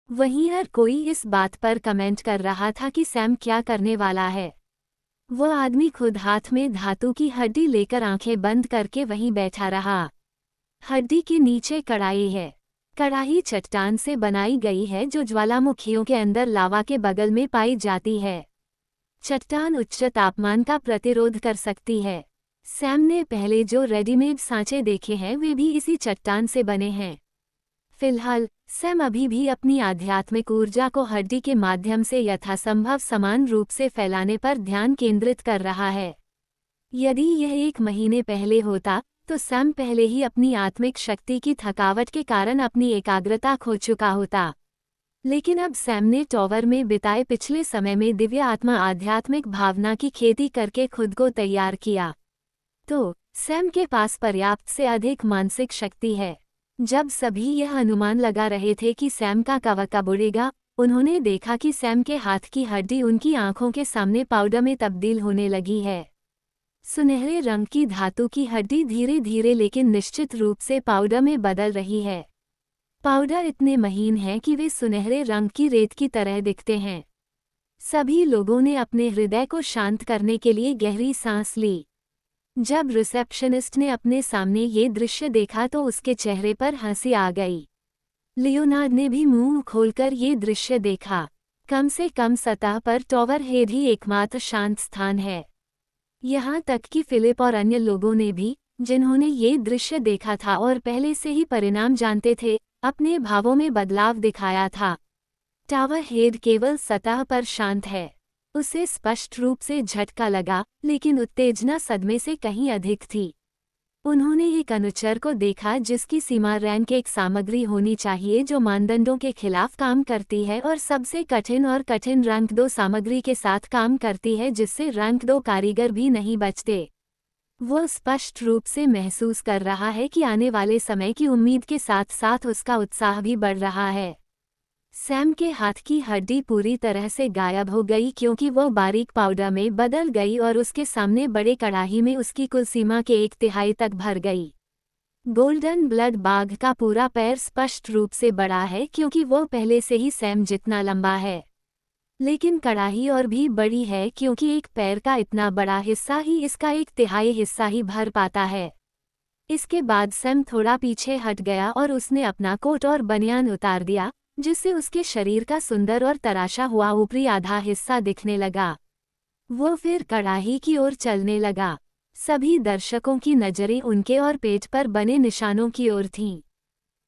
वहीं हर कोई इस बात पर कमेंट कर रहा था कि सैम क्या करने वाला है। वह आदमी खुद हाथ में धातु की हड्डी लेकर आंखें बंद करके वहीं बैठा रहा। हड्डी के नीचे कड़ाही है। कड़ाही चट्टान से बनाई गई है जो ज्वालामुखियों के अंदर लावा के बगल में पाई जाती है। चट्टान उच्च तापमान का प्रतिरोध कर सकती है। सैम ने पहले जो रेडीमेड सांचे देखे हैं वे भी इसी चट्टान से बने हैं। फिलहाल सैम अभी भी अपनी आध्यात्मिक ऊर्जा को हड्डी के माध्यम से यथासंभव समान रूप से फैलाने पर ध्यान केंद्रित कर रहा है। यदि यह 1 महीने पहले होता तो सैम पहले ही अपनी आत्मिक शक्ति की थकावट के कारण अपनी एकाग्रता खो चुका होता। लेकिन अब सैम ने टॉवर में बिताए पिछले समय में दिव्य आत्मा आध्यात्मिक भावना की खेती करके खुद को तैयार किया। तो सैम के पास पर्याप्त से अधिक मानसिक शक्ति है। जब सभी यह अनुमान लगा रहे थे कि सैम का कब उड़ेगा, उन्होंने देखा कि सैम के हाथ की हड्डी उनकी आंखों के सामने पाउडर में तब्दील होने लगी है। सुनहरे रंग की धातु की हड्डी धीरे धीरे लेकिन निश्चित रूप से पाउडर में बदल रही है। पाउडर इतने महीन हैं कि वे सुनहरे रंग की रेत की तरह दिखते हैं। सभी लोगों ने अपने हृदय को शांत करने के लिए गहरी सांस ली। जब रिसेप्शनिस्ट ने अपने सामने ये दृश्य देखा तो उसके चेहरे पर हंसी आ गई। लियोनार्ड ने भी मुंह खोलकर ये दृश्य देखा। कम से कम सतह पर टॉवर हेड ही एकमात्र शांत स्थान है। यहाँ तक कि फिलिप और अन्य लोगों ने भी, जिन्होंने ये दृश्य देखा था और पहले से ही परिणाम जानते थे, अपने भावों में बदलाव दिखाया था। टावर हेड केवल सतह पर शांत है। उसे स्पष्ट रूप से झटका लगा, लेकिन उत्तेजना सदमे से कहीं अधिक थी। उन्होंने एक अनुचर को देखा जिसकी सीमा रैंक 1 सामग्री होनी चाहिए जो मानदंडों के खिलाफ काम करती है और सबसे कठिन रैंक 2 सामग्री के साथ काम करती है जिससे रैंक 2 कारीगर भी नहीं बचते। वो स्पष्ट रूप से महसूस कर रहा है कि आने वाले समय की उम्मीद के साथ साथ उसका उत्साह भी बढ़ रहा है। सैम के हाथ की हड्डी पूरी तरह से गायब हो गई क्योंकि वो बारीक पाउडर में बदल गई और उसके सामने बड़े कड़ाही में उसकी कुल सीमा के 1/3 तक भर गई। गोल्डन ब्लड बाघ का पूरा पैर स्पष्ट रूप से बड़ा है क्योंकि वो पहले से ही सैम जितना लंबा है। लेकिन कड़ाही और भी बड़ी है क्योंकि एक पैर का इतना बड़ा हिस्सा ही इसका 1/3 हिस्सा ही भर पाता है। इसके बाद सैम थोड़ा पीछे हट गया और उसने अपना कोट और बनियान उतार दिया, जिससे उसके शरीर का सुंदर और तराशा हुआ ऊपरी आधा हिस्सा दिखने लगा। वो फिर कड़ाही की ओर चलने लगा। सभी दर्शकों की नज़रें उनके और पेट पर बने निशानों की ओर थीं।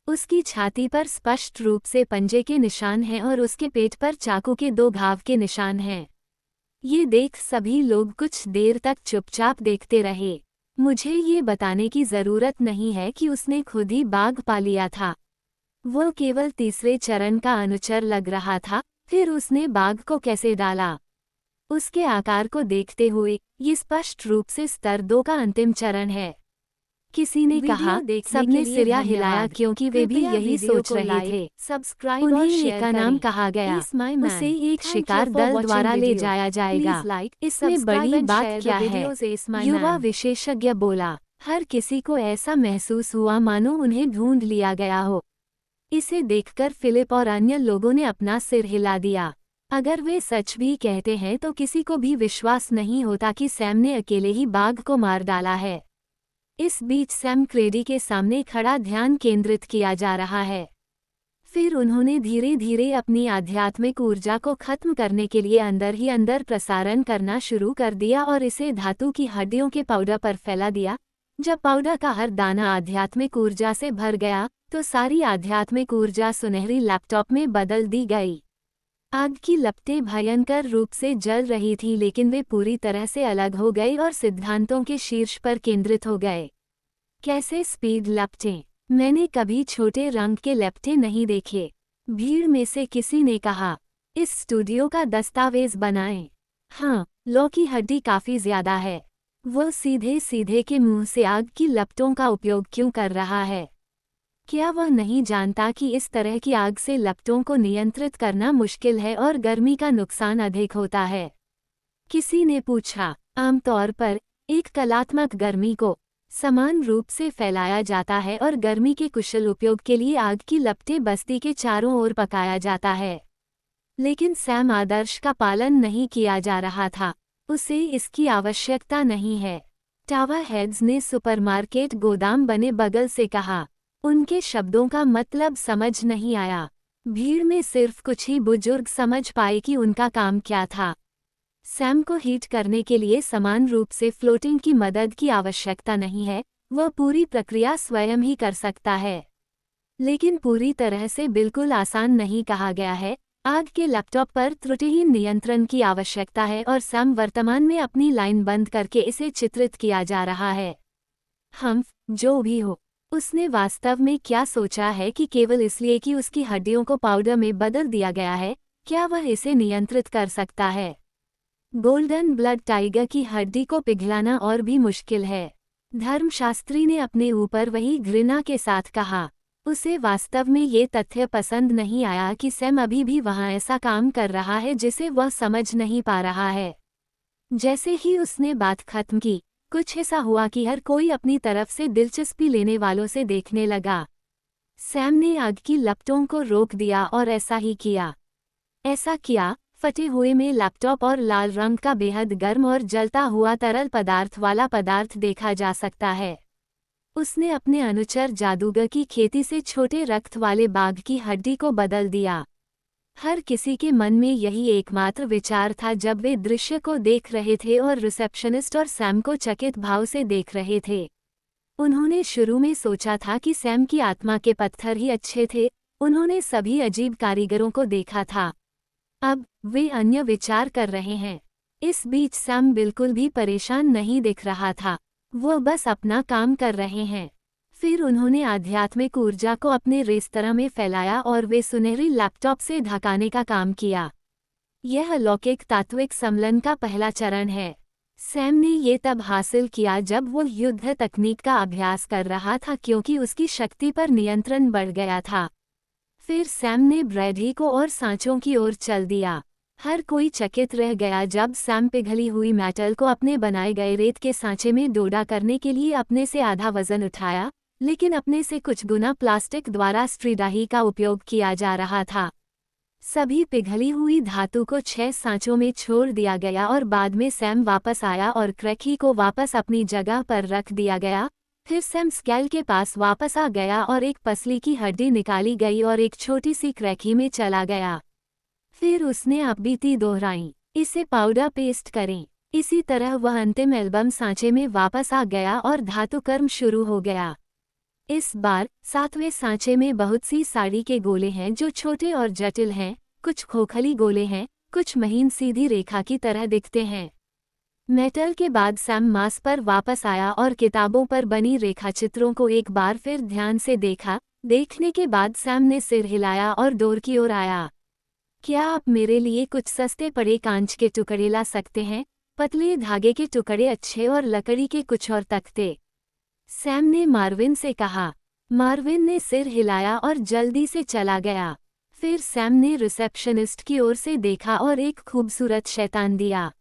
उसकी छाती पर स्पष्ट रूप से पंजे के निशान हैं और उसके पेट पर चाकू के 2 घाव के निशान हैं। ये देख सभी लोग कुछ देर तक चुपचाप देखते रहे। मुझे ये बताने की ज़रूरत नहीं है कि उसने खुद ही बाघ पा लिया था। वो केवल तीसरे चरण का अनुचर लग रहा था, फिर उसने बाघ को कैसे डाला? उसके आकार को देखते हुए ये स्पष्ट रूप से स्तर 2 का अंतिम चरण है। किसी ने कहा, सबने सिर हिलाया क्योंकि वे भी यही सोच रहे थे। सब्सक्राइब और शेयर का नाम कहा गया। उसे एक शिकार दल द्वारा ले जाया जाएगा। इसमें बड़ी बात क्या है? युवा विशेषज्ञ बोला। हर किसी को ऐसा महसूस हुआ मानो उन्हें ढूंढ लिया गया हो। इसे देखकर फिलिप और अन्य लोगों ने अपना सिर हिला दिया। अगर वे सच भी कहते हैं तो किसी को भी विश्वास नहीं होता कि सैम ने अकेले ही बाघ को मार डाला है। इस बीच सैम क्रेडी के सामने खड़ा ध्यान केंद्रित किया जा रहा है। फिर उन्होंने धीरे धीरे अपनी आध्यात्मिक ऊर्जा को खत्म करने के लिए अंदर ही अंदर प्रसारण करना शुरू कर दिया और इसे धातु की हड्डियों के पाउडर पर फैला दिया। जब पाउडर का हर दाना आध्यात्मिक ऊर्जा से भर गया तो सारी आध्यात्मिक ऊर्जा सुनहरी लैपटॉप में बदल दी गई। आग की लपटें भयंकर रूप से जल रही थी लेकिन वे पूरी तरह से अलग हो गए और सिद्धांतों के शीर्ष पर केंद्रित हो गए। कैसे स्पीड लपटें? मैंने कभी छोटे रंग के लपटें नहीं देखे। भीड़ में से किसी ने कहा, इस स्टूडियो का दस्तावेज बनाएं। हाँ, लौ की हड्डी काफी ज्यादा है। वो सीधे सीधे के मुंह से आग की लपटों का उपयोग क्यों कर रहा है? क्या वह नहीं जानता कि इस तरह की आग से लपटों को नियंत्रित करना मुश्किल है और गर्मी का नुकसान अधिक होता है? किसी ने पूछा, आमतौर पर एक कलात्मक गर्मी को समान रूप से फैलाया जाता है और गर्मी के कुशल उपयोग के लिए आग की लपटें बस्ती के चारों ओर पकाया जाता है। लेकिन सैम आदर्श का पालन नहीं किया जा रहा था। उसे इसकी आवश्यकता नहीं है। टावर हेड्स ने सुपरमार्केट गोदाम बने बगल से कहा। उनके शब्दों का मतलब समझ नहीं आया। भीड़ में सिर्फ कुछ ही बुजुर्ग समझ पाए कि उनका काम क्या था। सैम को हीट करने के लिए समान रूप से फ्लोटिंग की मदद की आवश्यकता नहीं है, वह पूरी प्रक्रिया स्वयं ही कर सकता है। लेकिन पूरी तरह से बिल्कुल आसान नहीं कहा गया है। आग के लैपटॉप पर त्रुटिहीन नियंत्रण की आवश्यकता है और सैम वर्तमान में अपनी लाइन बंद करके इसे चित्रित किया जा रहा है। जो भी हो, उसने वास्तव में क्या सोचा है कि केवल इसलिए कि उसकी हड्डियों को पाउडर में बदल दिया गया है, क्या वह इसे नियंत्रित कर सकता है? गोल्डन ब्लड टाइगर की हड्डी को पिघलाना और भी मुश्किल है। धर्मशास्त्री ने अपने ऊपर वही घृणा के साथ कहा। उसे वास्तव में ये तथ्य पसंद नहीं आया कि सैम अभी भी वहाँ ऐसा काम कर रहा है जिसे वह समझ नहीं पा रहा है। जैसे ही उसने बात खत्म की, कुछ ऐसा हुआ कि हर कोई अपनी तरफ से दिलचस्पी लेने वालों से देखने लगा। सैम ने आग की लपटों को रोक दिया और ऐसा ही किया। ऐसा किया, फटे हुए में लैपटॉप और लाल रंग का बेहद गर्म और जलता हुआ तरल पदार्थ वाला पदार्थ देखा जा सकता है। उसने अपने अनुचर जादूगर की खेती से छोटे रक्त वाले बाघ की हड्डी को बदल दिया। हर किसी के मन में यही एकमात्र विचार था जब वे दृश्य को देख रहे थे और रिसेप्शनिस्ट और सैम को चकित भाव से देख रहे थे। उन्होंने शुरू में सोचा था कि सैम की आत्मा के पत्थर ही अच्छे थे। उन्होंने सभी अजीब कारीगरों को देखा था। अब वे अन्य विचार कर रहे हैं। इस बीच सैम बिल्कुल भी परेशान नहीं दिख रहा था। वो बस अपना काम कर रहे हैं। फिर उन्होंने आध्यात्मिक ऊर्जा को अपने रेस्तरां में फैलाया और वे सुनहरी लैपटॉप से ढकाने का काम किया। यह अलौकिक तात्विक सम्मेलन का पहला चरण है। सैम ने ये तब हासिल किया जब वो युद्ध तकनीक का अभ्यास कर रहा था क्योंकि उसकी शक्ति पर नियंत्रण बढ़ गया था। फिर सैम ने ब्रैडी को और सांचों की ओर चल दिया। हर कोई चकित रह गया जब सैम पिघली हुई मेटल को अपने बनाए गए रेत के सांचे में डोडा करने के लिए अपने से आधा वजन उठाया, लेकिन अपने से कुछ गुना प्लास्टिक द्वारा स्ट्रीडाही का उपयोग किया जा रहा था। सभी पिघली हुई धातु को 6 सांचों में छोड़ दिया गया और बाद में सैम वापस आया और क्रैकी को वापस अपनी जगह पर रख दिया गया। फिर सैम स्केल के पास वापस आ गया और एक पसली की हड्डी निकाली गई और एक छोटी सी क्रैकी में चला गया। फिर उसने अपबीती दोहराई, इसे पाउडर पेस्ट करें। इसी तरह वह अंतिम एल्बम सांचे में वापस आ गया और धातु कर्म शुरू हो गया। इस बार 7वें सांचे में बहुत सी साड़ी के गोले हैं जो छोटे और जटिल हैं, कुछ खोखली गोले हैं, कुछ महीन सीधी रेखा की तरह दिखते हैं। मेटल के बाद सैम मास पर वापस आया और किताबों पर बनी रेखाचित्रों को एक बार फिर ध्यान से देखा। देखने के बाद सैम ने सिर हिलाया और डोर की ओर आया। क्या आप मेरे लिए कुछ सस्ते पड़े कांच के टुकड़े ला सकते हैं? पतले धागे के टुकड़े अच्छे और लकड़ी के कुछ और तख्ते। सैम ने मार्विन से कहा। मार्विन ने सिर हिलाया और जल्दी से चला गया। फिर सैम ने रिसेप्शनिस्ट की ओर से देखा और एक खूबसूरत शैतान दिया।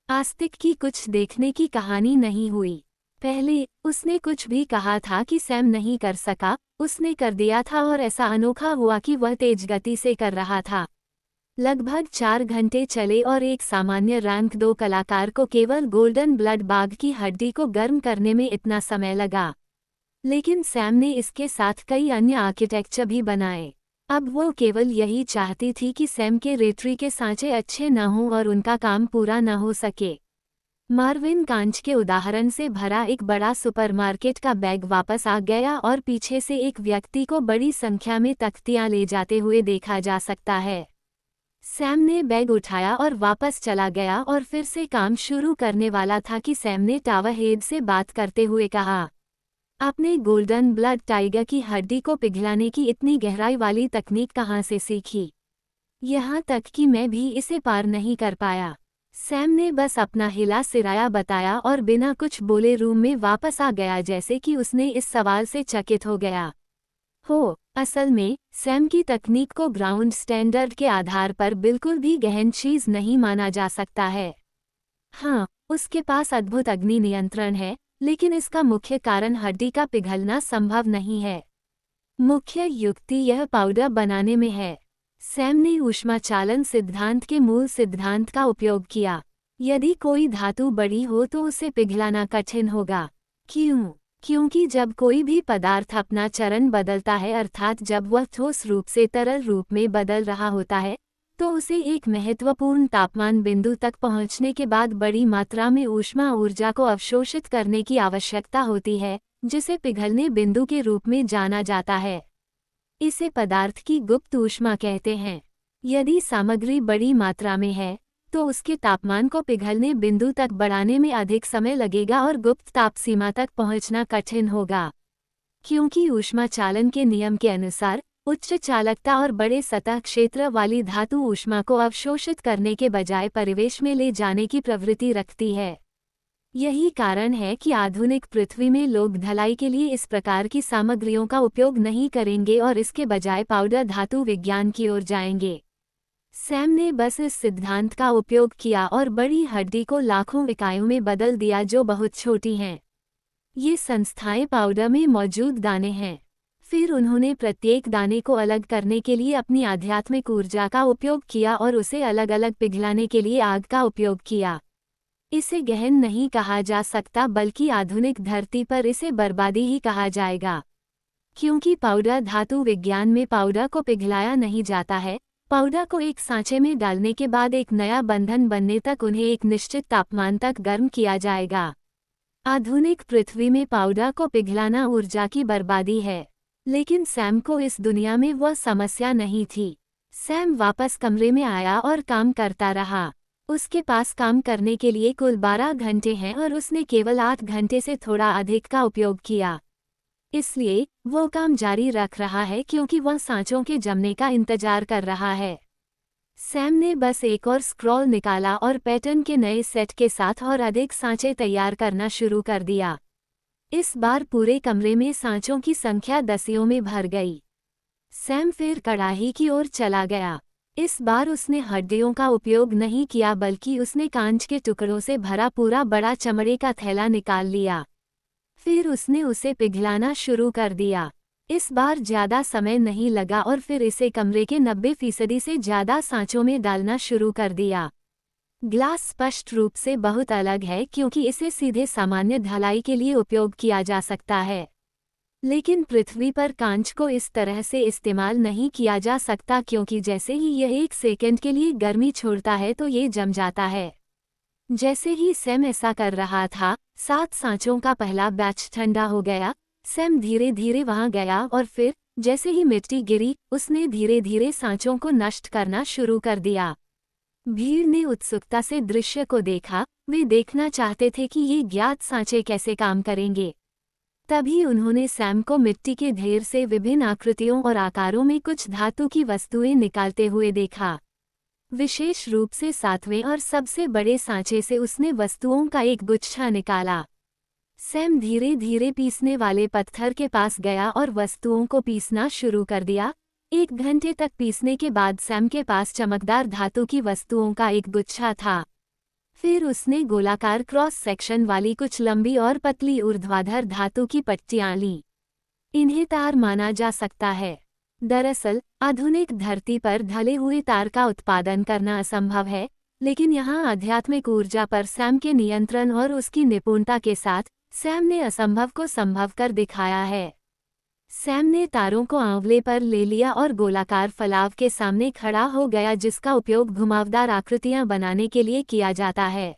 आस्तिक की कुछ देखने की कहानी नहीं हुई। पहले उसने कुछ भी कहा था कि सैम नहीं कर सका, उसने कर दिया था और ऐसा अनोखा हुआ कि वह तेज गति से कर रहा था। लगभग 4 घंटे चले और एक सामान्य रैंक 2 कलाकार को केवल गोल्डन ब्लड बाघ की हड्डी को गर्म करने में इतना समय लगा। लेकिन सैम ने इसके साथ कई अन्य आर्किटेक्चर भी बनाए। अब वो केवल यही चाहती थी कि सैम के रेतरी के सांचे अच्छे न हों और उनका काम पूरा न हो सके। मार्विन कांच के उदाहरण से भरा एक बड़ा सुपरमार्केट का बैग वापस आ गया और पीछे से एक व्यक्ति को बड़ी संख्या में तख्तियां ले जाते हुए देखा जा सकता है। सैम ने बैग उठाया और वापस चला गया और फिर से काम शुरू करने वाला था कि सैम ने टावर हेड से बात करते हुए कहा, आपने गोल्डन ब्लड टाइगर की हड्डी को पिघलाने की इतनी गहराई वाली तकनीक कहाँ से सीखी? यहाँ तक कि मैं भी इसे पार नहीं कर पाया। सैम ने बस अपना हिला सिराया बताया और बिना कुछ बोले रूम में वापस आ गया जैसे कि उसने इस सवाल से चकित हो गया। असल में सैम की तकनीक को ग्राउंड स्टैंडर्ड के आधार पर बिल्कुल भी गहन चीज नहीं माना जा सकता है। हाँ, उसके पास अद्भुत अग्नि नियंत्रण है, लेकिन इसका मुख्य कारण हड्डी का पिघलना संभव नहीं है। मुख्य युक्ति यह पाउडर बनाने में है। सैम ने ऊष्माचालन सिद्धांत के मूल सिद्धांत का उपयोग किया। यदि कोई धातु बड़ी हो तो उसे पिघलाना कठिन होगा। क्यों? क्योंकि जब कोई भी पदार्थ अपना चरण बदलता है, अर्थात जब वह ठोस रूप से तरल रूप में बदल रहा होता है, तो उसे एक महत्वपूर्ण तापमान बिंदु तक पहुंचने के बाद बड़ी मात्रा में ऊष्मा ऊर्जा को अवशोषित करने की आवश्यकता होती है, जिसे पिघलने बिंदु के रूप में जाना जाता है। इसे पदार्थ की गुप्त ऊष्मा कहते हैं। यदि सामग्री बड़ी मात्रा में है, तो उसके तापमान को पिघलने बिंदु तक बढ़ाने में अधिक समय लगेगा और गुप्त ताप सीमा तक पहुंचना कठिन होगा। क्योंकि ऊष्माचालन के नियम के अनुसार उच्च चालकता और बड़े सतह क्षेत्र वाली धातु ऊष्मा को अवशोषित करने के बजाय परिवेश में ले जाने की प्रवृत्ति रखती है। यही कारण है कि आधुनिक पृथ्वी में लोग ढलाई के लिए इस प्रकार की सामग्रियों का उपयोग नहीं करेंगे और इसके बजाय पाउडर धातु विज्ञान की ओर जाएंगे। सैम ने बस इस सिद्धांत का उपयोग किया और बड़ी हड्डी को लाखों इकाइयों में बदल दिया जो बहुत छोटी हैं। ये संस्थाएं पाउडर में मौजूद दाने हैं। फिर उन्होंने प्रत्येक दाने को अलग करने के लिए अपनी आध्यात्मिक ऊर्जा का उपयोग किया और उसे अलग अलग पिघलाने के लिए आग का उपयोग किया। इसे गहन नहीं कहा जा सकता, बल्कि आधुनिक धरती पर इसे बर्बादी ही कहा जाएगा। क्योंकि पाउडर धातु विज्ञान में पाउडर को पिघलाया नहीं जाता है। पाउडर को एक सांचे में डालने के बाद एक नया बंधन बनने तक उन्हें एक निश्चित तापमान तक गर्म किया जाएगा। आधुनिक पृथ्वी में पाउडर को पिघलाना ऊर्जा की बर्बादी है। लेकिन सैम को इस दुनिया में वह समस्या नहीं थी। सैम वापस कमरे में आया और काम करता रहा। उसके पास काम करने के लिए कुल 12 घंटे हैं और उसने केवल 8 घंटे से थोड़ा अधिक का उपयोग किया। इसलिए वो काम जारी रख रहा है क्योंकि वह सांचों के जमने का इंतजार कर रहा है। सैम ने बस एक और स्क्रॉल निकाला और पैटर्न के नए सेट के साथ और अधिक सांचे तैयार करना शुरू कर दिया। इस बार पूरे कमरे में सांचों की संख्या दसियों में भर गई। सैम फिर कड़ाही की ओर चला गया। इस बार उसने हड्डियों का उपयोग नहीं किया, बल्कि उसने कांच के टुकड़ों से भरा पूरा बड़ा चमड़े का थैला निकाल लिया। फिर उसने उसे पिघलाना शुरू कर दिया। इस बार ज्यादा समय नहीं लगा और फिर इसे कमरे के 90% से ज्यादा सांचों में डालना शुरू कर दिया। ग्लास स्पष्ट रूप से बहुत अलग है क्योंकि इसे सीधे सामान्य ढलाई के लिए उपयोग किया जा सकता है। लेकिन पृथ्वी पर कांच को इस तरह से इस्तेमाल नहीं किया जा सकता क्योंकि जैसे ही यह 1 सेकंड के लिए गर्मी छोड़ता है तो ये जम जाता है। जैसे ही सैम ऐसा कर रहा था, 7 सांचों का पहला बैच ठंडा हो गया। सैम धीरे धीरे वहां गया और फिर जैसे ही मिट्टी गिरी, उसने धीरे धीरे सांचों को नष्ट करना शुरू कर दिया। भीड़ ने उत्सुकता से दृश्य को देखा। वे देखना चाहते थे कि ये ज्ञात सांचे कैसे काम करेंगे। तभी उन्होंने सैम को मिट्टी के ढेर से विभिन्न आकृतियों और आकारों में कुछ धातु की वस्तुएं निकालते हुए देखा। विशेष रूप से 7वें और सबसे बड़े सांचे से उसने वस्तुओं का एक गुच्छा निकाला। सैम धीरे धीरे पीसने वाले पत्थर के पास गया और वस्तुओं को पीसना शुरू कर दिया। 1 घंटे तक पीसने के बाद सैम के पास चमकदार धातु की वस्तुओं का एक गुच्छा था। फिर उसने गोलाकार क्रॉस सेक्शन वाली कुछ लंबी और पतली ऊर्ध्वाधर धातु की पट्टियां लीं। इन्हें तार माना जा सकता है। दरअसल आधुनिक धरती पर ढले हुए तार का उत्पादन करना असंभव है, लेकिन यहाँ आध्यात्मिक ऊर्जा पर सैम के नियंत्रण और उसकी निपुणता के साथ सैम ने असंभव को संभव कर दिखाया है। सैम ने तारों को आंवले पर ले लिया और गोलाकार फलाव के सामने खड़ा हो गया जिसका उपयोग घुमावदार आकृतियां बनाने के लिए किया जाता है।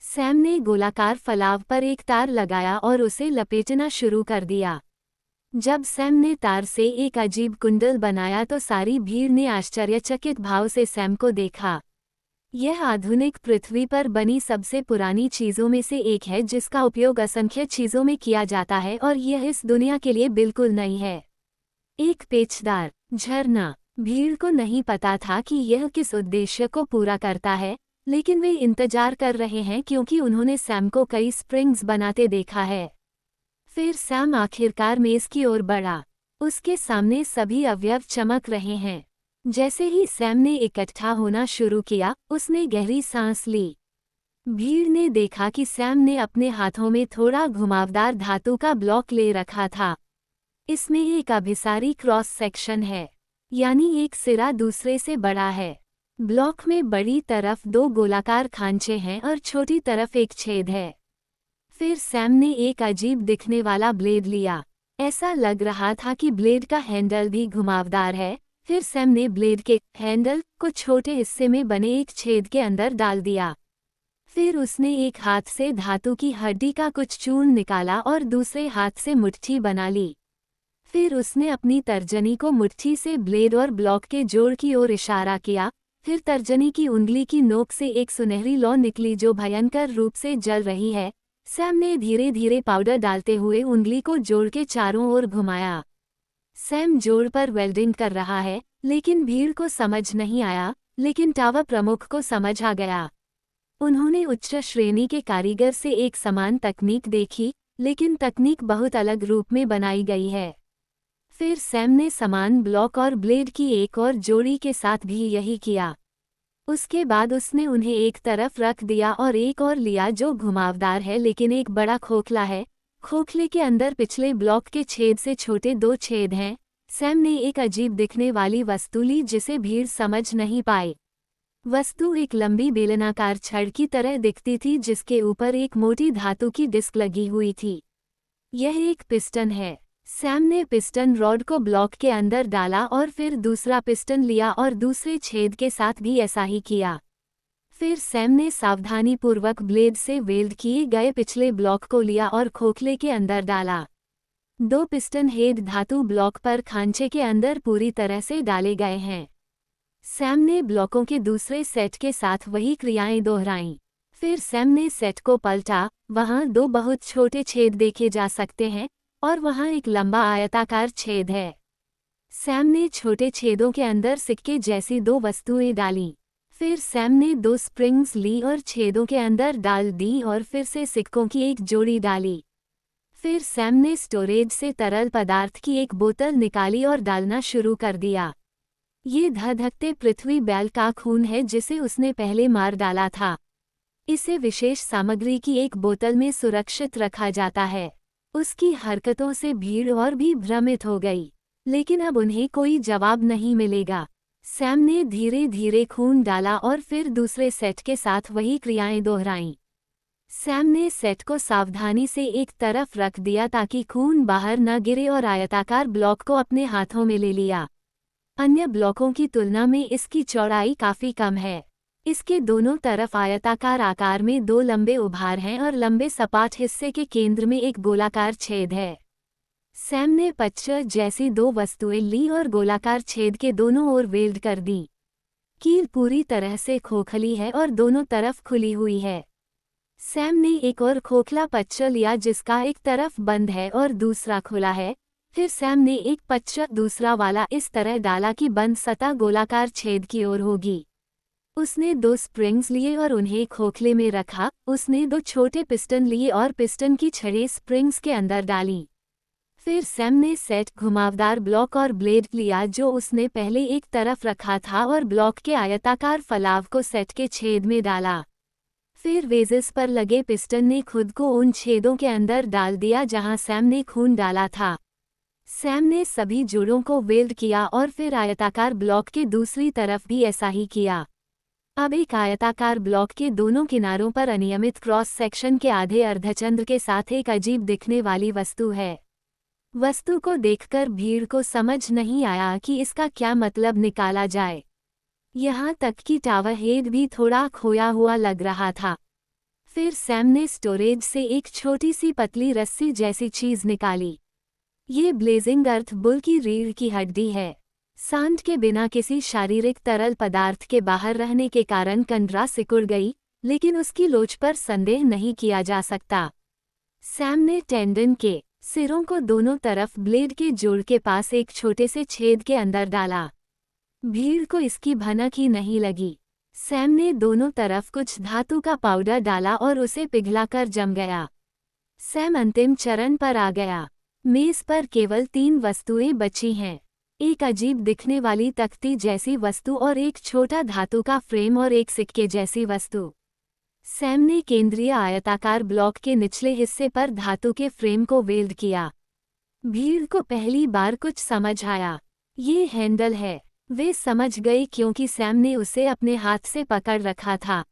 सैम ने गोलाकार फलाव पर एक तार लगाया और उसे लपेटना शुरू कर दिया। जब सैम ने तार से एक अजीब कुंडल बनाया तो सारी भीड़ ने आश्चर्यचकित भाव से सैम को देखा। यह आधुनिक पृथ्वी पर बनी सबसे पुरानी चीज़ों में से एक है जिसका उपयोग असंख्य चीज़ों में किया जाता है और यह इस दुनिया के लिए बिल्कुल नई है। एक पेचदार झरना। भीड़ को नहीं पता था कि यह किस उद्देश्य को पूरा करता है, लेकिन वे इंतजार कर रहे हैं क्योंकि उन्होंने सैम को कई स्प्रिंग्स बनाते देखा है। फिर सैम आखिरकार मेज की ओर बढ़ा। उसके सामने सभी अवयव चमक रहे हैं। जैसे ही सैम ने इकट्ठा होना शुरू किया, उसने गहरी सांस ली। भीड़ ने देखा कि सैम ने अपने हाथों में थोड़ा घुमावदार धातु का ब्लॉक ले रखा था। इसमें एक अभिसारी क्रॉस सेक्शन है, यानी एक सिरा दूसरे से बड़ा है। ब्लॉक में बड़ी तरफ 2 गोलाकार खांचे हैं और छोटी तरफ एक छेद है। फिर सैम ने एक अजीब दिखने वाला ब्लेड लिया। ऐसा लग रहा था कि ब्लेड का हैंडल भी घुमावदार है। फिर सैम ने ब्लेड के हैंडल को छोटे हिस्से में बने एक छेद के अंदर डाल दिया। फिर उसने एक हाथ से धातु की हड्डी का कुछ चूर्ण निकाला और दूसरे हाथ से मुट्ठी बना ली। फिर उसने अपनी तर्जनी को मुट्ठी से ब्लेड और ब्लॉक के जोड़ की ओर इशारा किया। फिर तर्जनी की उंगली की नोक से एक सुनहरी लौ निकली जो भयंकर रूप से जल रही है। सैम ने धीरे धीरे पाउडर डालते हुए उंगली को जोड़ के चारों ओर घुमाया। सैम जोड़ पर वेल्डिंग कर रहा है, लेकिन भीड़ को समझ नहीं आया, लेकिन टावर प्रमुख को समझ आ गया। उन्होंने उच्च श्रेणी के कारीगर से एक समान तकनीक देखी, लेकिन तकनीक बहुत अलग रूप में बनाई गई है। फिर सैम ने समान ब्लॉक और ब्लेड की एक और जोड़ी के साथ भी यही किया। उसके बाद उसने उन्हें एक तरफ रख दिया और एक और लिया जो घुमावदार है लेकिन एक बड़ा खोखला है। खोखले के अंदर पिछले ब्लॉक के छेद से छोटे 2 छेद हैं। सैम ने एक अजीब दिखने वाली वस्तु ली जिसे भीड़ समझ नहीं पाई। वस्तु एक लंबी बेलनाकार छड़ की तरह दिखती थी जिसके ऊपर एक मोटी धातु की डिस्क लगी हुई थी। यह एक पिस्टन है। सैम ने पिस्टन रॉड को ब्लॉक के अंदर डाला और फिर दूसरा पिस्टन लिया और दूसरे छेद के साथ भी ऐसा ही किया। फिर सैम ने सावधानीपूर्वक ब्लेड से वेल्ड किए गए पिछले ब्लॉक को लिया और खोखले के अंदर डाला। 2 पिस्टन हेड धातु ब्लॉक पर खांचे के अंदर पूरी तरह से डाले गए हैं। सैम ने ब्लॉकों के दूसरे सेट के साथ वही क्रियाएं दोहराईं। फिर सैम ने सेट को पलटा। वहां 2 बहुत छोटे छेद देखे जा सकते हैं और वहां एक लंबा आयताकार छेद है। सैम ने छोटे छेदों के अंदर सिक्के जैसी 2 वस्तुएं डालीं। फिर सैम ने 2 स्प्रिंग्स ली और छेदों के अंदर डाल दी और फिर से सिक्कों की एक जोड़ी डाली। फिर सैम ने स्टोरेज से तरल पदार्थ की एक बोतल निकाली और डालना शुरू कर दिया। ये धधकते पृथ्वी बैल का खून है जिसे उसने पहले मार डाला था। इसे विशेष सामग्री की एक बोतल में सुरक्षित रखा जाता है। उसकी हरकतों से भीड़ और भी भ्रमित हो गई, लेकिन अब उन्हें कोई जवाब नहीं मिलेगा। सैम ने धीरे धीरे खून डाला और फिर दूसरे सेट के साथ वही क्रियाएं दोहराईं। सैम ने सेट को सावधानी से एक तरफ रख दिया ताकि खून बाहर न गिरे और आयताकार ब्लॉक को अपने हाथों में ले लिया। अन्य ब्लॉकों की तुलना में इसकी चौड़ाई काफी कम है। इसके दोनों तरफ आयताकार आकार में 2 लंबे उभार हैं और लंबे सपाट हिस्से के केंद्र में एक गोलाकार छेद है। सैम ने पच्चर जैसी 2 वस्तुएं ली और गोलाकार छेद के दोनों ओर वेल्ड कर दी। कील पूरी तरह से खोखली है और दोनों तरफ खुली हुई है। सैम ने एक और खोखला पच्चर लिया जिसका एक तरफ बंद है और दूसरा खुला है। फिर सैम ने एक पच्चर दूसरा वाला इस तरह डाला कि बंद सतह गोलाकार छेद की ओर होगी। उसने 2 स्प्रिंग्स लिए और उन्हें खोखले में रखा। उसने 2 छोटे पिस्टन लिए और पिस्टन की छड़ें स्प्रिंग्स के अंदर डालीं। फिर सैम ने सेट घुमावदार ब्लॉक और ब्लेड लिया जो उसने पहले एक तरफ रखा था और ब्लॉक के आयताकार फलाव को सेट के छेद में डाला। फिर वेजेस पर लगे पिस्टन ने खुद को उन छेदों के अंदर डाल दिया जहां सैम ने खून डाला था। सैम ने सभी जोड़ों को वेल्ड किया और फिर आयताकार ब्लॉक के दूसरी तरफ भी ऐसा ही किया। अब एक आयताकार ब्लॉक के दोनों किनारों पर अनियमित क्रॉस सेक्शन के आधे अर्धचंद्र के साथ एक अजीब दिखने वाली वस्तु है। वस्तु को देखकर भीड़ को समझ नहीं आया कि इसका क्या मतलब निकाला जाए। यहाँ तक कि टावर हेड भी थोड़ा खोया हुआ लग रहा था। फिर सैम ने स्टोरेज से एक छोटी सी पतली रस्सी जैसी चीज निकाली। ये ब्लेजिंग अर्थ बुल की रीढ़ की हड्डी है। सांड के बिना किसी शारीरिक तरल पदार्थ के बाहर रहने के कारण कंडरा सिकुड़ गई, लेकिन उसकी लोच पर संदेह नहीं किया जा सकता। सैम ने टेंडन के सिरों को दोनों तरफ ब्लेड के जोड़ के पास एक छोटे से छेद के अंदर डाला। भीड़ को इसकी भनक ही नहीं लगी। सैम ने दोनों तरफ कुछ धातु का पाउडर डाला और उसे पिघलाकर जम गया। सैम अंतिम चरण पर आ गया। मेज पर केवल 3 वस्तुएं बची हैं। एक अजीब दिखने वाली तख्ती जैसी वस्तु और एक छोटा धातु का फ्रेम और एक सिक्के जैसी वस्तु। सैम ने केंद्रीय आयताकार ब्लॉक के निचले हिस्से पर धातु के फ्रेम को वेल्ड किया। भीड़ को पहली बार कुछ समझ आया। ये हैंडल है। वे समझ गए क्योंकि सैम ने उसे अपने हाथ से पकड़ रखा था।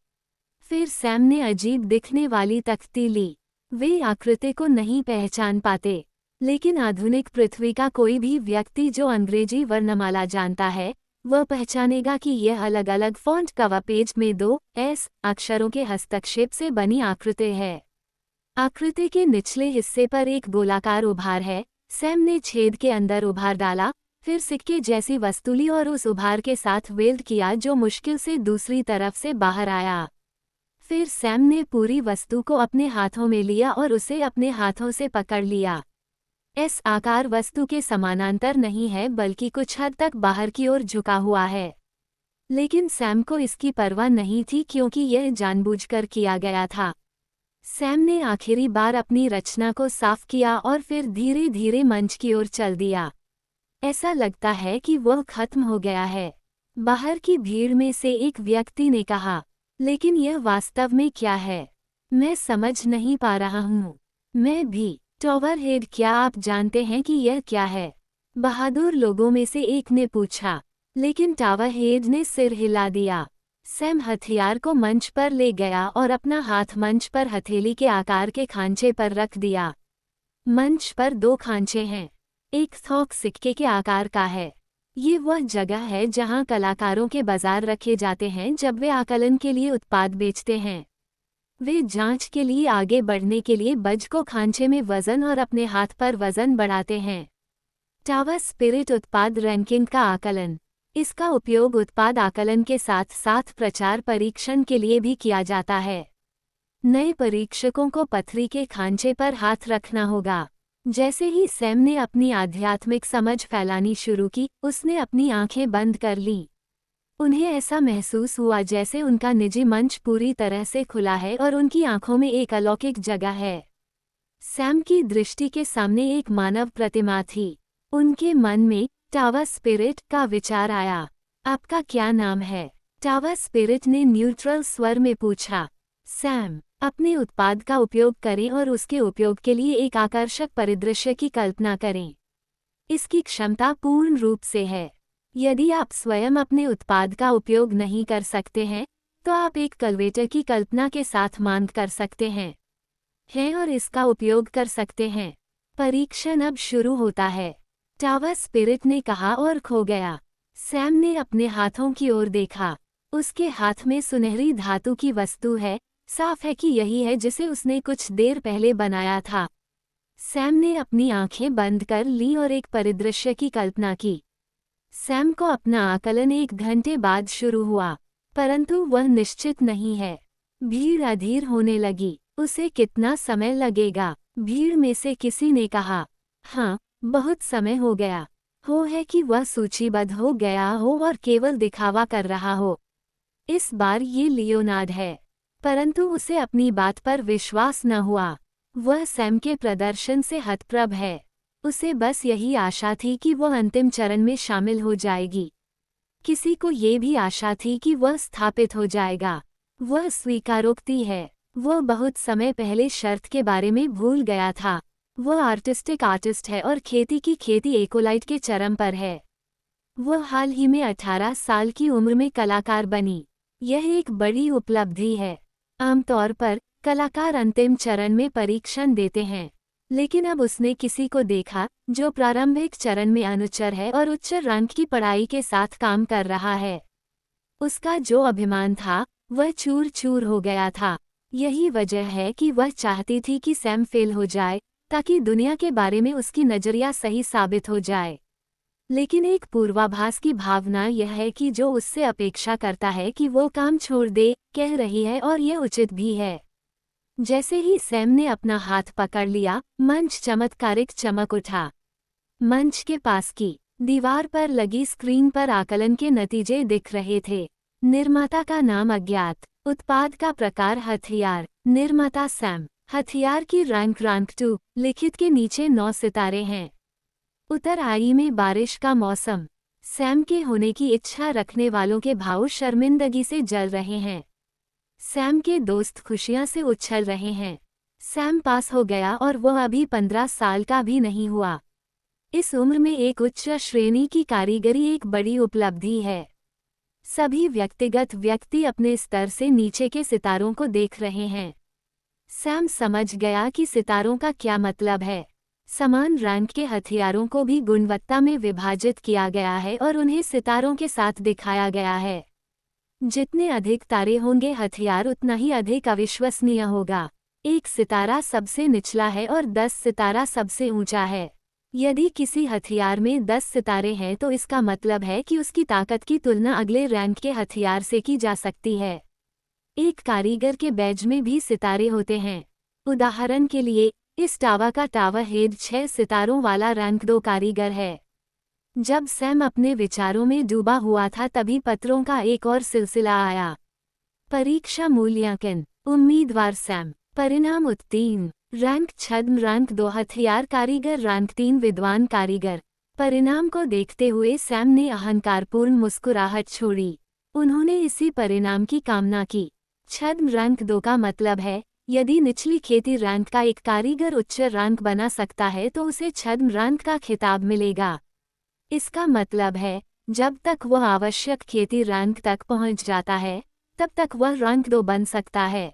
फिर सैम ने अजीब दिखने वाली तख्ती ली। वे आकृति को नहीं पहचान पाते, लेकिन आधुनिक पृथ्वी का कोई भी व्यक्ति जो अंग्रेजी वर्णमाला जानता है, वह पहचानेगा कि यह अलग अलग फॉन्ट कवर पेज में 2 एस अक्षरों के हस्तक्षेप से बनी आकृति है। आकृति के निचले हिस्से पर एक गोलाकार उभार है। सैम ने छेद के अंदर उभार डाला, फिर सिक्के जैसी वस्तु ली और उस उभार के साथ वेल्ड किया जो मुश्किल से दूसरी तरफ से बाहर आया। फिर सैम ने पूरी वस्तु को अपने हाथों में लिया और उसे अपने हाथों से पकड़ लिया। एस आकार वस्तु के समानांतर नहीं है बल्कि कुछ हद तक बाहर की ओर झुका हुआ है। लेकिन सैम को इसकी परवाह नहीं थी क्योंकि यह जानबूझकर किया गया था। सैम ने आखिरी बार अपनी रचना को साफ किया और फिर धीरे धीरे मंच की ओर चल दिया। ऐसा लगता है कि वह खत्म हो गया है, बाहर की भीड़ में से एक व्यक्ति ने कहा। लेकिन यह वास्तव में क्या है? मैं समझ नहीं पा रहा हूँ। मैं भी। टॉवरहेड, क्या आप जानते हैं कि यह क्या है? बहादुर लोगों में से एक ने पूछा। लेकिन टॉवरहेड ने सिर हिला दिया। सैम हथियार को मंच पर ले गया और अपना हाथ मंच पर हथेली के आकार के खांचे पर रख दिया। मंच पर 2 खांचे हैं। एक थोक सिक्के के आकार का है। ये वह जगह है जहां कलाकारों के बाजार रखे जाते हैं जब वे आकलन के लिए उत्पाद बेचते हैं। वे जांच के लिए आगे बढ़ने के लिए बज को खांचे में वजन और अपने हाथ पर वजन बढ़ाते हैं। टावर स्पिरिट उत्पाद रैंकिंग का आकलन। इसका उपयोग उत्पाद आकलन के साथ साथ प्रचार परीक्षण के लिए भी किया जाता है। नए परीक्षकों को पथरी के खांचे पर हाथ रखना होगा। जैसे ही सैम ने अपनी आध्यात्मिक समझ फैलानी शुरू की, उसने अपनी आंखें बंद कर लीं। उन्हें ऐसा महसूस हुआ जैसे उनका निजी मंच पूरी तरह से खुला है और उनकी आंखों में एक अलौकिक जगह है। सैम की दृष्टि के सामने एक मानव प्रतिमा थी। उनके मन में टावर स्पिरिट का विचार आया। आपका क्या नाम है? टावर स्पिरिट ने न्यूट्रल स्वर में पूछा। सैम। अपने उत्पाद का उपयोग करें और उसके उपयोग के लिए एक आकर्षक परिदृश्य की कल्पना करें। इसकी क्षमता पूर्ण रूप से है। यदि आप स्वयं अपने उत्पाद का उपयोग नहीं कर सकते हैं, तो आप एक कल्वेटर की कल्पना के साथ मांग कर सकते हैं और इसका उपयोग कर सकते हैं। परीक्षण अब शुरू होता है, टावर स्पिरिट ने कहा और खो गया। सैम ने अपने हाथों की ओर देखा। उसके हाथ में सुनहरी धातु की वस्तु है। साफ है कि यही है जिसे उसने कुछ देर पहले बनाया था। सैम ने अपनी आंखें बंद कर ली और एक परिदृश्य की कल्पना की। सैम को अपना आकलन 1 घंटे बाद शुरू हुआ, परंतु वह निश्चित नहीं है। भीड़ अधीर होने लगी। उसे कितना समय लगेगा? भीड़ में से किसी ने कहा। हाँ, बहुत समय हो गया। है कि वह सूचीबद्ध हो गया हो और केवल दिखावा कर रहा हो। इस बार ये लियोनार्ड है, परंतु उसे अपनी बात पर विश्वास न हुआ। वह सैम के प्रदर्शन से हतप्रभ है। उसे बस यही आशा थी कि वह अंतिम चरण में शामिल हो जाएगी। किसी को ये भी आशा थी कि वह स्थापित हो जाएगा। वह स्वीकारोक्ति है। वह बहुत समय पहले शर्त के बारे में भूल गया था। वह आर्टिस्ट है और खेती की खेती एकोलाइट के चरम पर है। वह हाल ही में 18 साल की उम्र में कलाकार बनी। यह एक बड़ी उपलब्धि है। आमतौर पर कलाकार अंतिम चरण में परीक्षण देते हैं, लेकिन अब उसने किसी को देखा जो प्रारंभिक चरण में अनुचर है और उच्च रैंक की पढ़ाई के साथ काम कर रहा है। उसका जो अभिमान था वह चूर चूर हो गया था। यही वजह है कि वह चाहती थी कि सैम फेल हो जाए ताकि दुनिया के बारे में उसकी नजरिया सही साबित हो जाए। लेकिन एक पूर्वाभास की भावना यह है कि जो उससे अपेक्षा करता है कि वो काम छोड़ दे, कह रही है और यह उचित भी है। जैसे ही सैम ने अपना हाथ पकड़ लिया, मंच चमत्कारिक चमक उठा। मंच के पास की दीवार पर लगी स्क्रीन पर आकलन के नतीजे दिख रहे थे। निर्माता का नाम अज्ञात, उत्पाद का प्रकार हथियार, निर्माता सैम, हथियार की रैंक 2, लिखित के नीचे 9 सितारे हैं। उत्तराई में बारिश का मौसम। सैम के होने की इच्छा रखने वालों के भाव शर्मिंदगी से जल रहे हैं। सैम के दोस्त खुशियां से उछल रहे हैं। सैम पास हो गया और वह अभी 15 साल का भी नहीं हुआ। इस उम्र में एक उच्च श्रेणी की कारीगरी एक बड़ी उपलब्धि है। सभी व्यक्तिगत व्यक्ति अपने स्तर से नीचे के सितारों को देख रहे हैं। सैम समझ गया कि सितारों का क्या मतलब है। समान रैंक के हथियारों को भी गुणवत्ता में विभाजित किया गया है और उन्हें सितारों के साथ दिखाया गया है। जितने अधिक तारे होंगे हथियार उतना ही अधिक अविश्वसनीय होगा। एक सितारा सबसे निचला है और 10 सितारा सबसे ऊंचा है। यदि किसी हथियार में 10 सितारे हैं तो इसका मतलब है कि उसकी ताकत की तुलना अगले रैंक के हथियार से की जा सकती है। एक कारीगर के बैज में भी सितारे होते हैं। उदाहरण के लिए इस टावा का टावर हेड 6 सितारों वाला रैंक 2 कारीगर है। जब सैम अपने विचारों में डूबा हुआ था तभी पत्रों का एक और सिलसिला आया। परीक्षा मूल्यांकन। उम्मीदवार सैम। परिणाम उत्तीर्ण। रैंक छद्म रैंक 2 हथियार कारीगर रैंक 3 विद्वान कारीगर। परिणाम को देखते हुए सैम ने अहंकारपूर्ण मुस्कुराहट छोड़ी। उन्होंने इसी परिणाम की कामना की। छद्म रैंक 2 का मतलब है यदि निचली खेती रैंक का एक कारीगर उच्च रैंक बना सकता है तो उसे छद्म रैंक का खिताब मिलेगा। इसका मतलब है जब तक वह आवश्यक खेती रैंक तक पहुंच जाता है तब तक वह रैंक 2 बन सकता है।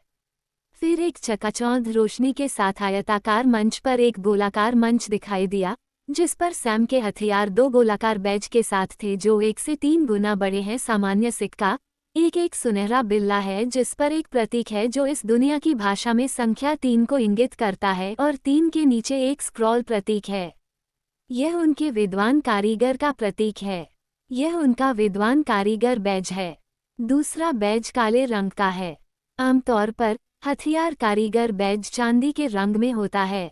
फिर एक चकाचौंध रोशनी के साथ आयताकार मंच पर एक गोलाकार मंच दिखाई दिया जिस पर सैम के हथियार 2 गोलाकार बैज के साथ थे जो 1 से 3 गुना बड़े हैं। सामान्य सिक्का एक सुनहरा बिल्ला है जिस पर एक प्रतीक है जो इस दुनिया की भाषा में संख्या 3 को इंगित करता है और 3 के नीचे एक स्क्रॉल प्रतीक है। यह उनके विद्वान कारीगर का प्रतीक है। यह उनका विद्वान कारीगर बैज है। दूसरा बैज काले रंग का है। आमतौर पर हथियार कारीगर बैज चांदी के रंग में होता है।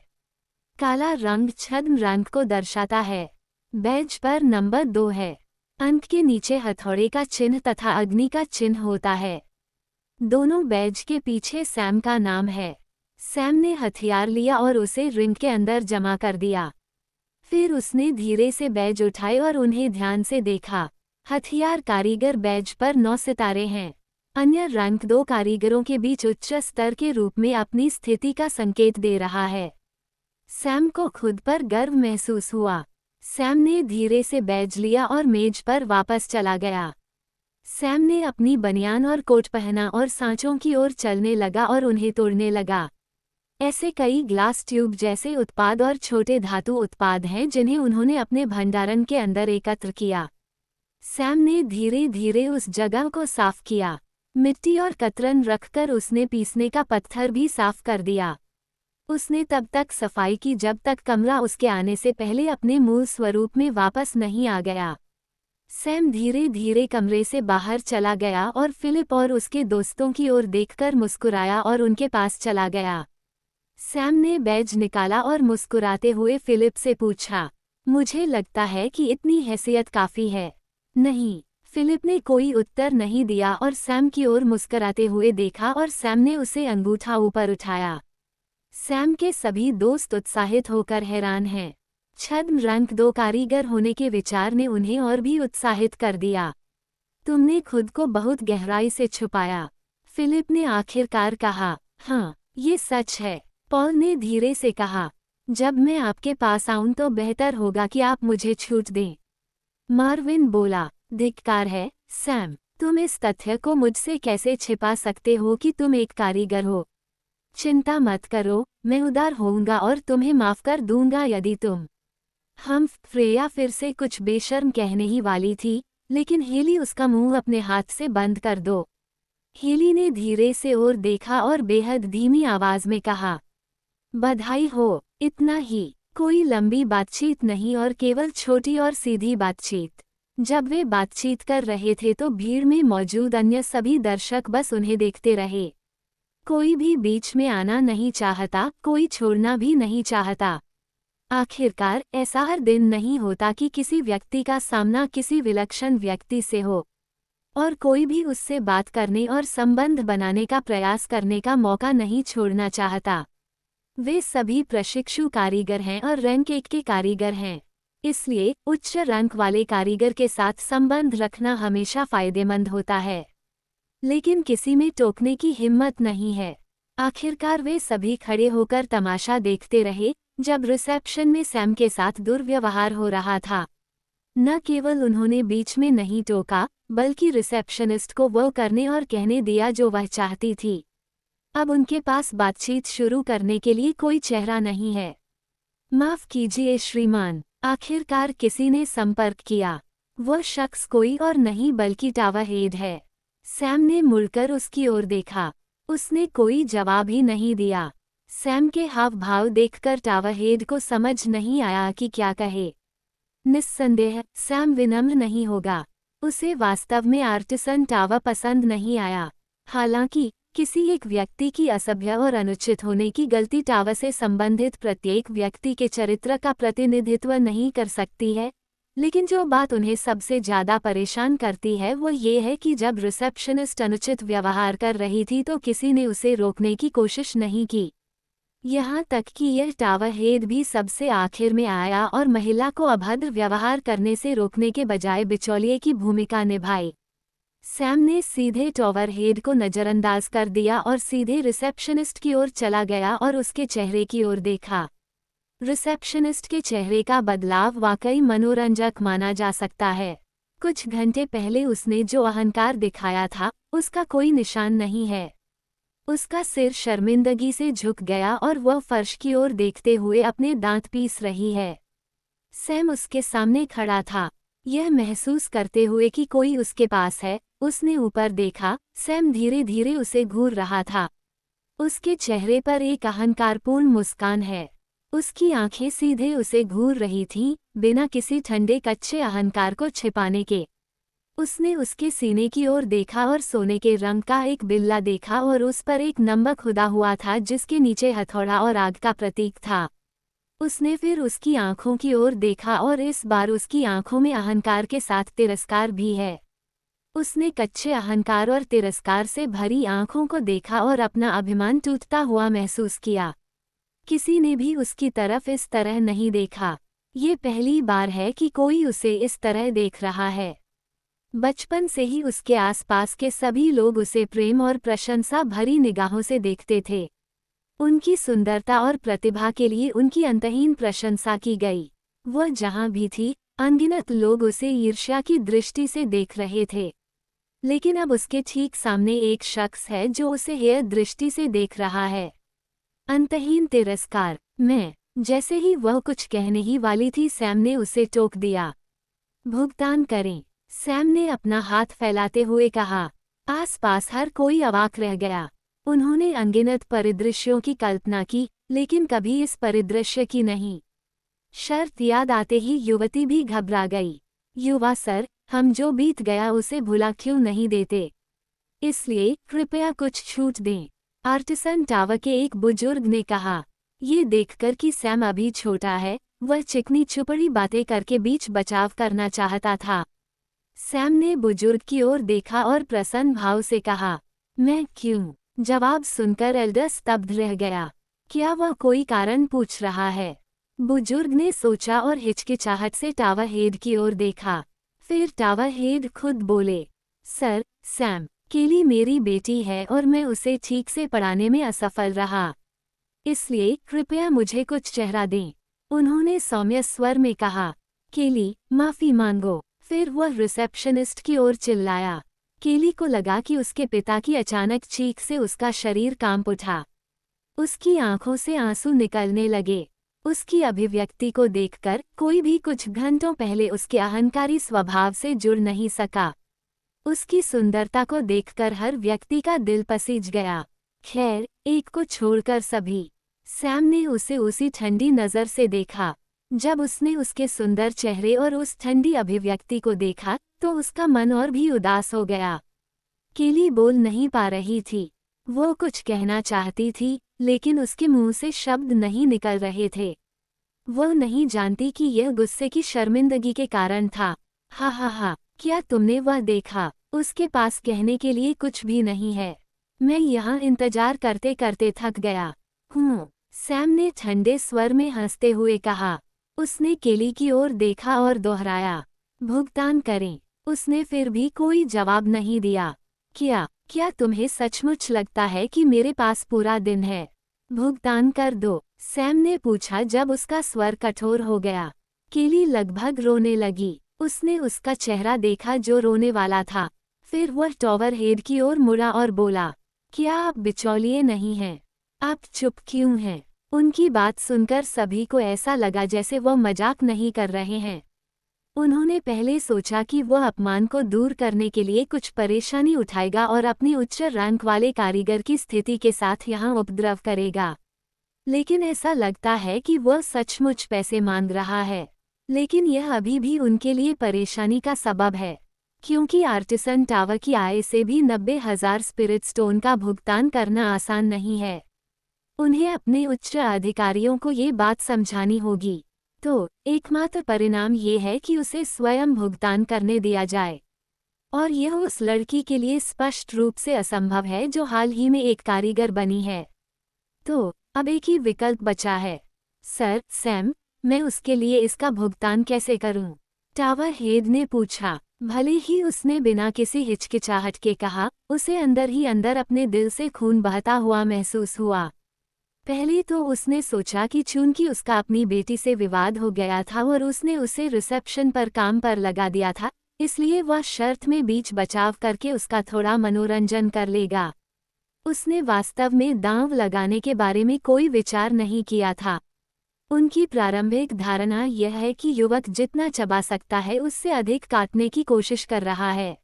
काला रंग छद्म रैंक को दर्शाता है। बैज पर नंबर 2 है। अंक के नीचे हथौड़े का चिन्ह तथा अग्नि का चिन्ह होता है। दोनों बैज के पीछे सैम का नाम है। सैम ने हथियार लिया और उसे रिंग के अंदर जमा कर दिया। फिर उसने धीरे से बैज उठाए और उन्हें ध्यान से देखा। हथियार कारीगर बैज पर 9 सितारे हैं। अन्य रैंक 2 कारीगरों के बीच उच्च स्तर के रूप में अपनी स्थिति का संकेत दे रहा है। सैम को खुद पर गर्व महसूस हुआ। सैम ने धीरे से बैज लिया और मेज पर वापस चला गया। सैम ने अपनी बनियान और कोट पहना और सांचों की ओर चलने लगा और उन्हें तोड़ने लगा। ऐसे कई ग्लास ट्यूब जैसे उत्पाद और छोटे धातु उत्पाद हैं जिन्हें उन्होंने अपने भंडारण के अंदर एकत्र किया। सैम ने धीरे धीरे उस जगह को साफ किया। मिट्टी और कतरन रखकर उसने पीसने का पत्थर भी साफ कर दिया। उसने तब तक सफाई की जब तक कमरा उसके आने से पहले अपने मूल स्वरूप में वापस नहीं आ गया। सैम धीरे धीरे कमरे से बाहर चला गया और फिलिप और उसके दोस्तों की ओर देखकर मुस्कुराया और उनके पास चला गया। सैम ने बैज निकाला और मुस्कुराते हुए फिलिप से पूछा, मुझे लगता है कि इतनी हैसियत काफ़ी है। नहीं, फिलिप ने कोई उत्तर नहीं दिया और सैम की ओर मुस्कुराते हुए देखा और सैम ने उसे अंगूठा ऊपर उठाया। सैम के सभी दोस्त उत्साहित होकर हैरान हैं। छद्म रैंक 2 कारीगर होने के विचार ने उन्हें और भी उत्साहित कर दिया। तुमने खुद को बहुत गहराई से छुपाया, फिलिप ने आखिरकार कहा। हाँ, ये सच है, पॉल ने धीरे से कहा। जब मैं आपके पास आऊं तो बेहतर होगा कि आप मुझे छूट दें। मार्विन बोला, धिक्कार है, सैम, तुम इस तथ्य को मुझसे कैसे छिपा सकते हो कि तुम एक कारीगर हो? चिंता मत करो, मैं उदार होऊंगा और तुम्हें माफ कर दूंगा यदि तुम। फ्रेया फिर से कुछ बेशर्म कहने ही वाली थी, लेकिन हेली उसका मुंह अपने हाथ से बंद कर दो। हेली ने धीरे से और देखा और बेहद धीमी आवाज में कहा, बधाई हो, इतना ही। कोई लंबी बातचीत नहीं और केवल छोटी और सीधी बातचीत। जब वे बातचीत कर रहे थे तो भीड़ में मौजूद अन्य सभी दर्शक बस उन्हें देखते रहे। कोई भी बीच में आना नहीं चाहता, कोई छोड़ना भी नहीं चाहता। आखिरकार ऐसा हर दिन नहीं होता कि किसी व्यक्ति का सामना किसी विलक्षण व्यक्ति से हो और कोई भी उससे बात करने और संबंध बनाने का प्रयास करने का मौका नहीं छोड़ना चाहता। वे सभी प्रशिक्षु कारीगर हैं और रैंक 1 के कारीगर हैं। इसलिए उच्च रैंक वाले कारीगर के साथ संबंध रखना हमेशा फायदेमंद होता है। लेकिन किसी में टोकने की हिम्मत नहीं है। आखिरकार वे सभी खड़े होकर तमाशा देखते रहे जब रिसेप्शन में सैम के साथ दुर्व्यवहार हो रहा था। न केवल उन्होंने बीच में नहीं टोका, बल्कि रिसेप्शनिस्ट को वो करने और कहने दिया जो वह चाहती थी। अब उनके पास बातचीत शुरू करने के लिए कोई चेहरा नहीं है। माफ कीजिए श्रीमान, आखिरकार किसी ने संपर्क किया। वह शख्स कोई और नहीं बल्कि टावरहेड है। सैम ने मुड़कर उसकी ओर देखा। उसने कोई जवाब ही नहीं दिया। सैम के हाव भाव देखकर टावरहेड को समझ नहीं आया कि क्या कहे। निस्संदेह सैम विनम्र नहीं होगा। उसे वास्तव में आर्टिसन टावा पसंद नहीं आया। हालांकि किसी एक व्यक्ति की असभ्य और अनुचित होने की गलती टावा से संबंधित प्रत्येक व्यक्ति के चरित्र का प्रतिनिधित्व नहीं कर सकती है, लेकिन जो बात उन्हें सबसे ज्यादा परेशान करती है वो ये है कि जब रिसेप्शनिस्ट अनुचित व्यवहार कर रही थी तो किसी ने उसे रोकने की कोशिश नहीं की। यहाँ तक कि यह टावरहेड भी सबसे आखिर में आया और महिला को अभद्र व्यवहार करने से रोकने के बजाय बिचौलिए की भूमिका निभाई। सैम ने सीधे टावरहेड को नजरअंदाज कर दिया और सीधे रिसेप्शनिस्ट की ओर चला गया और उसके चेहरे की ओर देखा। रिसेप्शनिस्ट के चेहरे का बदलाव वाकई मनोरंजक माना जा सकता है। कुछ घंटे पहले उसने जो अहंकार दिखाया था, उसका कोई निशान नहीं है। उसका सिर शर्मिंदगी से झुक गया और वह फर्श की ओर देखते हुए अपने दांत पीस रही है। सैम उसके सामने खड़ा था, यह महसूस करते हुए कि कोई उसके पास है। उसने ऊपर देखा, सैम धीरे धीरे उसे घूर रहा था। उसके चेहरे पर एक अहंकारपूर्ण मुस्कान है। उसकी आंखें सीधे उसे घूर रही थीं, बिना किसी ठंडे कच्चे अहंकार को छिपाने के। उसने उसके सीने की ओर देखा और सोने के रंग का एक बिल्ला देखा और उस पर एक नंबर खुदा हुआ था जिसके नीचे हथौड़ा और आग का प्रतीक था। उसने फिर उसकी आंखों की ओर देखा और इस बार उसकी आंखों में अहंकार के साथ तिरस्कार भी है। उसने कच्चे अहंकार और तिरस्कार से भरी आंखों को देखा और अपना अभिमान टूटता हुआ महसूस किया। किसी ने भी उसकी तरफ इस तरह नहीं देखा। ये पहली बार है कि कोई उसे इस तरह देख रहा है। बचपन से ही उसके आसपास के सभी लोग उसे प्रेम और प्रशंसा भरी निगाहों से देखते थे। उनकी सुंदरता और प्रतिभा के लिए उनकी अंतहीन प्रशंसा की गई। वह जहां भी थी, अनगिनत लोग उसे ईर्ष्या की दृष्टि से देख रहे थे। लेकिन अब उसके ठीक सामने एक शख्स है जो उसे हेय दृष्टि से देख रहा है। अंतहीन तिरस्कार। मैं। जैसे ही वह कुछ कहने ही वाली थी, सैम ने उसे टोक दिया। भुगतान करें, सैम ने अपना हाथ फैलाते हुए कहा। आसपास हर कोई अवाक रह गया। उन्होंने अनगिनत परिदृश्यों की कल्पना की, लेकिन कभी इस परिदृश्य की नहीं। शर्त याद आते ही युवती भी घबरा गई। युवा सर, हम जो बीत गया उसे भुला क्यों नहीं देते? इसलिए कृपया कुछ छूट दें, आर्टिसन टावर के एक बुजुर्ग ने कहा। ये देखकर कि सैम अभी छोटा है, वह चिकनी चुपड़ी बातें करके बीच बचाव करना चाहता था। सैम ने बुजुर्ग की ओर देखा और प्रसन्न भाव से कहा, मैं क्यों? जवाब सुनकर एल्डर स्तब्ध रह गया। क्या वह कोई कारण पूछ रहा है? बुजुर्ग ने सोचा और हिचकिचाहट से टावरहेड की ओर देखा। फिर टावरहेड खुद बोले, सर, सैम, केली मेरी बेटी है और मैं उसे ठीक से पढ़ाने में असफल रहा। इसलिए कृपया मुझे कुछ चेहरा दें। उन्होंने सौम्य स्वर में कहा। केली, माफी मांगो। फिर वह रिसेप्शनिस्ट की ओर चिल्लाया। केली को लगा कि उसके पिता की अचानक चीख से उसका शरीर कांप उठा। उसकी आंखों से आंसू निकलने लगे। उसकी अभिव्यक्ति को देखकर कोई भी कुछ घंटों पहले उसके अहंकारी स्वभाव से जुड़ नहीं सका। उसकी सुंदरता को देखकर हर व्यक्ति का दिल पसीज गया। खैर, एक को छोड़कर सभी। सैम ने उसे उसी ठंडी नज़र से देखा। जब उसने उसके सुंदर चेहरे और उस ठंडी अभिव्यक्ति को देखा तो उसका मन और भी उदास हो गया। केली बोल नहीं पा रही थी। वो कुछ कहना चाहती थी, लेकिन उसके मुंह से शब्द नहीं निकल रहे थे। वह नहीं जानती कि यह गुस्से की शर्मिंदगी के कारण था। हा हा हा, क्या तुमने वह देखा? उसके पास कहने के लिए कुछ भी नहीं है। मैं यहाँ इंतजार करते करते थक गया हूँ, सैम ने ठंडे स्वर में हंसते हुए कहा। उसने केली की ओर देखा और दोहराया, भुगतान करें। उसने फिर भी कोई जवाब नहीं दिया। क्या क्या तुम्हें सचमुच लगता है कि मेरे पास पूरा दिन है? भुगतान कर दो, सैम ने पूछा जब उसका स्वर कठोर हो गया। केली लगभग रोने लगी। उसने उसका चेहरा देखा जो रोने वाला था। फिर वह टॉवर हेड की ओर मुड़ा और बोला, क्या आप बिचौलिए नहीं हैं? आप चुप क्यों हैं? उनकी बात सुनकर सभी को ऐसा लगा जैसे वह मजाक नहीं कर रहे हैं। उन्होंने पहले सोचा कि वह अपमान को दूर करने के लिए कुछ परेशानी उठाएगा और अपनी उच्च रैंक वाले कारीगर की स्थिति के साथ यहाँ उपद्रव करेगा। लेकिन ऐसा लगता है कि वह सचमुच पैसे मांग रहा है। लेकिन यह अभी भी उनके लिए परेशानी का सबब है, क्योंकि आर्टिसन टावर की आय से भी 90,000 स्पिरिट स्टोन का भुगतान करना आसान नहीं है। उन्हें अपने उच्च अधिकारियों को ये बात समझानी होगी। तो एकमात्र परिणाम ये है कि उसे स्वयं भुगतान करने दिया जाए। और यह उस लड़की के लिए स्पष्ट रूप से असंभव है जो हाल ही में एक कारीगर बनी है। तो अब एक ही विकल्प बचा है। सर सैम, मैं उसके लिए इसका भुगतान कैसे करूं? टावर हेड ने पूछा। भले ही उसने बिना किसी हिचकिचाहट के कहा, उसे अंदर ही अंदर अपने दिल से खून बहता हुआ महसूस हुआ। पहले तो उसने सोचा कि चूंकि उसका अपनी बेटी से विवाद हो गया था और उसने उसे रिसेप्शन पर काम पर लगा दिया था, इसलिए वह शर्त में बीच बचाव करके उसका थोड़ा मनोरंजन कर लेगा। उसने वास्तव में दांव लगाने के बारे में कोई विचार नहीं किया था। उनकी प्रारंभिक धारणा यह है कि युवक जितना चबा सकता है उससे अधिक काटने की कोशिश कर रहा है।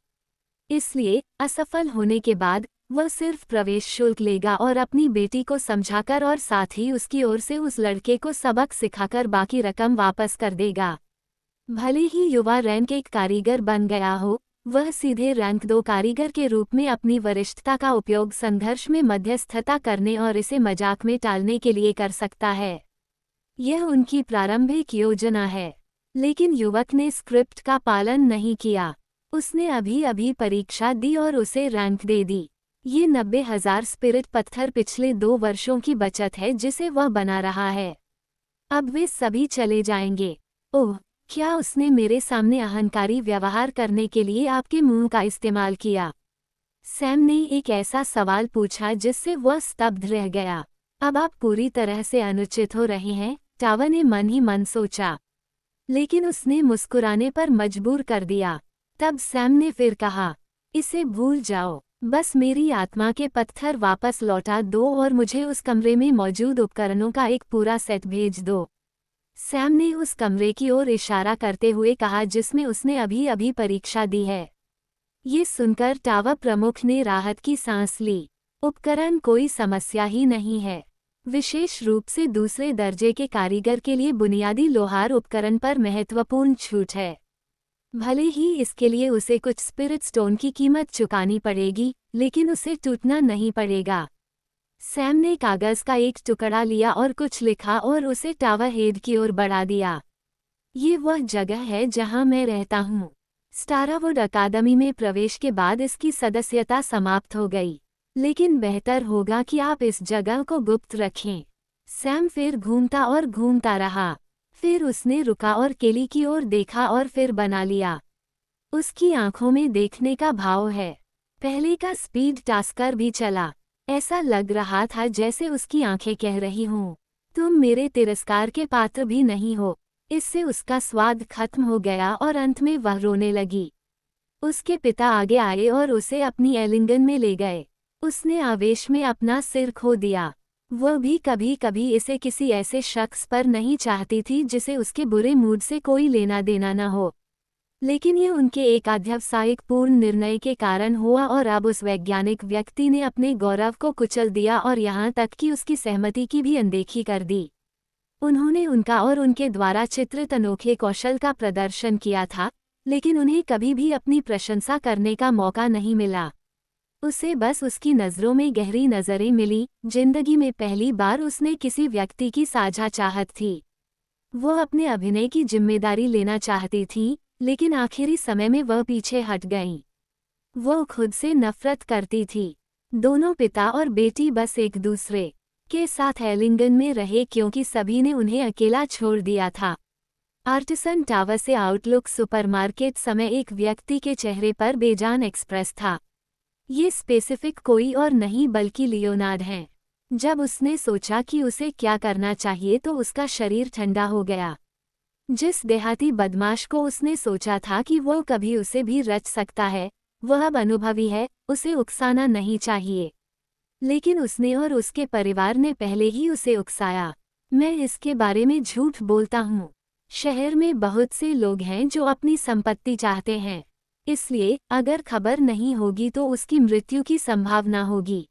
इसलिए असफल होने के बाद वह सिर्फ प्रवेश शुल्क लेगा और अपनी बेटी को समझाकर और साथ ही उसकी ओर से उस लड़के को सबक सिखाकर बाकी रकम वापस कर देगा। भले ही युवा रैंक 1 कारीगर बन गया हो, वह सीधे रैंक 2 कारीगर के रूप में अपनी वरिष्ठता का उपयोग संघर्ष में मध्यस्थता करने और इसे मजाक में टालने के लिए कर सकता है। यह उनकी प्रारंभिक योजना है। लेकिन युवक ने स्क्रिप्ट का पालन नहीं किया। उसने अभी अभी परीक्षा दी और उसे रैंक दे दी। ये 90,000 स्पिरिट पत्थर पिछले 2 वर्षों की बचत है जिसे वह बना रहा है। अब वे सभी चले जाएंगे। ओह, क्या उसने मेरे सामने अहंकारी व्यवहार करने के लिए आपके मुंह का इस्तेमाल किया? सैम ने एक ऐसा सवाल पूछा जिससे वह स्तब्ध रह गया। अब आप पूरी तरह से अनुचित हो रहे हैं, टावर ने मन ही मन सोचा। लेकिन उसने मुस्कुराने पर मजबूर कर दिया। तब सैम ने फिर कहा, इसे भूल जाओ, बस मेरी आत्मा के पत्थर वापस लौटा दो और मुझे उस कमरे में मौजूद उपकरणों का एक पूरा सेट भेज दो। सैम ने उस कमरे की ओर इशारा करते हुए कहा जिसमें उसने अभी अभी परीक्षा दी है। ये सुनकर टावर प्रमुख ने राहत की सांस ली। उपकरण कोई समस्या ही नहीं है। विशेष रूप से दूसरे दर्जे के कारीगर के लिए बुनियादी लोहार उपकरण पर महत्वपूर्ण छूट है। भले ही इसके लिए उसे कुछ स्पिरिट स्टोन की कीमत चुकानी पड़ेगी, लेकिन उसे टूटना नहीं पड़ेगा। सैम ने कागज का एक टुकड़ा लिया और कुछ लिखा और उसे टावर हेड की ओर बढ़ा दिया। ये वह जगह है जहां मैं रहता हूँ। स्टारवुड अकादमी में प्रवेश के बाद इसकी सदस्यता समाप्त हो गई, लेकिन बेहतर होगा कि आप इस जगह को गुप्त रखें। सैम फिर घूमता और घूमता रहा। फिर उसने रुका और केली की ओर देखा और फिर बना लिया। उसकी आंखों में देखने का भाव है। पहले का स्पीड टास्कर भी चला। ऐसा लग रहा था जैसे उसकी आंखें कह रही हों, तुम मेरे तिरस्कार के पात्र भी नहीं हो। इससे उसका स्वाद खत्म हो गया और अंत में वह रोने लगी। उसके पिता आगे आए और उसे अपनी एलिंगन में ले गए। उसने आवेश में अपना सिर खो दिया। वह भी कभी कभी इसे किसी ऐसे शख्स पर नहीं चाहती थी जिसे उसके बुरे मूड से कोई लेना देना न हो, लेकिन ये उनके एक अध्यवसायिकपूर्ण निर्णय के कारण हुआ और अब उस वैज्ञानिक व्यक्ति ने अपने गौरव को कुचल दिया और यहाँ तक कि उसकी सहमति की भी अनदेखी कर दी। उन्होंने उनका और उनके द्वारा चित्रित अनोखे कौशल का प्रदर्शन किया था, लेकिन उन्हें कभी भी अपनी प्रशंसा करने का मौका नहीं मिला। उसे बस उसकी नज़रों में गहरी नज़रें मिली। जिंदगी में पहली बार उसने किसी व्यक्ति की साझा चाहत थी। वो अपने अभिनय की जिम्मेदारी लेना चाहती थी, लेकिन आखिरी समय में वह पीछे हट गईं। वो खुद से नफरत करती थी। दोनों पिता और बेटी बस एक दूसरे के साथ एलिंगन में रहे क्योंकि सभी ने उन्हें अकेला छोड़ दिया था। आर्टिसन टावर से आउटलुक सुपरमार्केट समय एक व्यक्ति के चेहरे पर बेजान एक्सप्रेस था। ये स्पेसिफिक कोई और नहीं बल्कि लियोनार्ड हैं। जब उसने सोचा कि उसे क्या करना चाहिए तो उसका शरीर ठंडा हो गया। जिस देहाती बदमाश को उसने सोचा था कि वो कभी उसे भी रच सकता है, वह अब अनुभवी है, उसे उकसाना नहीं चाहिए। लेकिन उसने और उसके परिवार ने पहले ही उसे उकसाया। मैं इसके बारे में झूठ बोलता हूँ। शहर में बहुत से लोग हैं जो अपनी संपत्ति चाहते हैं, इसलिए अगर खबर नहीं होगी तो उसकी मृत्यु की संभावना होगी।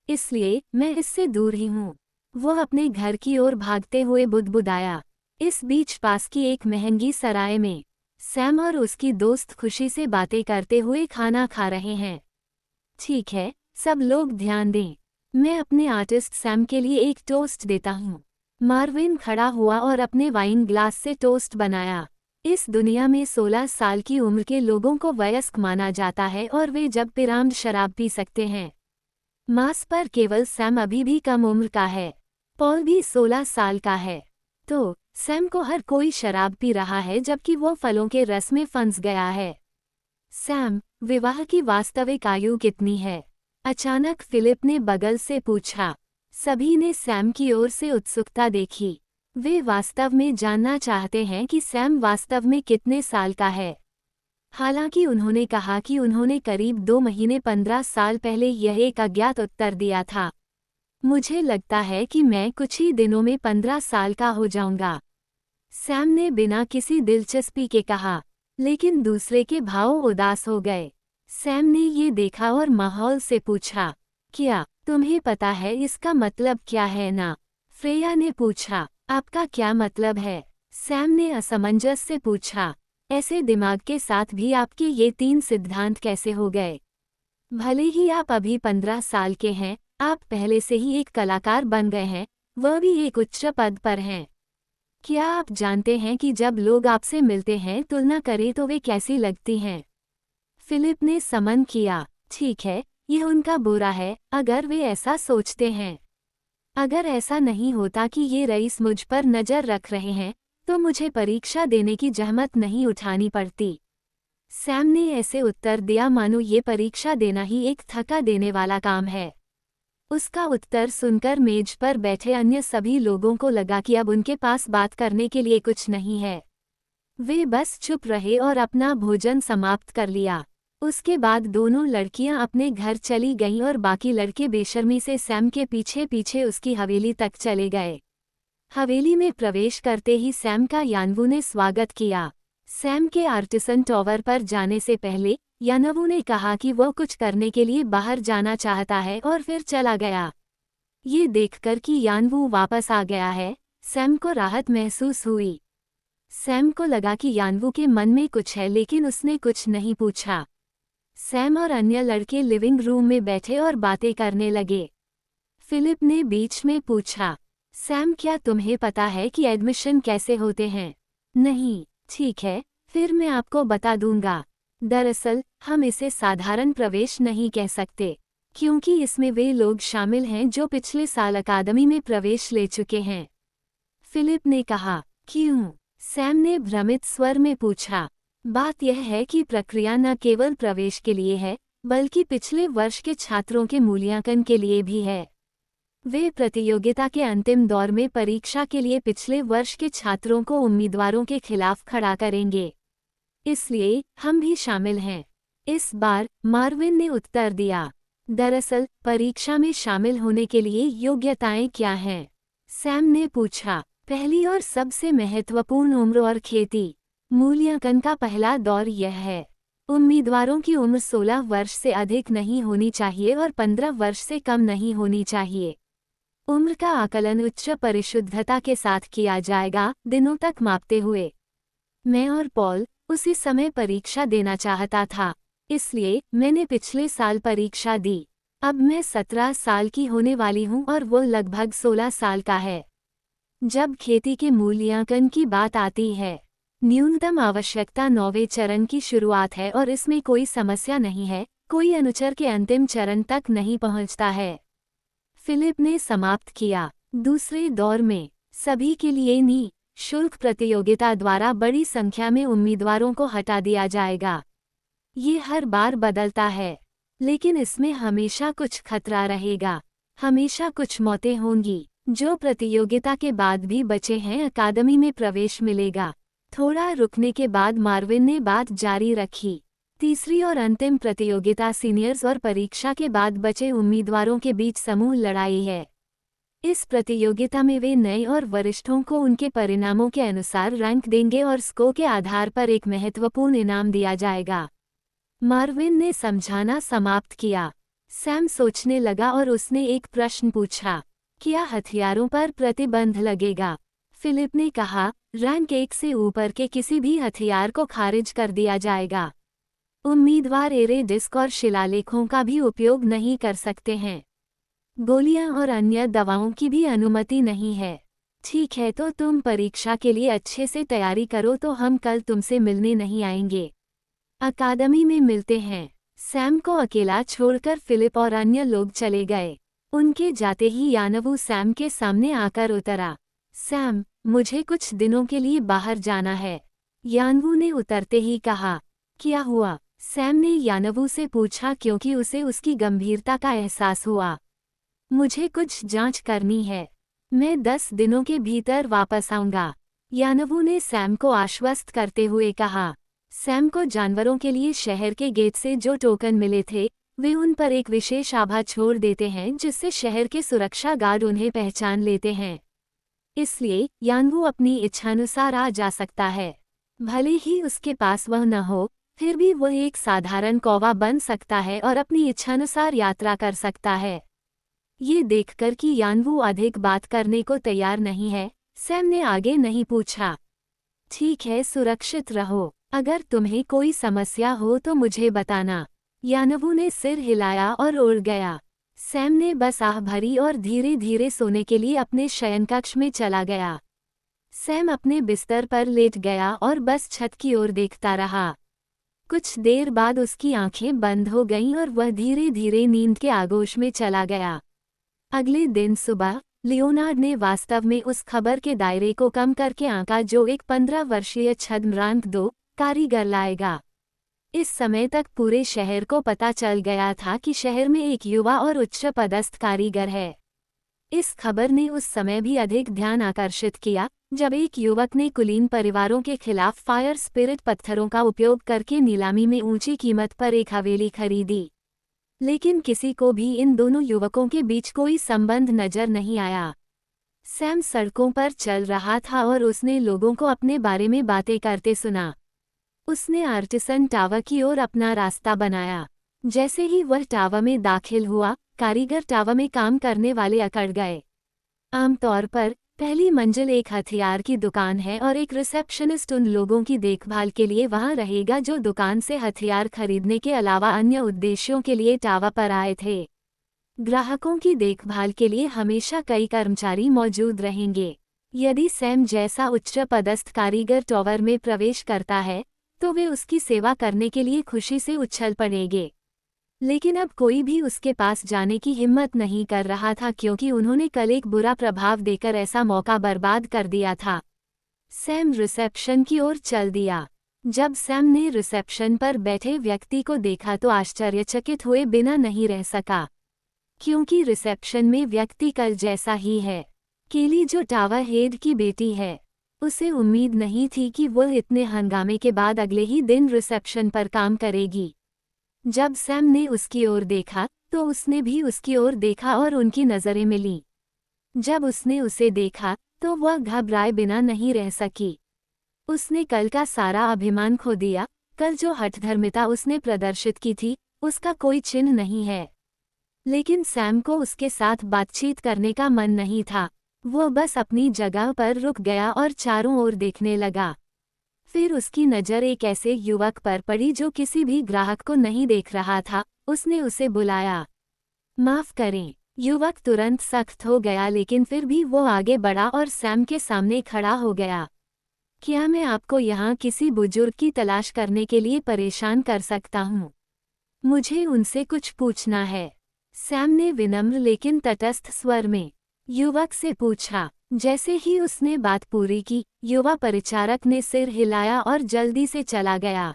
इसलिए मैं इससे दूर ही हूँ। वह अपने घर की ओर भागते हुए बुदबुदाया। इस बीच पास की एक महंगी सराय में सैम और उसकी दोस्त खुशी से बातें करते हुए खाना खा रहे हैं। ठीक है, सब लोग ध्यान दें। मैं अपने आर्टिस्ट सैम के लिए एक टोस्ट देता हूँ। मार्विन खड़ा हुआ और अपने वाइन ग्लास से टोस्ट बनाया। इस दुनिया में 16 साल की उम्र के लोगों को वयस्क माना जाता है और वे जब पिराम्ड शराब पी सकते हैं। मास पर केवल सैम अभी भी कम उम्र का है। पॉल भी 16 साल का है। तो सैम को हर कोई शराब पी रहा है जबकि वो फलों के रस में फंस गया है। सैम, विवाह की वास्तविक आयु कितनी है? अचानक फिलिप ने बगल से पूछा। सभी ने सैम की ओर से उत्सुकता देखी। वे वास्तव में जानना चाहते हैं कि सैम वास्तव में कितने साल का है। हालांकि उन्होंने कहा कि उन्होंने करीब 2 महीने 15 साल पहले यह एक अज्ञात उत्तर दिया था। मुझे लगता है कि मैं कुछ ही दिनों में 15 साल का हो जाऊंगा, सैम ने बिना किसी दिलचस्पी के कहा, लेकिन दूसरे के भाव उदास हो गए। सैम ने ये देखा और माहौल से पूछा, क्या तुम्हें पता है इसका मतलब क्या है ना? फ्रेया ने पूछा, आपका क्या मतलब है? सैम ने असमंजस से पूछा, ऐसे दिमाग के साथ भी आपके ये 3 सिद्धांत कैसे हो गए? भले ही आप अभी 15 साल के हैं, आप पहले से ही एक कलाकार बन गए हैं, वह भी एक उच्च पद पर हैं। क्या आप जानते हैं कि जब लोग आपसे मिलते हैं तुलना करें तो वे कैसी लगती हैं? फिलिप ने समन किया, ठीक है, यह उनका बुरा है अगर वे ऐसा सोचते हैं। अगर ऐसा नहीं होता कि ये रईस मुझ पर नज़र रख रहे हैं, तो मुझे परीक्षा देने की जहमत नहीं उठानी पड़ती। सैम ने ऐसे उत्तर दिया मानो ये परीक्षा देना ही एक थका देने वाला काम है। उसका उत्तर सुनकर मेज पर बैठे अन्य सभी लोगों को लगा कि अब उनके पास बात करने के लिए कुछ नहीं है। वे बस चुप रहे और अपना भोजन समाप्त कर लिया। उसके बाद दोनों लड़कियां अपने घर चली गईं और बाकी लड़के बेशर्मी से सैम के पीछे पीछे उसकी हवेली तक चले गए। हवेली में प्रवेश करते ही सैम का यानवू ने स्वागत किया। सैम के आर्टिसन टॉवर पर जाने से पहले यानवू ने कहा कि वह कुछ करने के लिए बाहर जाना चाहता है और फिर चला गया। ये देखकर कि यानवू वापस आ गया है, सैम को राहत महसूस हुई। सैम को लगा कि यानवू के मन में कुछ है लेकिन उसने कुछ नहीं पूछा। सैम और अन्य लड़के लिविंग रूम में बैठे और बातें करने लगे। फिलिप ने बीच में पूछा, सैम क्या तुम्हें पता है कि एडमिशन कैसे होते हैं? नहीं, ठीक है, फिर मैं आपको बता दूंगा। दरअसल हम इसे साधारण प्रवेश नहीं कह सकते, क्योंकि इसमें वे लोग शामिल हैं जो पिछले साल अकादमी में प्रवेश ले चुके हैं। फिलिप ने कहा, क्यों? सैम ने भ्रमित स्वर में पूछा। बात यह है कि प्रक्रिया न केवल प्रवेश के लिए है, बल्कि पिछले वर्ष के छात्रों के मूल्यांकन के लिए भी है। वे प्रतियोगिता के अंतिम दौर में परीक्षा के लिए पिछले वर्ष के छात्रों को उम्मीदवारों के खिलाफ खड़ा करेंगे। इसलिए हम भी शामिल हैं। इस बार मार्विन ने उत्तर दिया। दरअसल परीक्षा में शामिल होने के लिए योग्यताएं क्या हैं? सैम ने पूछा। पहली और सबसे महत्वपूर्ण उम्र और खेती। मूल्यांकन का पहला दौर यह है, उम्मीदवारों की उम्र 16 वर्ष से अधिक नहीं होनी चाहिए और 15 वर्ष से कम नहीं होनी चाहिए। उम्र का आकलन उच्च परिशुद्धता के साथ किया जाएगा, दिनों तक मापते हुए। मैं और पॉल उसी समय परीक्षा देना चाहता था, इसलिए मैंने पिछले साल परीक्षा दी। अब मैं 17 साल की होने वाली हूँ और वो लगभग 16 साल का है। जब खेती के मूल्यांकन की बात आती है, न्यूनतम आवश्यकता 9वें चरण की शुरुआत है और इसमें कोई समस्या नहीं है, कोई अनुचर के अंतिम चरण तक नहीं पहुंचता है। फिलिप ने समाप्त किया। दूसरे दौर में सभी के लिए निःशुल्क प्रतियोगिता द्वारा बड़ी संख्या में उम्मीदवारों को हटा दिया जाएगा। ये हर बार बदलता है, लेकिन इसमें हमेशा कुछ खतरा रहेगा, हमेशा कुछ मौतें होंगी। जो प्रतियोगिता के बाद भी बचे हैं अकादमी में प्रवेश मिलेगा। थोड़ा रुकने के बाद मार्विन ने बात जारी रखी। तीसरी और अंतिम प्रतियोगिता सीनियर्स और परीक्षा के बाद बचे उम्मीदवारों के बीच समूह लड़ाई है। इस प्रतियोगिता में वे नए और वरिष्ठों को उनके परिणामों के अनुसार रैंक देंगे और स्कोर के आधार पर एक महत्वपूर्ण इनाम दिया जाएगा। मार्विन ने समझाना समाप्त किया। सैम सोचने लगा और उसने एक प्रश्न पूछा, क्या हथियारों पर प्रतिबंध लगेगा? फिलिप ने कहा, रैंक 1 से ऊपर के किसी भी हथियार को खारिज कर दिया जाएगा। उम्मीदवार एरे डिस्क और शिलालेखों का भी उपयोग नहीं कर सकते हैं। गोलियां और अन्य दवाओं की भी अनुमति नहीं है। ठीक है, तो तुम परीक्षा के लिए अच्छे से तैयारी करो, तो हम कल तुमसे मिलने नहीं आएंगे। अकादमी में मिलते हैं। सैम को अकेला छोड़कर फिलिप और अन्य लोग चले गए। उनके जाते ही यानवू सैम के सामने आकर उतरा। सैम, मुझे कुछ दिनों के लिए बाहर जाना है, यानवू ने उतरते ही कहा। क्या हुआ? सैम ने यानवू से पूछा, क्योंकि उसे उसकी गंभीरता का एहसास हुआ। मुझे कुछ जांच करनी है, मैं 10 दिनों के भीतर वापस आऊंगा, यानवू ने सैम को आश्वस्त करते हुए कहा। सैम को जानवरों के लिए शहर के गेट से जो टोकन मिले थे, वे उन पर एक विशेष आभा छोड़ देते हैं, जिससे शहर के सुरक्षा गार्ड उन्हें पहचान लेते हैं। इसलिए यानवू अपनी इच्छानुसार आ जा सकता है। भले ही उसके पास वह न हो, फिर भी वह एक साधारण कौवा बन सकता है और अपनी इच्छानुसार यात्रा कर सकता है। ये देखकर कि यानवू अधिक बात करने को तैयार नहीं है, सैम ने आगे नहीं पूछा। ठीक है, सुरक्षित रहो, अगर तुम्हें कोई समस्या हो तो मुझे बताना। यानवू ने सिर हिलाया और उड़ गया। सैम ने बस आह भरी और धीरे धीरे सोने के लिए अपने शयनकक्ष में चला गया। सैम अपने बिस्तर पर लेट गया और बस छत की ओर देखता रहा। कुछ देर बाद उसकी आंखें बंद हो गईं और वह धीरे धीरे नींद के आगोश में चला गया। अगले दिन सुबह लियोनार्ड ने वास्तव में उस खबर के दायरे को कम करके आंका जो एक 15 वर्षीय छद्मभ्रांत 2 कारीगर लाएगा। इस समय तक पूरे शहर को पता चल गया था कि शहर में एक युवा और उच्च पदस्थ कारीगर है। इस खबर ने उस समय भी अधिक ध्यान आकर्षित किया जब एक युवक ने कुलीन परिवारों के खिलाफ फायर स्पिरिट पत्थरों का उपयोग करके नीलामी में ऊंची कीमत पर एक हवेली खरीदी। लेकिन किसी को भी इन दोनों युवकों के बीच कोई संबंध नजर नहीं आया। सैम सड़कों पर चल रहा था और उसने लोगों को अपने बारे में बातें करते सुना। उसने आर्टिसन टावर की ओर अपना रास्ता बनाया। जैसे ही वह टावर में दाखिल हुआ, कारीगर टावर में काम करने वाले अकड़ गए। आमतौर पर पहली मंजिल एक हथियार की दुकान है और एक रिसेप्शनिस्ट उन लोगों की देखभाल के लिए वहां रहेगा जो दुकान से हथियार खरीदने के अलावा अन्य उद्देश्यों के लिए टावर पर आए थे। ग्राहकों की देखभाल के लिए हमेशा कई कर्मचारी मौजूद रहेंगे। यदि सैम जैसा उच्च पदस्थ कारीगर टावर में प्रवेश करता है तो वे उसकी सेवा करने के लिए खुशी से उछल पड़ेंगे। लेकिन अब कोई भी उसके पास जाने की हिम्मत नहीं कर रहा था, क्योंकि उन्होंने कल एक बुरा प्रभाव देकर ऐसा मौका बर्बाद कर दिया था। सैम रिसेप्शन की ओर चल दिया। जब सैम ने रिसेप्शन पर बैठे व्यक्ति को देखा तो आश्चर्यचकित हुए बिना नहीं रह सका, क्योंकि रिसेप्शन में व्यक्ति कल जैसा ही है। केली, जो टावर हेड की बेटी है, उसे उम्मीद नहीं थी कि वह इतने हंगामे के बाद अगले ही दिन रिसेप्शन पर काम करेगी। जब सैम ने उसकी ओर देखा तो उसने भी उसकी ओर देखा और उनकी नज़रें मिलीं। जब उसने उसे देखा तो वह घबराए बिना नहीं रह सकी। उसने कल का सारा अभिमान खो दिया। कल जो हठधर्मिता उसने प्रदर्शित की थी, उसका कोई चिन्ह नहीं है। लेकिन सैम को उसके साथ बातचीत करने का मन नहीं था। वह बस अपनी जगह पर रुक गया और चारों ओर देखने लगा। फिर उसकी नज़र एक ऐसे युवक पर पड़ी जो किसी भी ग्राहक को नहीं देख रहा था। उसने उसे बुलाया। माफ़ करें। युवक तुरंत सख्त हो गया, लेकिन फिर भी वो आगे बढ़ा और सैम के सामने खड़ा हो गया। क्या मैं आपको यहाँ किसी बुजुर्ग की तलाश करने के लिए परेशान कर सकता हूँ? मुझे उनसे कुछ पूछना है, सैम ने विनम्र लेकिन तटस्थ स्वर में युवक से पूछा। जैसे ही उसने बात पूरी की, युवा परिचारक ने सिर हिलाया और जल्दी से चला गया।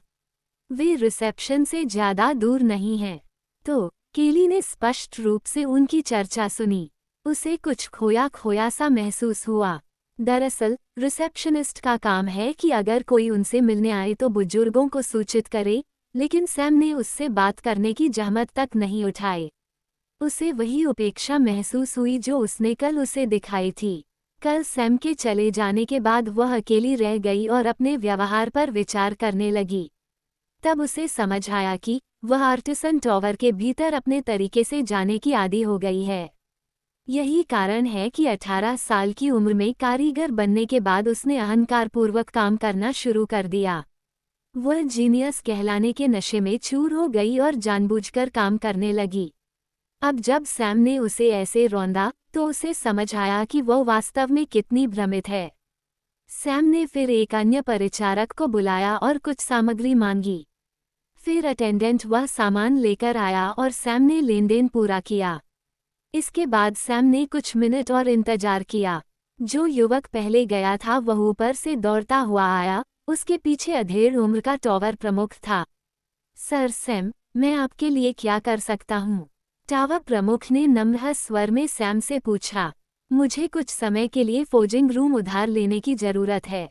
वे रिसेप्शन से ज्यादा दूर नहीं हैं, तो केली ने स्पष्ट रूप से उनकी चर्चा सुनी। उसे कुछ खोया खोया सा महसूस हुआ। दरअसल रिसेप्शनिस्ट का काम है कि अगर कोई उनसे मिलने आए तो बुजुर्गों को सूचित करे, लेकिन सैम ने उससे बात करने की जहमत तक नहीं उठाई। उसे वही उपेक्षा महसूस हुई जो उसने कल उसे दिखाई थी। कल सैम के चले जाने के बाद वह अकेली रह गई और अपने व्यवहार पर विचार करने लगी। तब उसे समझ आया कि वह आर्टिसन टॉवर के भीतर अपने तरीके से जाने की आदी हो गई है। यही कारण है कि 18 साल की उम्र में कारीगर बनने के बाद उसने अहंकारपूर्वक काम करना शुरू कर दिया। वह जीनियस कहलाने के नशे में चूर हो गई और जानबूझकर काम करने लगी। अब जब सैम ने उसे ऐसे रौंदा तो उसे समझ आया कि वह वास्तव में कितनी भ्रमित है। सैम ने फिर एक अन्य परिचारक को बुलाया और कुछ सामग्री मांगी। फिर अटेंडेंट वह सामान लेकर आया और सैम ने लेनदेन पूरा किया। इसके बाद सैम ने कुछ मिनट और इंतजार किया। जो युवक पहले गया था वह ऊपर से दौड़ता हुआ आया। उसके पीछे अधेड़ उम्र का टॉवर प्रमुख था। सर सैम, मैं आपके लिए क्या कर सकता हूँ? टावर प्रमुख ने नम्र स्वर में सैम से पूछा। मुझे कुछ समय के लिए फोजिंग रूम उधार लेने की जरूरत है।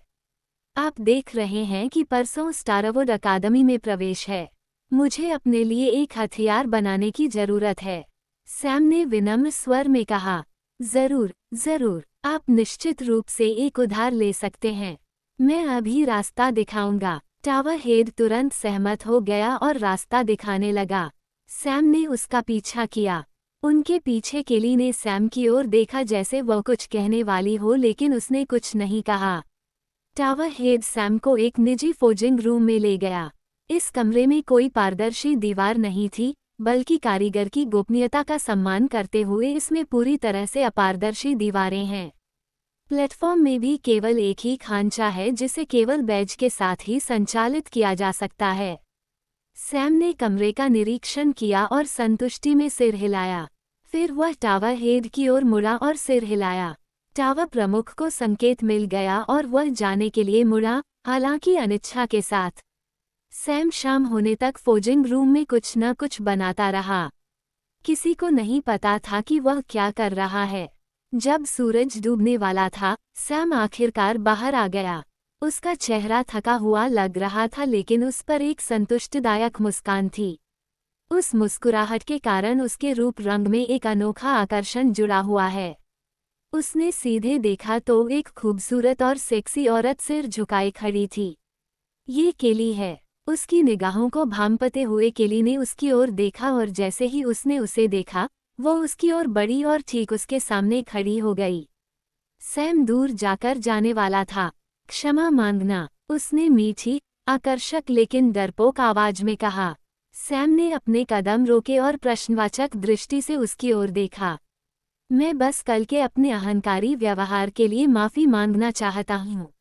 आप देख रहे हैं कि परसों स्टारवुड अकादमी में प्रवेश है। मुझे अपने लिए एक हथियार बनाने की जरूरत है। सैम ने विनम्र स्वर में कहा। जरूर जरूर, आप निश्चित रूप से एक उधार ले सकते हैं। मैं अभी रास्ता दिखाऊंगा। टावर हेड तुरंत सहमत हो गया और रास्ता दिखाने लगा। सैम ने उसका पीछा किया। उनके पीछे केली ने सैम की ओर देखा जैसे वह कुछ कहने वाली हो, लेकिन उसने कुछ नहीं कहा। टावर हेड सैम को एक निजी फोजिंग रूम में ले गया। इस कमरे में कोई पारदर्शी दीवार नहीं थी, बल्कि कारीगर की गोपनीयता का सम्मान करते हुए इसमें पूरी तरह से अपारदर्शी दीवारें हैं। प्लेटफॉर्म में भी केवल एक ही खांचा है जिसे केवल बैज के साथ ही संचालित किया जा सकता है। सैम ने कमरे का निरीक्षण किया और संतुष्टि में सिर हिलाया। फिर वह टावर हेड की ओर मुड़ा और सिर हिलाया। टावर प्रमुख को संकेत मिल गया और वह जाने के लिए मुड़ा, हालांकि अनिच्छा के साथ। सैम शाम होने तक फोजिंग रूम में कुछ न कुछ बनाता रहा। किसी को नहीं पता था कि वह क्या कर रहा है। जब सूरज डूबने वाला था, सैम आखिरकार बाहर आ गया। उसका चेहरा थका हुआ लग रहा था, लेकिन उस पर एक संतुष्टिदायक मुस्कान थी। उस मुस्कुराहट के कारण उसके रूप रंग में एक अनोखा आकर्षण जुड़ा हुआ है। उसने सीधे देखा तो एक खूबसूरत और सेक्सी औरत सिर झुकाए खड़ी थी। ये केली है। उसकी निगाहों को भांपते हुए केली ने उसकी ओर देखा और जैसे ही उसने उसे देखा, वो उसकी ओर बढ़ी और ठीक उसके सामने खड़ी हो गई। सैम दूर जाकर जाने वाला था। क्षमा मांगना, उसने मीठी, आकर्षक लेकिन डरपोक आवाज में कहा। सैम ने अपने कदम रोके और प्रश्नवाचक दृष्टि से उसकी ओर देखा। मैं बस कल के अपने अहंकारी व्यवहार के लिए माफी मांगना चाहता हूँ।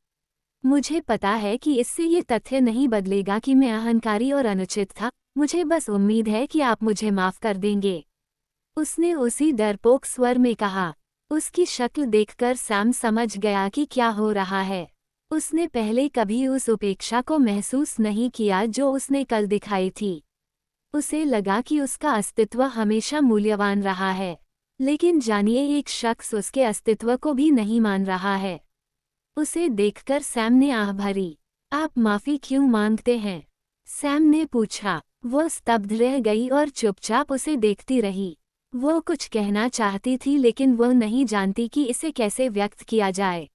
मुझे पता है कि इससे ये तथ्य नहीं बदलेगा कि मैं अहंकारी और अनुचित था। मुझे बस उम्मीद है कि आप मुझे माफ कर देंगे। उसने उसी डरपोक स्वर में कहा। उसकी शक्ल देखकर सैम समझ गया कि क्या हो रहा है। उसने पहले कभी उस उपेक्षा को महसूस नहीं किया जो उसने कल दिखाई थी। उसे लगा कि उसका अस्तित्व हमेशा मूल्यवान रहा है, लेकिन जानिए एक शख्स उसके अस्तित्व को भी नहीं मान रहा है। उसे देखकर सैम ने आह भरी। आप माफी क्यों मांगते हैं? सैम ने पूछा। वह स्तब्ध रह गई और चुपचाप उसे देखती रही। वो कुछ कहना चाहती थी, लेकिन वह नहीं जानती कि इसे कैसे व्यक्त किया जाए।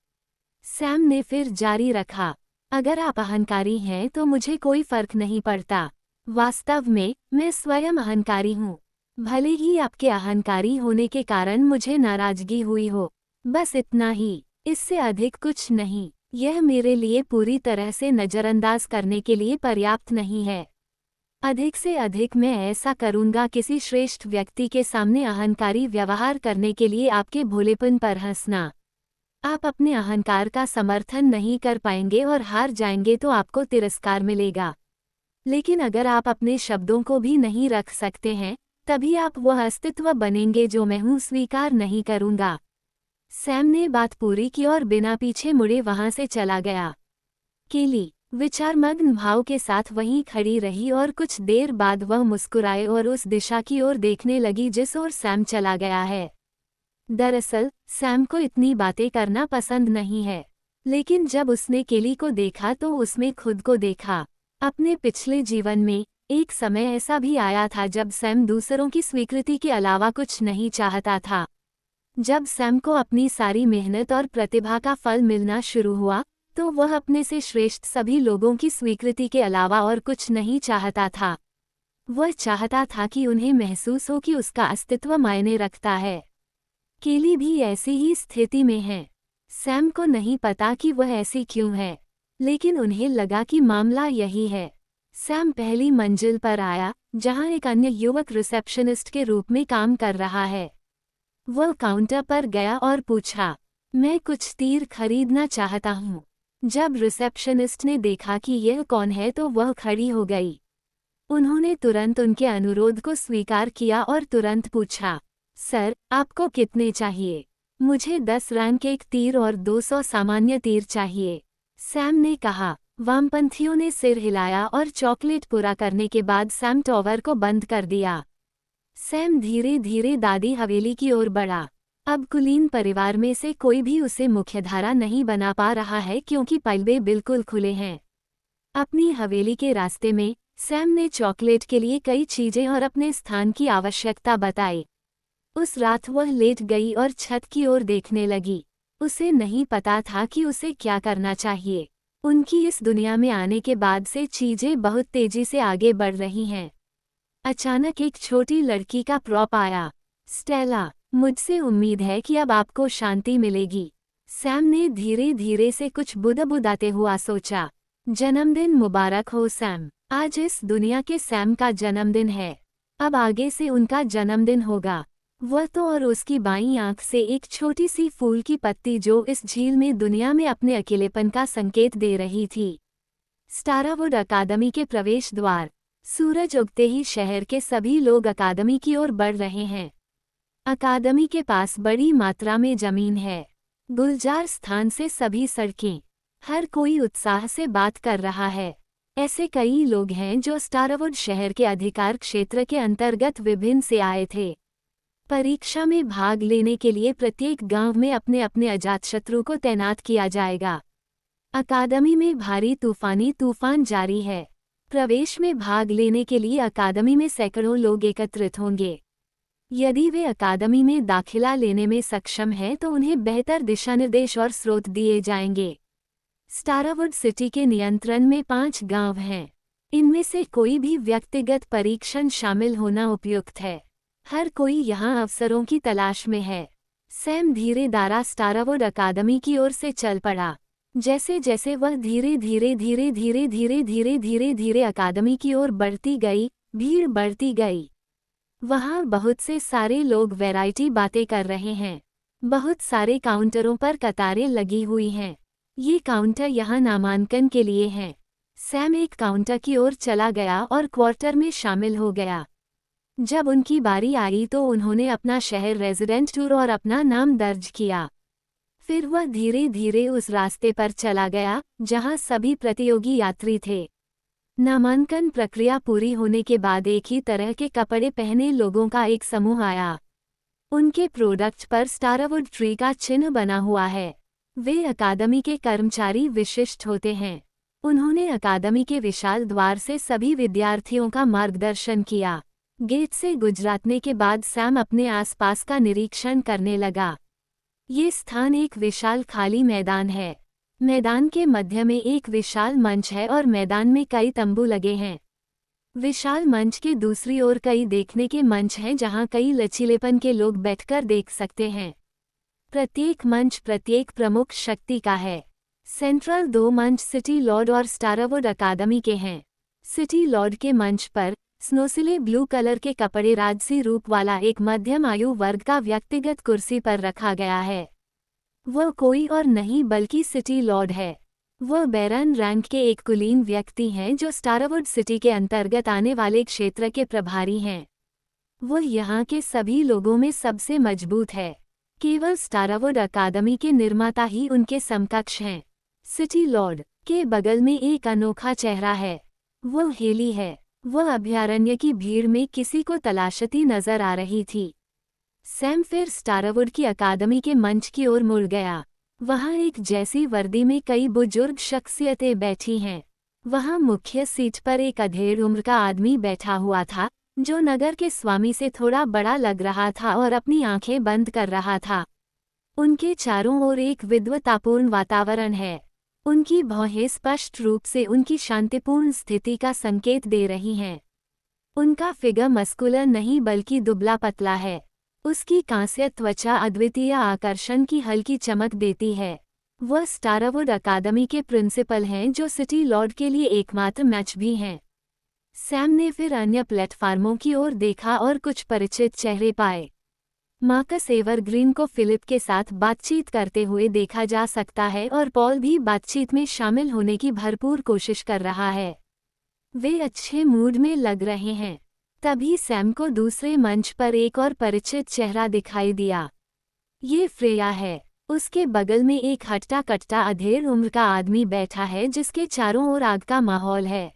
सैम ने फिर जारी रखा। अगर आप अहंकारी हैं तो मुझे कोई फर्क नहीं पड़ता। वास्तव में मैं स्वयं अहंकारी हूँ। भले ही आपके अहंकारी होने के कारण मुझे नाराजगी हुई हो, बस इतना ही, इससे अधिक कुछ नहीं। यह मेरे लिए पूरी तरह से नज़रअंदाज करने के लिए पर्याप्त नहीं है। अधिक से अधिक मैं ऐसा करूँगा किसी श्रेष्ठ व्यक्ति के सामने अहंकारी व्यवहार करने के लिए आपके भोलेपन पर हंसना। आप अपने अहंकार का समर्थन नहीं कर पाएंगे और हार जाएंगे तो आपको तिरस्कार मिलेगा। लेकिन अगर आप अपने शब्दों को भी नहीं रख सकते हैं, तभी आप वह अस्तित्व बनेंगे जो मैं हूँ स्वीकार नहीं करूँगा। सैम ने बात पूरी की और बिना पीछे मुड़े वहाँ से चला गया। केली, विचारमग्न भाव के साथ वहीं खड़ी रही और कुछ देर बाद वह मुस्कुराए और उस दिशा की ओर देखने लगी जिस ओर सैम चला गया है। दरअसल सैम को इतनी बातें करना पसंद नहीं है, लेकिन जब उसने केली को देखा तो उसमें खुद को देखा। अपने पिछले जीवन में एक समय ऐसा भी आया था जब सैम दूसरों की स्वीकृति के अलावा कुछ नहीं चाहता था। जब सैम को अपनी सारी मेहनत और प्रतिभा का फल मिलना शुरू हुआ तो वह अपने से श्रेष्ठ सभी लोगों की स्वीकृति के अलावा और कुछ नहीं चाहता था। वह चाहता था कि उन्हें महसूस हो कि उसका अस्तित्व मायने रखता है। केली भी ऐसी ही स्थिति में है। सैम को नहीं पता कि वह ऐसी क्यों है, लेकिन उन्हें लगा कि मामला यही है। सैम पहली मंजिल पर आया, जहां एक अन्य युवक रिसेप्शनिस्ट के रूप में काम कर रहा है। वह काउंटर पर गया और पूछा, मैं कुछ तीर खरीदना चाहता हूँ। जब रिसेप्शनिस्ट ने देखा कि यह कौन है तो वह खड़ी हो गई। उन्होंने तुरंत उनके अनुरोध को स्वीकार किया और तुरंत पूछा, सर, आपको कितने चाहिए? मुझे 10 रैंक एक तीर और 200 सामान्य तीर चाहिए, सैम ने कहा। वामपंथियों ने सिर हिलाया और चॉकलेट पूरा करने के बाद सैम टॉवर को बंद कर दिया। सैम धीरे धीरे दादी हवेली की ओर बढ़ा। अब कुलीन परिवार में से कोई भी उसे मुख्यधारा नहीं बना पा रहा है क्योंकि पलबे बिल्कुल खुले हैं। अपनी हवेली के रास्ते में सैम ने चॉकलेट के लिए कई चीजें और अपने स्थान की आवश्यकता बताई। उस रात वह लेट गई और छत की ओर देखने लगी। उसे नहीं पता था कि उसे क्या करना चाहिए। उनकी इस दुनिया में आने के बाद से चीजें बहुत तेजी से आगे बढ़ रही हैं। अचानक एक छोटी लड़की का प्रॉप आया। स्टेला, मुझसे उम्मीद है कि अब आपको शांति मिलेगी, सैम ने धीरे धीरे से कुछ बुदबुदाते हुआ सोचा। जन्मदिन मुबारक हो सैम। आज इस दुनिया के सैम का जन्मदिन है। अब आगे से उनका जन्मदिन होगा। वह तो और उसकी बाईं आंख से एक छोटी सी फूल की पत्ती जो इस झील में दुनिया में अपने अकेलेपन का संकेत दे रही थी। स्टारावुड अकादमी के प्रवेश द्वार। सूरज उगते ही शहर के सभी लोग अकादमी की ओर बढ़ रहे हैं। अकादमी के पास बड़ी मात्रा में जमीन है। गुलजार स्थान से सभी सड़कें। हर कोई उत्साह से बात कर रहा है। ऐसे कई लोग हैं जो स्टारावुड शहर के अधिकार क्षेत्र के अंतर्गत विभिन्न से आए थे। परीक्षा में भाग लेने के लिए प्रत्येक गांव में अपने अपने अजातशत्रु को तैनात किया जाएगा। अकादमी में भारी तूफानी तूफान जारी है। प्रवेश में भाग लेने के लिए अकादमी में सैकड़ों लोग एकत्रित होंगे। यदि वे अकादमी में दाखिला लेने में सक्षम हैं तो उन्हें बेहतर दिशानिर्देश और स्रोत दिए जाएंगे। स्टारावुड सिटी के नियंत्रण में 5 गांव हैं। इनमें से कोई भी व्यक्तिगत परीक्षण शामिल होना उपयुक्त है। हर कोई यहां अवसरों की तलाश में है। सैम धीरे धारा स्टारावुड अकादमी की ओर से चल पड़ा। जैसे जैसे वह धीरे धीरे धीरे धीरे धीरे धीरे धीरे धीरे अकादमी की ओर बढ़ती गई, भीड़ बढ़ती गई। वहां बहुत से सारे लोग वैरायटी बातें कर रहे हैं। बहुत सारे काउंटरों पर कतारें लगी हुई हैं। ये काउंटर यहाँ नामांकन के लिए हैं। सैम एक काउंटर की ओर चला गया और क्वार्टर में शामिल हो गया। जब उनकी बारी आई तो उन्होंने अपना शहर रेजिडेंट टूर और अपना नाम दर्ज किया। फिर वह धीरे धीरे उस रास्ते पर चला गया जहां सभी प्रतियोगी यात्री थे। नामांकन प्रक्रिया पूरी होने के बाद एक ही तरह के कपड़े पहने लोगों का एक समूह आया। उनके प्रोडक्ट पर स्टारावुड ट्री का चिन्ह बना हुआ है। वे अकादमी के कर्मचारी विशिष्ट होते हैं। उन्होंने अकादमी के विशाल द्वार से सभी विद्यार्थियों का मार्गदर्शन किया। गेट से गुजरने के बाद सैम अपने आसपास का निरीक्षण करने लगा। ये स्थान एक विशाल खाली मैदान है। मैदान के मध्य में एक विशाल मंच है और मैदान में कई तंबू लगे हैं। विशाल मंच के दूसरी ओर कई देखने के मंच हैं जहां कई लचीलेपन के लोग बैठकर देख सकते हैं। प्रत्येक मंच प्रत्येक प्रमुख शक्ति का है। सेंट्रल 2 मंच सिटी लॉर्ड और स्टारावुड अकादमी के हैं। सिटी लॉर्ड के मंच पर स्नोसिले ब्लू कलर के कपड़े राजसी रूप वाला एक मध्यम आयु वर्ग का व्यक्तिगत कुर्सी पर रखा गया है। वह कोई और नहीं बल्कि सिटी लॉर्ड है। वह बैरन रैंक के एक कुलीन व्यक्ति हैं जो स्टारावुड सिटी के अंतर्गत आने वाले क्षेत्र के प्रभारी हैं। वह यहाँ के सभी लोगों में सबसे मजबूत है। केवल स्टारावुड अकादमी के निर्माता ही उनके समकक्ष हैं। सिटी लॉर्ड उसके बगल में एक अनोखा चेहरा है। वो हेली है। वह अभयारण्य की भीड़ में किसी को तलाशती नजर आ रही थी। सैम फिर स्टारवुड की अकादमी के मंच की ओर मुड़ गया। वहां एक जैसी वर्दी में कई बुजुर्ग शख्सियतें बैठी हैं। वहां मुख्य सीट पर एक अधेड़ उम्र का आदमी बैठा हुआ था, जो नगर के स्वामी से थोड़ा बड़ा लग रहा था और अपनी आंखें बंद कर रहा था। उनके चारों ओर एक विद्वतापूर्ण वातावरण है। उनकी भौहें स्पष्ट रूप से उनकी शांतिपूर्ण स्थिति का संकेत दे रही हैं। उनका फिगर मस्कुलर नहीं बल्कि दुबला पतला है। उसकी कांस्य त्वचा अद्वितीय आकर्षण की हल्की चमक देती है। वह स्टारवुड अकादमी के प्रिंसिपल हैं, जो सिटी लॉर्ड के लिए एकमात्र मैच भी हैं। सैम ने फिर अन्य प्लेटफार्मों की ओर देखा और कुछ परिचित चेहरे पाए। मार्कस एवरग्रीन को फिलिप के साथ बातचीत करते हुए देखा जा सकता है और पॉल भी बातचीत में शामिल होने की भरपूर कोशिश कर रहा है। वे अच्छे मूड में लग रहे हैं। तभी सैम को दूसरे मंच पर एक और परिचित चेहरा दिखाई दिया। ये फ्रेया है। उसके बगल में एक हट्टा कट्टा अधेड़ उम्र का आदमी बैठा है, जिसके चारों ओर आग का माहौल है।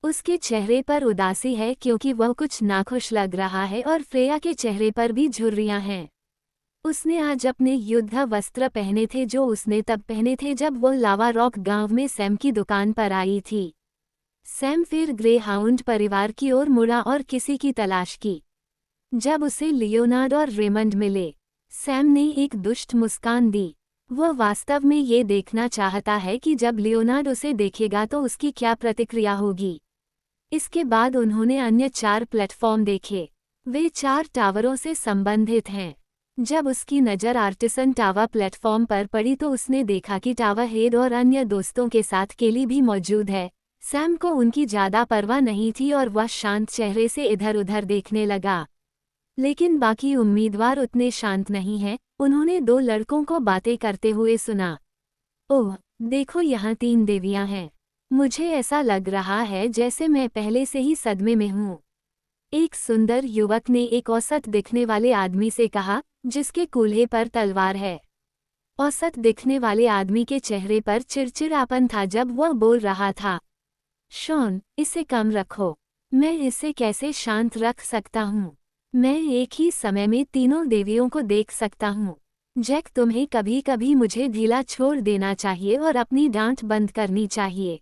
उसके चेहरे पर उदासी है क्योंकि वह कुछ नाखुश लग रहा है और फ्रेया के चेहरे पर भी झुर्रियां हैं। उसने आज अपने युद्ध वस्त्र पहने थे, जो उसने तब पहने थे जब वो लावा रॉक गांव में सैम की दुकान पर आई थी। सैम फिर ग्रे हाउंड परिवार की ओर मुड़ा और किसी की तलाश की। जब उसे लियोनार्ड और रेमंड मिले, सैम ने एक दुष्ट मुस्कान दी। वह वास्तव में ये देखना चाहता है कि जब लियोनार्ड उसे देखेगा तो उसकी क्या प्रतिक्रिया होगी। इसके बाद उन्होंने अन्य 4 प्लेटफॉर्म देखे। वे 4 टावरों से संबंधित हैं। जब उसकी नज़र आर्टिसन टावर प्लेटफॉर्म पर पड़ी तो उसने देखा कि टावर हेड और अन्य दोस्तों के साथ केली भी मौजूद है। सैम को उनकी ज़्यादा परवाह नहीं थी और वह शांत चेहरे से इधर उधर देखने लगा। लेकिन बाकी उम्मीदवार उतने शांत नहीं हैं। उन्होंने 2 लड़कों को बातें करते हुए सुना। ओह, देखो यहाँ 3 देवियाँ हैं। मुझे ऐसा लग रहा है जैसे मैं पहले से ही सदमे में हूँ। एक सुंदर युवक ने एक औसत दिखने वाले आदमी से कहा, जिसके कूल्हे पर तलवार है। औसत दिखने वाले आदमी के चेहरे पर चिड़चिड़ापन था जब वह बोल रहा था। शॉन, इसे कम रखो। मैं इसे कैसे शांत रख सकता हूँ? मैं एक ही समय में तीनों देवियों को देख सकता हूँ। जैक, तुम्हें कभी कभी मुझे ढीला छोड़ देना चाहिए और अपनी डांट बंद करनी चाहिए।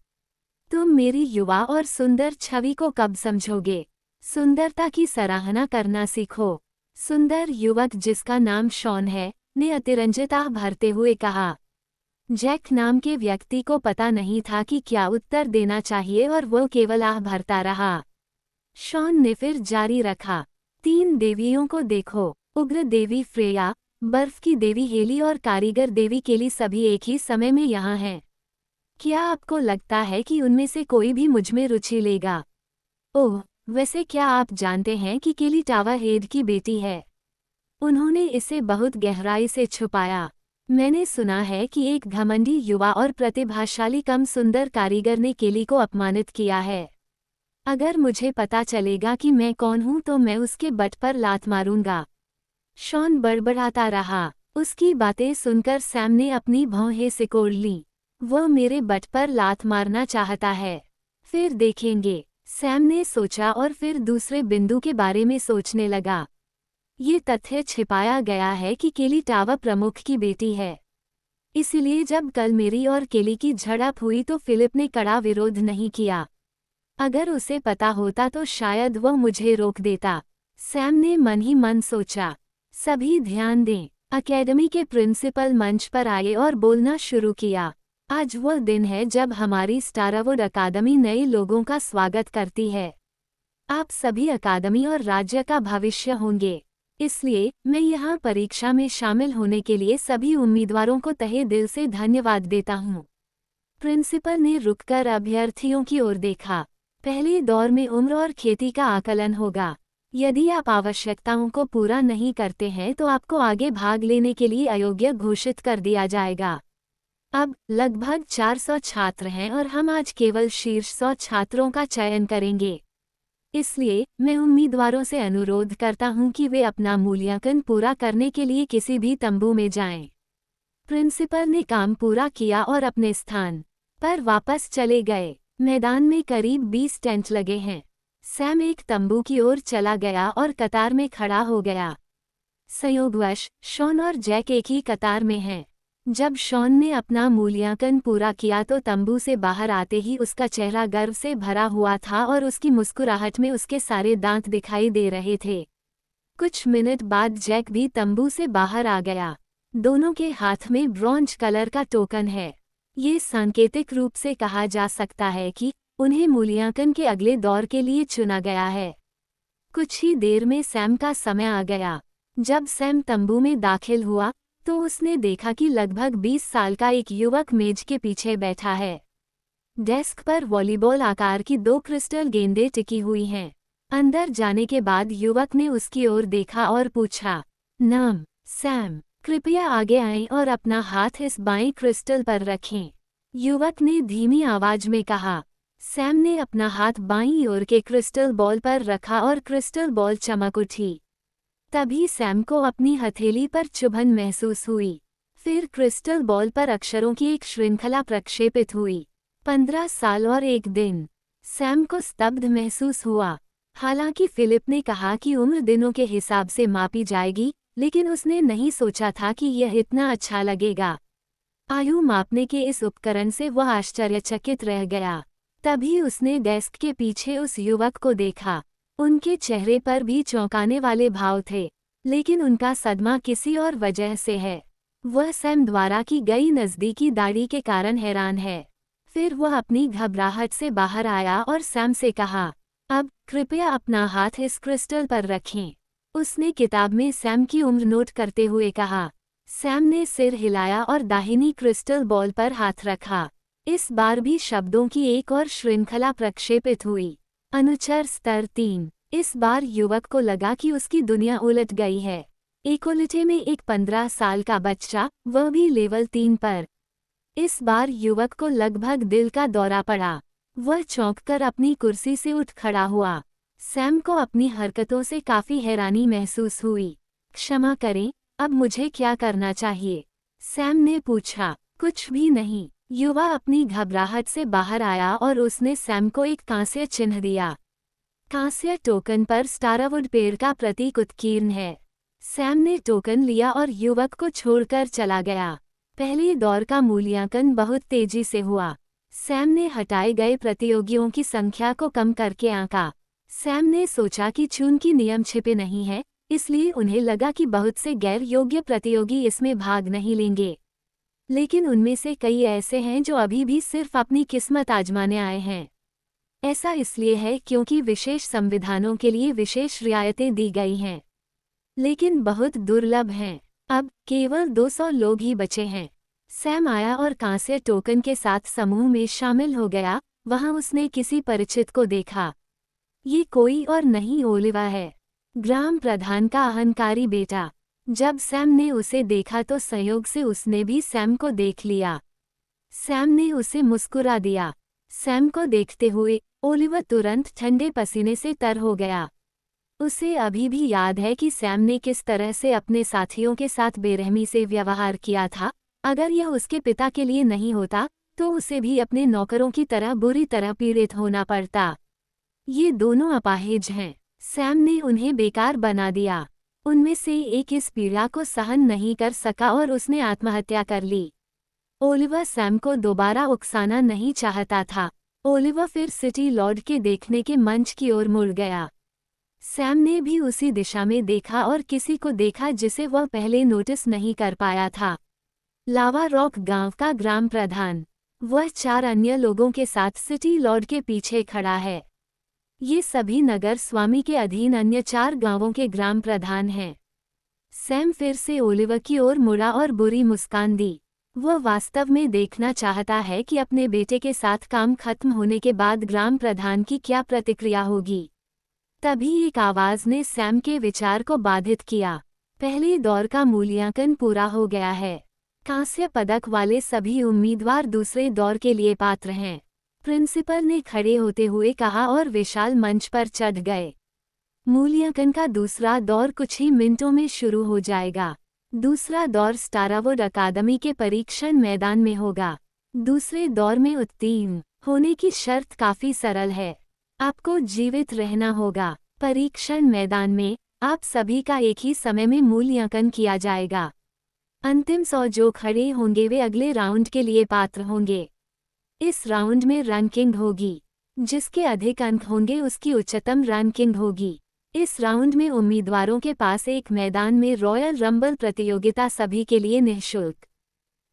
तुम मेरी युवा और सुंदर छवि को कब समझोगे? सुंदरता की सराहना करना सीखो। सुंदर युवक, जिसका नाम शॉन है, ने अतिरंजिता भरते हुए कहा। जैक नाम के व्यक्ति को पता नहीं था कि क्या उत्तर देना चाहिए और वो केवल आह भरता रहा। शॉन ने फिर जारी रखा। 3 देवियों को देखो। उग्र देवी फ्रेया, बर्फ की देवी हेली और कारीगर देवी केली सभी एक ही समय में यहाँ हैं। क्या आपको लगता है कि उनमें से कोई भी मुझमें रुचि लेगा? ओह, वैसे क्या आप जानते हैं कि केली टावर हेड की बेटी है? उन्होंने इसे बहुत गहराई से छुपाया। मैंने सुना है कि एक घमंडी युवा और प्रतिभाशाली कम सुंदर कारीगर ने केली को अपमानित किया है। अगर मुझे पता चलेगा कि मैं कौन हूं तो मैं उसके बट पर लात मारूंगा। शॉन बड़बड़ाता रहा। उसकी बातें सुनकर सैम ने अपनी भौहें सिकोड़ लीं। वह मेरे बट पर लात मारना चाहता है। फिर देखेंगे, सैम ने सोचा और फिर दूसरे बिंदु के बारे में सोचने लगा। ये तथ्य छिपाया गया है कि केली टावर प्रमुख की बेटी है। इसलिए जब कल मेरी और केली की झड़प हुई तो फिलिप ने कड़ा विरोध नहीं किया। अगर उसे पता होता तो शायद वह मुझे रोक देता। सैम ने मन ही मन सोचा। सभी ध्यान दें। अकेडमी के प्रिंसिपल मंच पर आए और बोलना शुरू किया। आज वह दिन है जब हमारी स्टारवुड अकादमी नए लोगों का स्वागत करती है। आप सभी अकादमी और राज्य का भविष्य होंगे। इसलिए मैं यहाँ परीक्षा में शामिल होने के लिए सभी उम्मीदवारों को तहे दिल से धन्यवाद देता हूँ। प्रिंसिपल ने रुककर अभ्यर्थियों की ओर देखा। पहले दौर में उम्र और खेती का आकलन होगा। यदि आप आवश्यकताओं को पूरा नहीं करते हैं तो आपको आगे भाग लेने के लिए अयोग्य घोषित कर दिया जाएगा। अब लगभग 400 छात्र हैं और हम आज केवल शीर्ष 100 छात्रों का चयन करेंगे। इसलिए मैं उम्मीदवारों से अनुरोध करता हूं कि वे अपना मूल्यांकन पूरा करने के लिए किसी भी तंबू में जाएं। प्रिंसिपल ने काम पूरा किया और अपने स्थान पर वापस चले गए। मैदान में करीब 20 टेंट लगे हैं। सैम एक तंबू की ओर चला गया और कतार में खड़ा हो गया। संयोगवश शॉन और जैक एक ही कतार में हैं। जब शॉन ने अपना मूल्यांकन पूरा किया तो तंबू से बाहर आते ही उसका चेहरा गर्व से भरा हुआ था और उसकी मुस्कुराहट में उसके सारे दांत दिखाई दे रहे थे। कुछ मिनट बाद जैक भी तंबू से बाहर आ गया। दोनों के हाथ में ब्रॉन्ज कलर का टोकन है। ये सांकेतिक रूप से कहा जा सकता है कि उन्हें मूल्यांकन के अगले दौर के लिए चुना गया है। कुछ ही देर में सैम का समय आ गया। जब सैम तंबू में दाखिल हुआ तो उसने देखा कि लगभग 20 साल का एक युवक मेज के पीछे बैठा है। डेस्क पर वॉलीबॉल आकार की 2 क्रिस्टल गेंदें टिकी हुई हैं। अंदर जाने के बाद युवक ने उसकी ओर देखा और पूछा, नाम? सैम। कृपया आगे आएं और अपना हाथ इस बाएं क्रिस्टल पर रखें, युवक ने धीमी आवाज में कहा। सैम ने अपना हाथ बाईं ओर के क्रिस्टल बॉल पर रखा और क्रिस्टल बॉल चमक उठी। तभी सैम को अपनी हथेली पर चुभन महसूस हुई। फिर क्रिस्टल बॉल पर अक्षरों की एक श्रृंखला प्रक्षेपित हुई। 15 साल और 1 दिन। सैम को स्तब्ध महसूस हुआ। हालांकि फिलिप ने कहा कि उम्र दिनों के हिसाब से मापी जाएगी, लेकिन उसने नहीं सोचा था कि यह इतना अच्छा लगेगा। आयु मापने के इस उपकरण से वह आश्चर्यचकित रह गया। तभी उसने डेस्क के पीछे उस युवक को देखा। उनके चेहरे पर भी चौंकाने वाले भाव थे, लेकिन उनका सदमा किसी और वजह से है। वह सैम द्वारा की गई नज़दीकी दाढ़ी के कारण हैरान है। फिर वह अपनी घबराहट से बाहर आया और सैम से कहा, अब कृपया अपना हाथ इस क्रिस्टल पर रखें। उसने किताब में सैम की उम्र नोट करते हुए कहा। सैम ने सिर हिलाया और दाहिनी क्रिस्टल बॉल पर हाथ रखा। इस बार भी शब्दों की एक और श्रृंखला प्रक्षेपित हुई। अनुचर स्तर 3। इस बार युवक को लगा कि उसकी दुनिया उलट गई है। एकोलिटे में एक 15 साल का बच्चा, वह भी लेवल 3 पर। इस बार युवक को लगभग दिल का दौरा पड़ा। वह चौंककर अपनी कुर्सी से उठ खड़ा हुआ। सैम को अपनी हरकतों से काफी हैरानी महसूस हुई। क्षमा करें, अब मुझे क्या करना चाहिए? सैम ने पूछा। कुछ भी नहीं, युवा अपनी घबराहट से बाहर आया और उसने सैम को एक कांस्य चिन्ह दिया। कांस्य टोकन पर स्टारवुड पेड़ का प्रतीक उत्कीर्ण है। सैम ने टोकन लिया और युवक को छोड़कर चला गया। पहले दौर का मूल्यांकन बहुत तेजी से हुआ। सैम ने हटाए गए प्रतियोगियों की संख्या को कम करके आंका। सैम ने सोचा कि चूंकि नियम छिपे नहीं हैं, इसलिए उन्हें लगा कि बहुत से गैर योग्य प्रतियोगी इसमें भाग नहीं लेंगे। लेकिन उनमें से कई ऐसे हैं जो अभी भी सिर्फ अपनी किस्मत आजमाने आए हैं। ऐसा इसलिए है क्योंकि विशेष संविधानों के लिए विशेष रियायतें दी गई हैं, लेकिन बहुत दुर्लभ हैं। अब केवल 200 लोग ही बचे हैं। सैम आया और कांस्य टोकन के साथ समूह में शामिल हो गया। वहां उसने किसी परिचित को देखा। ये कोई और नहीं ओलिवा है, ग्राम प्रधान का अहंकारी बेटा। जब सैम ने उसे देखा तो संयोग से उसने भी सैम को देख लिया। सैम ने उसे मुस्कुरा दिया। सैम को देखते हुए ओलिवर तुरंत ठंडे पसीने से तर हो गया। उसे अभी भी याद है कि सैम ने किस तरह से अपने साथियों के साथ बेरहमी से व्यवहार किया था। अगर यह उसके पिता के लिए नहीं होता तो उसे भी अपने नौकरों की तरह बुरी तरह पीड़ित होना पड़ता। ये दोनों अपाहिज हैं। सैम ने उन्हें बेकार बना दिया। उनमें से एक इस पीड़ा को सहन नहीं कर सका और उसने आत्महत्या कर ली। ओलिवर सैम को दोबारा उकसाना नहीं चाहता था। ओलिवर फिर सिटी लॉर्ड के देखने के मंच की ओर मुड़ गया। सैम ने भी उसी दिशा में देखा और किसी को देखा जिसे वह पहले नोटिस नहीं कर पाया था। लावा रॉक गांव का ग्राम प्रधान। वह 4 अन्य लोगों के साथ सिटी लॉर्ड के पीछे खड़ा है। ये सभी नगर स्वामी के अधीन अन्य 4 गांवों के ग्राम प्रधान हैं। सैम फिर से ओलिवर की ओर मुड़ा और बुरी मुस्कान दी। वह वास्तव में देखना चाहता है कि अपने बेटे के साथ काम खत्म होने के बाद ग्राम प्रधान की क्या प्रतिक्रिया होगी। तभी एक आवाज ने सैम के विचार को बाधित किया। पहले दौर का मूल्यांकन पूरा हो गया है। कांस्य पदक वाले सभी उम्मीदवार दूसरे दौर के लिए पात्र हैं, प्रिंसिपल ने खड़े होते हुए कहा और विशाल मंच पर चढ़ गए। मूल्यांकन का दूसरा दौर कुछ ही मिनटों में शुरू हो जाएगा। दूसरा दौर स्टारवुड अकादमी के परीक्षण मैदान में होगा। दूसरे दौर में उत्तीर्ण होने की शर्त काफी सरल है। आपको जीवित रहना होगा। परीक्षण मैदान में आप सभी का एक ही समय में मूल्यांकन किया जाएगा। अंतिम 100 जो खड़े होंगे वे अगले राउंड के लिए पात्र होंगे। इस राउंड में रैंकिंग होगी। जिसके अधिक अंक होंगे उसकी उच्चतम रैंकिंग होगी। इस राउंड में उम्मीदवारों के पास एक मैदान में रॉयल रंबल प्रतियोगिता सभी के लिए निःशुल्क।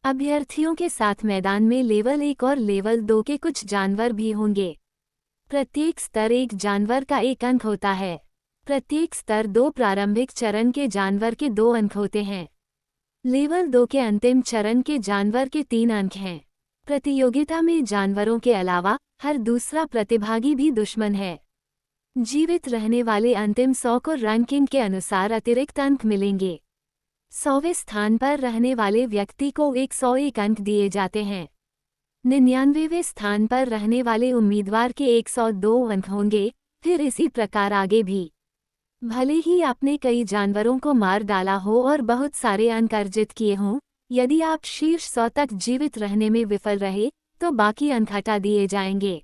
अभ्यर्थियों के साथ मैदान में लेवल 1 और लेवल 2 के कुछ जानवर भी होंगे। प्रत्येक स्तर एक जानवर का 1 अंक होता है। प्रत्येक स्तर 2 प्रारंभिक चरण के जानवर के 2 अंक होते हैं। लेवल 2 के अंतिम चरण के जानवर के 3 अंक हैं। प्रतियोगिता में जानवरों के अलावा हर दूसरा प्रतिभागी भी दुश्मन है। जीवित रहने वाले अंतिम 100 को रैंकिंग के अनुसार अतिरिक्त अंक मिलेंगे। 100वें स्थान पर रहने वाले व्यक्ति को 101 अंक दिए जाते हैं। 99वें स्थान पर रहने वाले उम्मीदवार के 102 अंक होंगे, फिर इसी प्रकार आगे भी। भले ही आपने कई जानवरों को मार डाला हो और बहुत सारे अंक अर्जित किए हों, यदि आप शीर्ष 100 तक जीवित रहने में विफल रहे तो बाकी अंक हटा दिए जाएंगे।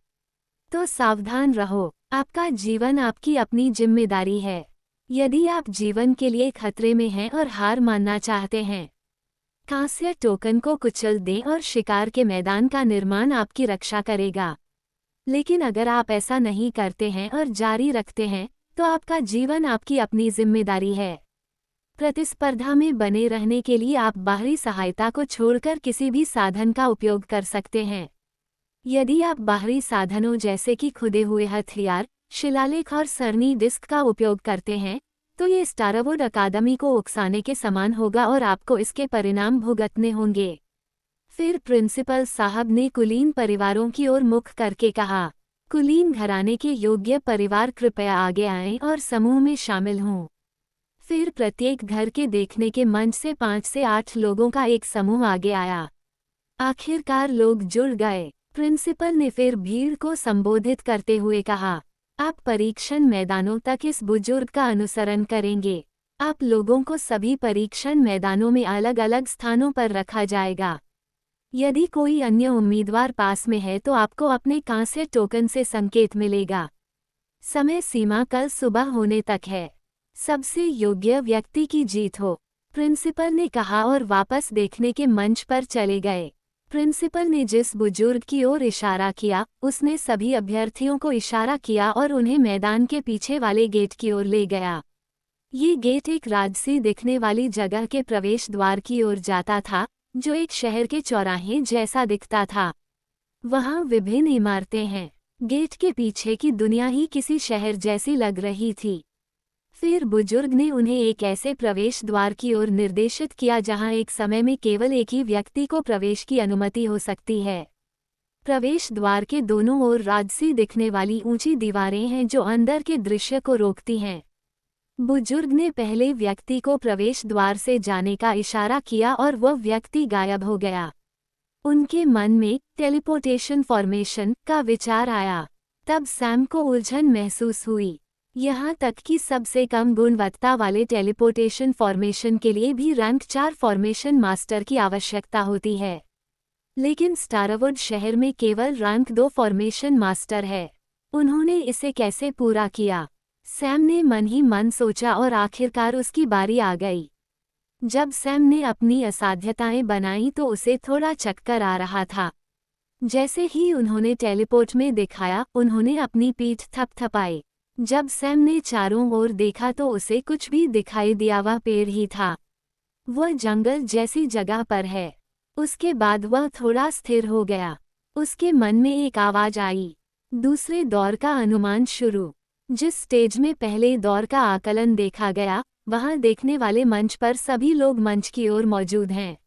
तो सावधान रहो, आपका जीवन आपकी अपनी जिम्मेदारी है। यदि आप जीवन के लिए खतरे में हैं और हार मानना चाहते हैं, कांस्य टोकन को कुचल दें और शिकार के मैदान का निर्माण आपकी रक्षा करेगा। लेकिन अगर आप ऐसा नहीं करते हैं और जारी रखते हैं तो आपका जीवन आपकी अपनी जिम्मेदारी है। प्रतिस्पर्धा में बने रहने के लिए आप बाहरी सहायता को छोड़कर किसी भी साधन का उपयोग कर सकते हैं। यदि आप बाहरी साधनों जैसे कि खुदे हुए हथियार, शिलालेख और सरनी डिस्क का उपयोग करते हैं तो ये स्टारवुड अकादमी को उकसाने के समान होगा और आपको इसके परिणाम भुगतने होंगे। फिर प्रिंसिपल साहब ने कुलीन परिवारों की ओर मुख करके कहा, कुलीन घराने के योग्य परिवार कृपया आगे आएं और समूह में शामिल हों। फिर प्रत्येक घर के देखने के मंच से 5 से 8 लोगों का एक समूह आगे आया। आखिरकार लोग जुड़ गए। प्रिंसिपल ने फिर भीड़ को संबोधित करते हुए कहा, आप परीक्षण मैदानों तक इस बुजुर्ग का अनुसरण करेंगे। आप लोगों को सभी परीक्षण मैदानों में अलग अलग स्थानों पर रखा जाएगा। यदि कोई अन्य उम्मीदवार पास में है तो आपको अपने कांस्य टोकन से संकेत मिलेगा। समय सीमा कल सुबह होने तक है। सबसे योग्य व्यक्ति की जीत हो, प्रिंसिपल ने कहा और वापस देखने के मंच पर चले गए। प्रिंसिपल ने जिस बुजुर्ग की ओर इशारा किया उसने सभी अभ्यर्थियों को इशारा किया और उन्हें मैदान के पीछे वाले गेट की ओर ले गया। ये गेट एक राजसी दिखने वाली जगह के प्रवेश द्वार की ओर जाता था, जो एक शहर के चौराहे जैसा दिखता था। वहाँ विभिन्न इमारतें हैं। गेट के पीछे की दुनिया ही किसी शहर जैसी लग रही थी। फिर बुजुर्ग ने उन्हें एक ऐसे प्रवेश द्वार की ओर निर्देशित किया जहां एक समय में केवल एक ही व्यक्ति को प्रवेश की अनुमति हो सकती है। प्रवेश द्वार के दोनों ओर राजसी दिखने वाली ऊंची दीवारें हैं जो अंदर के दृश्य को रोकती हैं। बुजुर्ग ने पहले व्यक्ति को प्रवेश द्वार से जाने का इशारा किया और वह व्यक्ति गायब हो गया। उनके मन में टेलीपोर्टेशन फॉर्मेशन का विचार आया। तब सैम को उलझन महसूस हुई। यहाँ तक कि सबसे कम गुणवत्ता वाले टेलीपोर्टेशन फॉर्मेशन के लिए भी रैंक 4 फॉर्मेशन मास्टर की आवश्यकता होती है। लेकिन स्टारवुड शहर में केवल रैंक 2 फॉर्मेशन मास्टर है। उन्होंने इसे कैसे पूरा किया? सैम ने मन ही मन सोचा और आखिरकार उसकी बारी आ गई। जब सैम ने अपनी असाध्यताएं बनाई तो उसे थोड़ा चक्कर आ रहा था। जैसे ही उन्होंने टेलीपोर्ट में दिखाया, उन्होंने अपनी पीठ थपथपाई। जब सैम ने चारों ओर देखा तो उसे कुछ भी दिखाई दिया, वह पेड़ ही था। वह जंगल जैसी जगह पर है। उसके बाद वह थोड़ा स्थिर हो गया। उसके मन में एक आवाज आई, दूसरे दौर का अनुमान शुरू। जिस स्टेज में पहले दौर का आकलन देखा गया, वहां देखने वाले मंच पर सभी लोग मंच की ओर मौजूद हैं।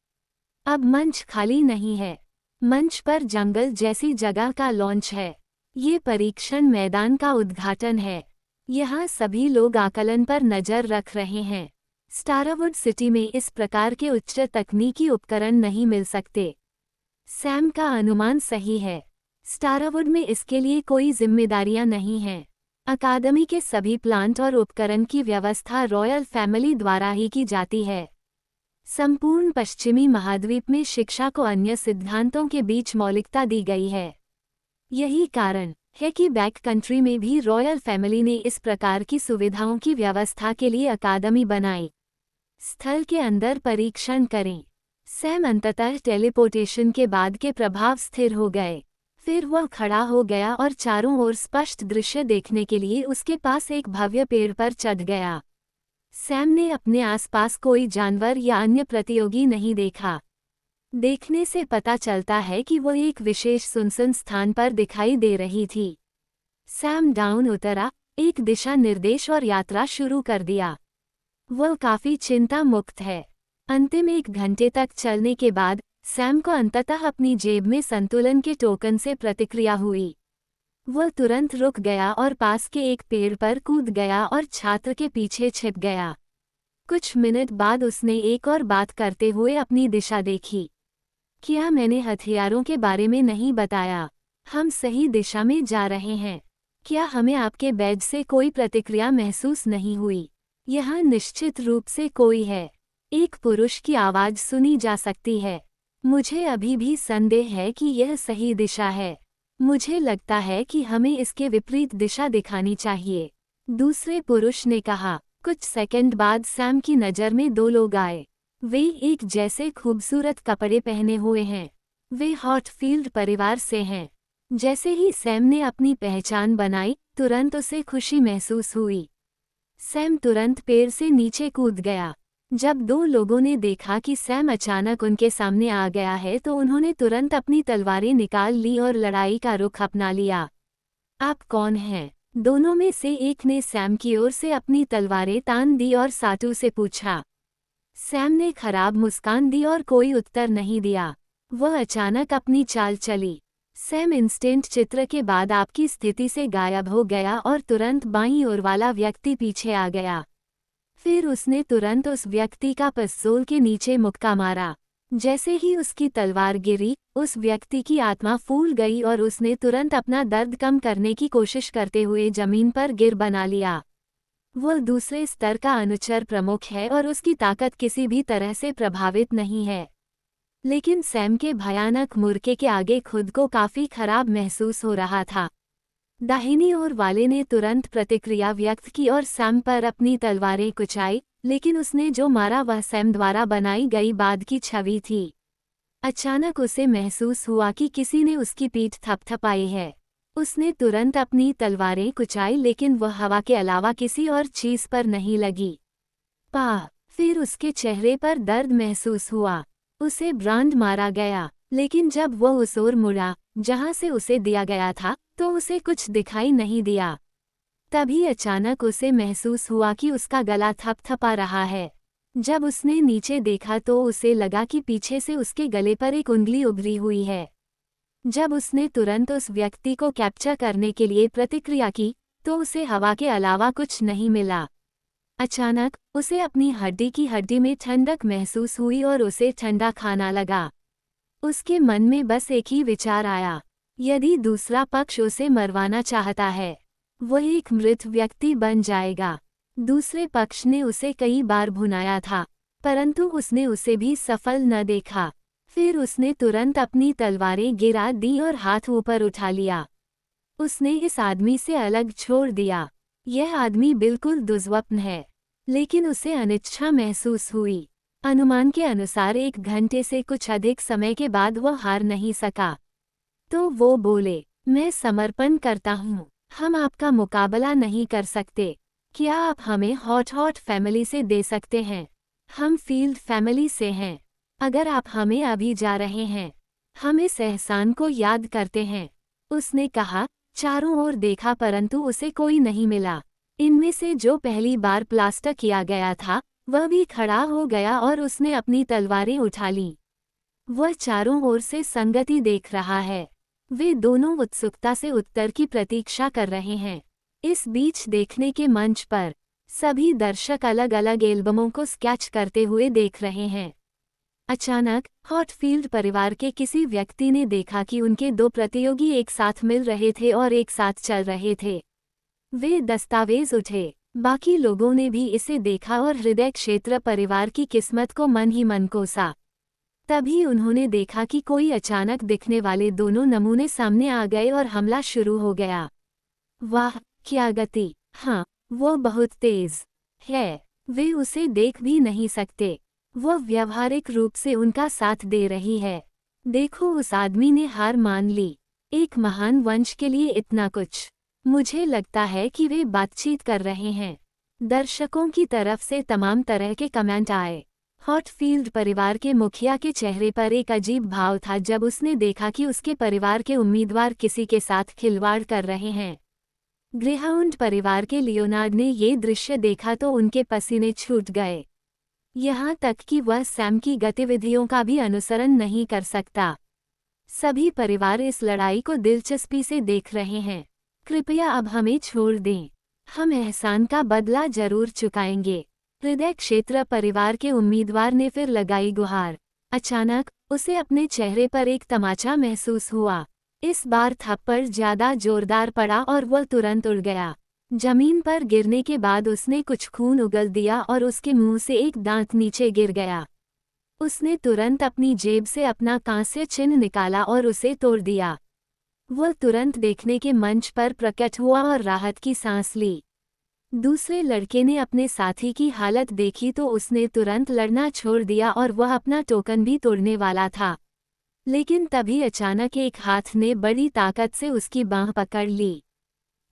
अब मंच खाली नहीं है। मंच पर जंगल जैसी जगह का लॉन्च है। ये परीक्षण मैदान का उद्घाटन है। यहाँ सभी लोग आकलन पर नजर रख रहे हैं। स्टारवुड सिटी में इस प्रकार के उच्च तकनीकी उपकरण नहीं मिल सकते। सैम का अनुमान सही है। स्टारवुड में इसके लिए कोई जिम्मेदारियां नहीं हैं। अकादमी के सभी प्लांट और उपकरण की व्यवस्था रॉयल फैमिली द्वारा ही की जाती है। संपूर्ण पश्चिमी महाद्वीप में शिक्षा को अन्य सिद्धांतों के बीच मौलिकता दी गई है। यही कारण है कि बैक कंट्री में भी रॉयल फैमिली ने इस प्रकार की सुविधाओं की व्यवस्था के लिए अकादमी बनाई। स्थल के अंदर परीक्षण करें। सैम अंततः टेलीपोर्टेशन के बाद के प्रभाव स्थिर हो गए। फिर वह खड़ा हो गया और चारों ओर स्पष्ट दृश्य देखने के लिए उसके पास एक भव्य पेड़ पर चढ़ गया। सैम ने अपने आसपास कोई जानवर या अन्य प्रतियोगी नहीं देखा। देखने से पता चलता है कि वो एक विशेष सुनसान स्थान पर दिखाई दे रही थी। सैम डाउन उतरा, एक दिशा निर्देश और यात्रा शुरू कर दिया। वह काफी चिंता मुक्त है। अंतिम 1 घंटे तक चलने के बाद सैम को अंततः अपनी जेब में संतुलन के टोकन से प्रतिक्रिया हुई। वह तुरंत रुक गया और पास के एक पेड़ पर कूद गया और छात्र के पीछे छिप गया। कुछ मिनट बाद उसने एक और बात करते हुए अपनी दिशा देखी। क्या मैंने हथियारों के बारे में नहीं बताया? हम सही दिशा में जा रहे हैं। क्या हमें आपके बैज से कोई प्रतिक्रिया महसूस नहीं हुई? यहाँ निश्चित रूप से कोई है। एक पुरुष की आवाज़ सुनी जा सकती है। मुझे अभी भी संदेह है कि यह सही दिशा है। मुझे लगता है कि हमें इसके विपरीत दिशा दिखानी चाहिए, दूसरे पुरुष ने कहा। कुछ सेकंड बाद सैम की नज़र में 2 लोग आए। वे एक जैसे खूबसूरत कपड़े पहने हुए हैं। वे हॉटफील्ड परिवार से हैं। जैसे ही सैम ने अपनी पहचान बनाई, तुरंत उसे खुशी महसूस हुई। सैम तुरंत पेड़ से नीचे कूद गया। जब 2 लोगों ने देखा कि सैम अचानक उनके सामने आ गया है तो उन्होंने तुरंत अपनी तलवारें निकाल ली और लड़ाई का रुख अपना लिया। आप कौन हैं? दोनों में से एक ने सैम की ओर से अपनी तलवारें तान दी और साटू से पूछा। सैम ने खराब मुस्कान दी और कोई उत्तर नहीं दिया। वह अचानक अपनी चाल चली। सैम इंस्टेंट चित्र के बाद आपकी स्थिति से गायब हो गया और तुरंत बाईं ओर वाला व्यक्ति पीछे आ गया। फिर उसने तुरंत उस व्यक्ति का पिस्तौल के नीचे मुक्का मारा। जैसे ही उसकी तलवार गिरी, उस व्यक्ति की आत्मा फूल गई और उसने तुरंत अपना दर्द कम करने की कोशिश करते हुए जमीन पर गिर बना लिया। वह दूसरे स्तर का अनुचर प्रमुख है और उसकी ताकत किसी भी तरह से प्रभावित नहीं है। लेकिन सैम के भयानक मुर्के के आगे खुद को काफी खराब महसूस हो रहा था। दाहिनी ओर वाले ने तुरंत प्रतिक्रिया व्यक्त की और सैम पर अपनी तलवारें कुचाई, लेकिन उसने जो मारा वह सैम द्वारा बनाई गई बाद की छवि थी। अचानक उसे महसूस हुआ कि किसी ने उसकी पीठ थपथपाई है। उसने तुरंत अपनी तलवारें कुचाई, लेकिन वह हवा के अलावा किसी और चीज पर नहीं लगी। फिर उसके चेहरे पर दर्द महसूस हुआ। उसे ब्रांड मारा गया, लेकिन जब वह उस ओर मुड़ा जहां से उसे दिया गया था तो उसे कुछ दिखाई नहीं दिया। तभी अचानक उसे महसूस हुआ कि उसका गला थपथपा रहा है। जब उसने नीचे देखा तो उसे लगा कि पीछे से उसके गले पर एक उंगली उभरी हुई है। जब उसने तुरंत उस व्यक्ति को कैप्चर करने के लिए प्रतिक्रिया की तो उसे हवा के अलावा कुछ नहीं मिला। अचानक उसे अपनी हड्डी की हड्डी में ठंडक महसूस हुई और उसे ठंडा खाना लगा। उसके मन में बस एक ही विचार आया, यदि दूसरा पक्ष उसे मरवाना चाहता है, वह एक मृत व्यक्ति बन जाएगा। दूसरे पक्ष ने उसे कई बार भुनाया था, परंतु उसने उसे भी सफल न देखा। फिर उसने तुरंत अपनी तलवारें गिरा दी और हाथ ऊपर उठा लिया। उसने इस आदमी से अलग छोड़ दिया। यह आदमी बिल्कुल दुर्स्वप्न है, लेकिन उसे अनिच्छा महसूस हुई। अनुमान के अनुसार 1 घंटे से कुछ अधिक समय के बाद वह हार नहीं सका। तो वो बोले, मैं समर्पण करता हूँ। हम आपका मुकाबला नहीं कर सकते। क्या आप हमें हॉट फैमिली से दे सकते हैं? हम फील्ड फैमिली से हैं। अगर आप हमें अभी जा रहे हैं, हम इस एहसान को याद करते हैं। उसने कहा। चारों ओर देखा परंतु उसे कोई नहीं मिला। इनमें से जो पहली बार प्लास्टर किया गया था वह भी खड़ा हो गया और उसने अपनी तलवारें उठा लीं। वह चारों ओर से संगति देख रहा है। वे दोनों उत्सुकता से उत्तर की प्रतीक्षा कर रहे हैं। इस बीच देखने के मंच पर सभी दर्शक अलग अलग एल्बमों को स्केच करते हुए देख रहे हैं। अचानक हॉटफील्ड परिवार के किसी व्यक्ति ने देखा कि उनके 2 प्रतियोगी एक साथ मिल रहे थे और एक साथ चल रहे थे। वे दस्तावेज उठे, बाकी लोगों ने भी इसे देखा और हृदय क्षेत्र परिवार की किस्मत को मन ही मन कोसा। तभी उन्होंने देखा कि कोई अचानक दिखने वाले दोनों नमूने सामने आ गए और हमला शुरू हो गया। वाह, क्या गति! हाँ, वो बहुत तेज है। वे उसे देख भी नहीं सकते। वो व्यावहारिक रूप से उनका साथ दे रही है। देखो, उस आदमी ने हार मान ली। एक महान वंश के लिए इतना कुछ। मुझे लगता है कि वे बातचीत कर रहे हैं। दर्शकों की तरफ से तमाम तरह के कमेंट आए। हॉटफील्ड परिवार के मुखिया के चेहरे पर एक अजीब भाव था जब उसने देखा कि उसके परिवार के उम्मीदवार किसी के साथ खिलवाड़ कर रहे हैं। ग्रेहाउंड परिवार के लियोनार्ड ने ये दृश्य देखा तो उनके पसीने छूट गए। यहाँ तक कि वह सैम की गतिविधियों का भी अनुसरण नहीं कर सकता। सभी परिवार इस लड़ाई को दिलचस्पी से देख रहे हैं। कृपया अब हमें छोड़ दें। हम एहसान का बदला जरूर चुकाएंगे। हृदय क्षेत्र परिवार के उम्मीदवार ने फिर लगाई गुहार। अचानक उसे अपने चेहरे पर एक तमाचा महसूस हुआ। इस बार थप्पड़ ज्यादा जोरदार पड़ा और वह तुरंत उड़ गया। जमीन पर गिरने के बाद उसने कुछ खून उगल दिया और उसके मुंह से एक दांत नीचे गिर गया। उसने तुरंत अपनी जेब से अपना कांस्य चिन्ह निकाला और उसे तोड़ दिया। वह तुरंत देखने के मंच पर प्रकट हुआ और राहत की सांस ली। दूसरे लड़के ने अपने साथी की हालत देखी तो उसने तुरंत लड़ना छोड़ दिया और वह अपना टोकन भी तोड़ने वाला था। लेकिन तभी अचानक एक हाथ ने बड़ी ताकत से उसकी बांह पकड़ ली।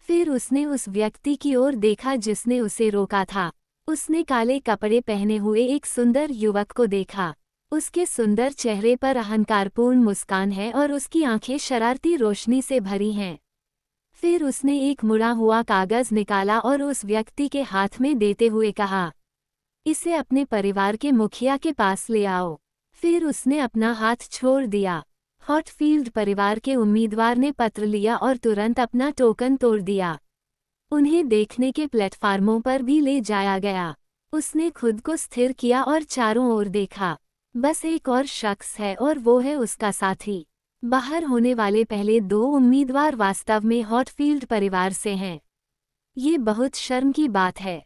फिर उसने उस व्यक्ति की ओर देखा जिसने उसे रोका था। उसने काले कपड़े पहने हुए एक सुंदर युवक को देखा। उसके सुंदर चेहरे पर अहंकारपूर्ण मुस्कान है और उसकी आंखें शरारती रोशनी से भरी हैं। फिर उसने एक मुड़ा हुआ कागज निकाला और उस व्यक्ति के हाथ में देते हुए कहा, इसे अपने परिवार के मुखिया के पास ले आओ। फिर उसने अपना हाथ छोड़ दिया। हॉटफील्ड परिवार के उम्मीदवार ने पत्र लिया और तुरंत अपना टोकन तोड़ दिया। उन्हें देखने के प्लेटफार्मों पर भी ले जाया गया। उसने खुद को स्थिर किया और चारों ओर देखा। बस एक और शख्स है और वो है उसका साथी। बाहर होने वाले पहले दो उम्मीदवार वास्तव में हॉटफील्ड परिवार से हैं। ये बहुत शर्म की बात है।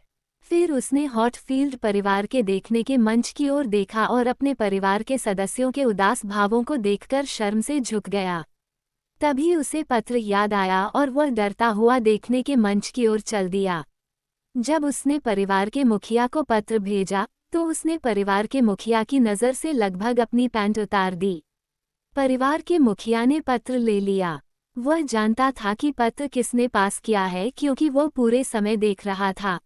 फिर उसने हॉटफील्ड परिवार के देखने के मंच की ओर देखा और अपने परिवार के सदस्यों के उदास भावों को देखकर शर्म से झुक गया। तभी उसे पत्र याद आया और वह डरता हुआ देखने के मंच की ओर चल दिया। जब उसने परिवार के मुखिया को पत्र भेजा तो उसने परिवार के मुखिया की नज़र से लगभग अपनी पैंट उतार दी। परिवार के मुखिया ने पत्र ले लिया। वह जानता था कि पत्र किसने पास किया है क्योंकि वो पूरे समय देख रहा था।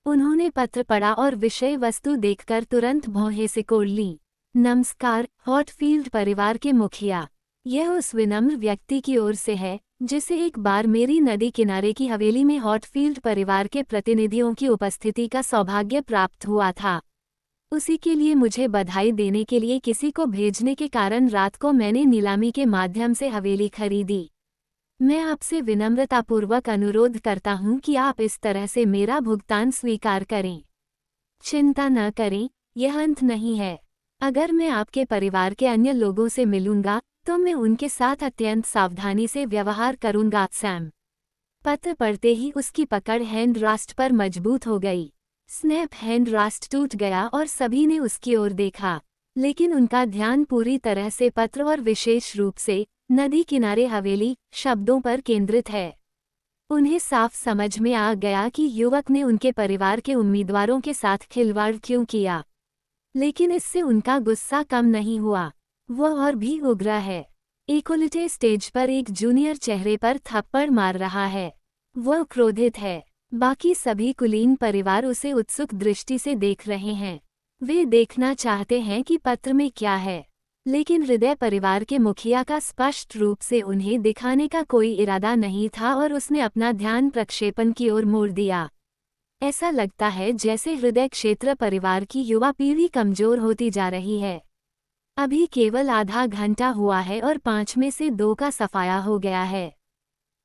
उन्होंने पत्र पढ़ा और विषय वस्तु देखकर तुरंत भौहें सिकोड़ ली। नमस्कार, हॉटफील्ड परिवार के मुखिया। यह उस विनम्र व्यक्ति की ओर से है जिसे एक बार मेरी नदी किनारे की हवेली में हॉटफील्ड परिवार के प्रतिनिधियों की उपस्थिति का सौभाग्य प्राप्त हुआ था। उसी के लिए मुझे बधाई देने के लिए किसी को भेजने के कारण रात को मैंने नीलामी के माध्यम से हवेली खरीदी। मैं आपसे विनम्रतापूर्वक अनुरोध करता हूं कि आप इस तरह से मेरा भुगतान स्वीकार करें। चिंता न करें, यह अंत नहीं है। अगर मैं आपके परिवार के अन्य लोगों से मिलूंगा तो मैं उनके साथ अत्यंत सावधानी से व्यवहार करूंगा। सैम। पत्र पढ़ते ही उसकी पकड़ हैंड रास्ट पर मजबूत हो गई। स्नैप, हैंड रास्ट टूट गया और सभी ने उसकी ओर देखा, लेकिन उनका ध्यान पूरी तरह से पत्र और विशेष रूप से नदी किनारे हवेली शब्दों पर केंद्रित है। उन्हें साफ समझ में आ गया कि युवक ने उनके परिवार के उम्मीदवारों के साथ खिलवाड़ क्यों किया, लेकिन इससे उनका गुस्सा कम नहीं हुआ। वह और भी उग्र है। इक्वलिटी स्टेज पर एक जूनियर चेहरे पर थप्पड़ मार रहा है। वह क्रोधित है। बाकी सभी कुलीन परिवार उसे उत्सुक दृष्टि से देख रहे हैं। वे देखना चाहते हैं कि पत्र में क्या है, लेकिन हृदय परिवार के मुखिया का स्पष्ट रूप से उन्हें दिखाने का कोई इरादा नहीं था और उसने अपना ध्यान प्रक्षेपण की ओर मोड़ दिया। ऐसा लगता है जैसे हृदय क्षेत्र परिवार की युवा पीढ़ी कमजोर होती जा रही है। अभी केवल आधा घंटा हुआ है और 5 में से 2 का सफाया हो गया है।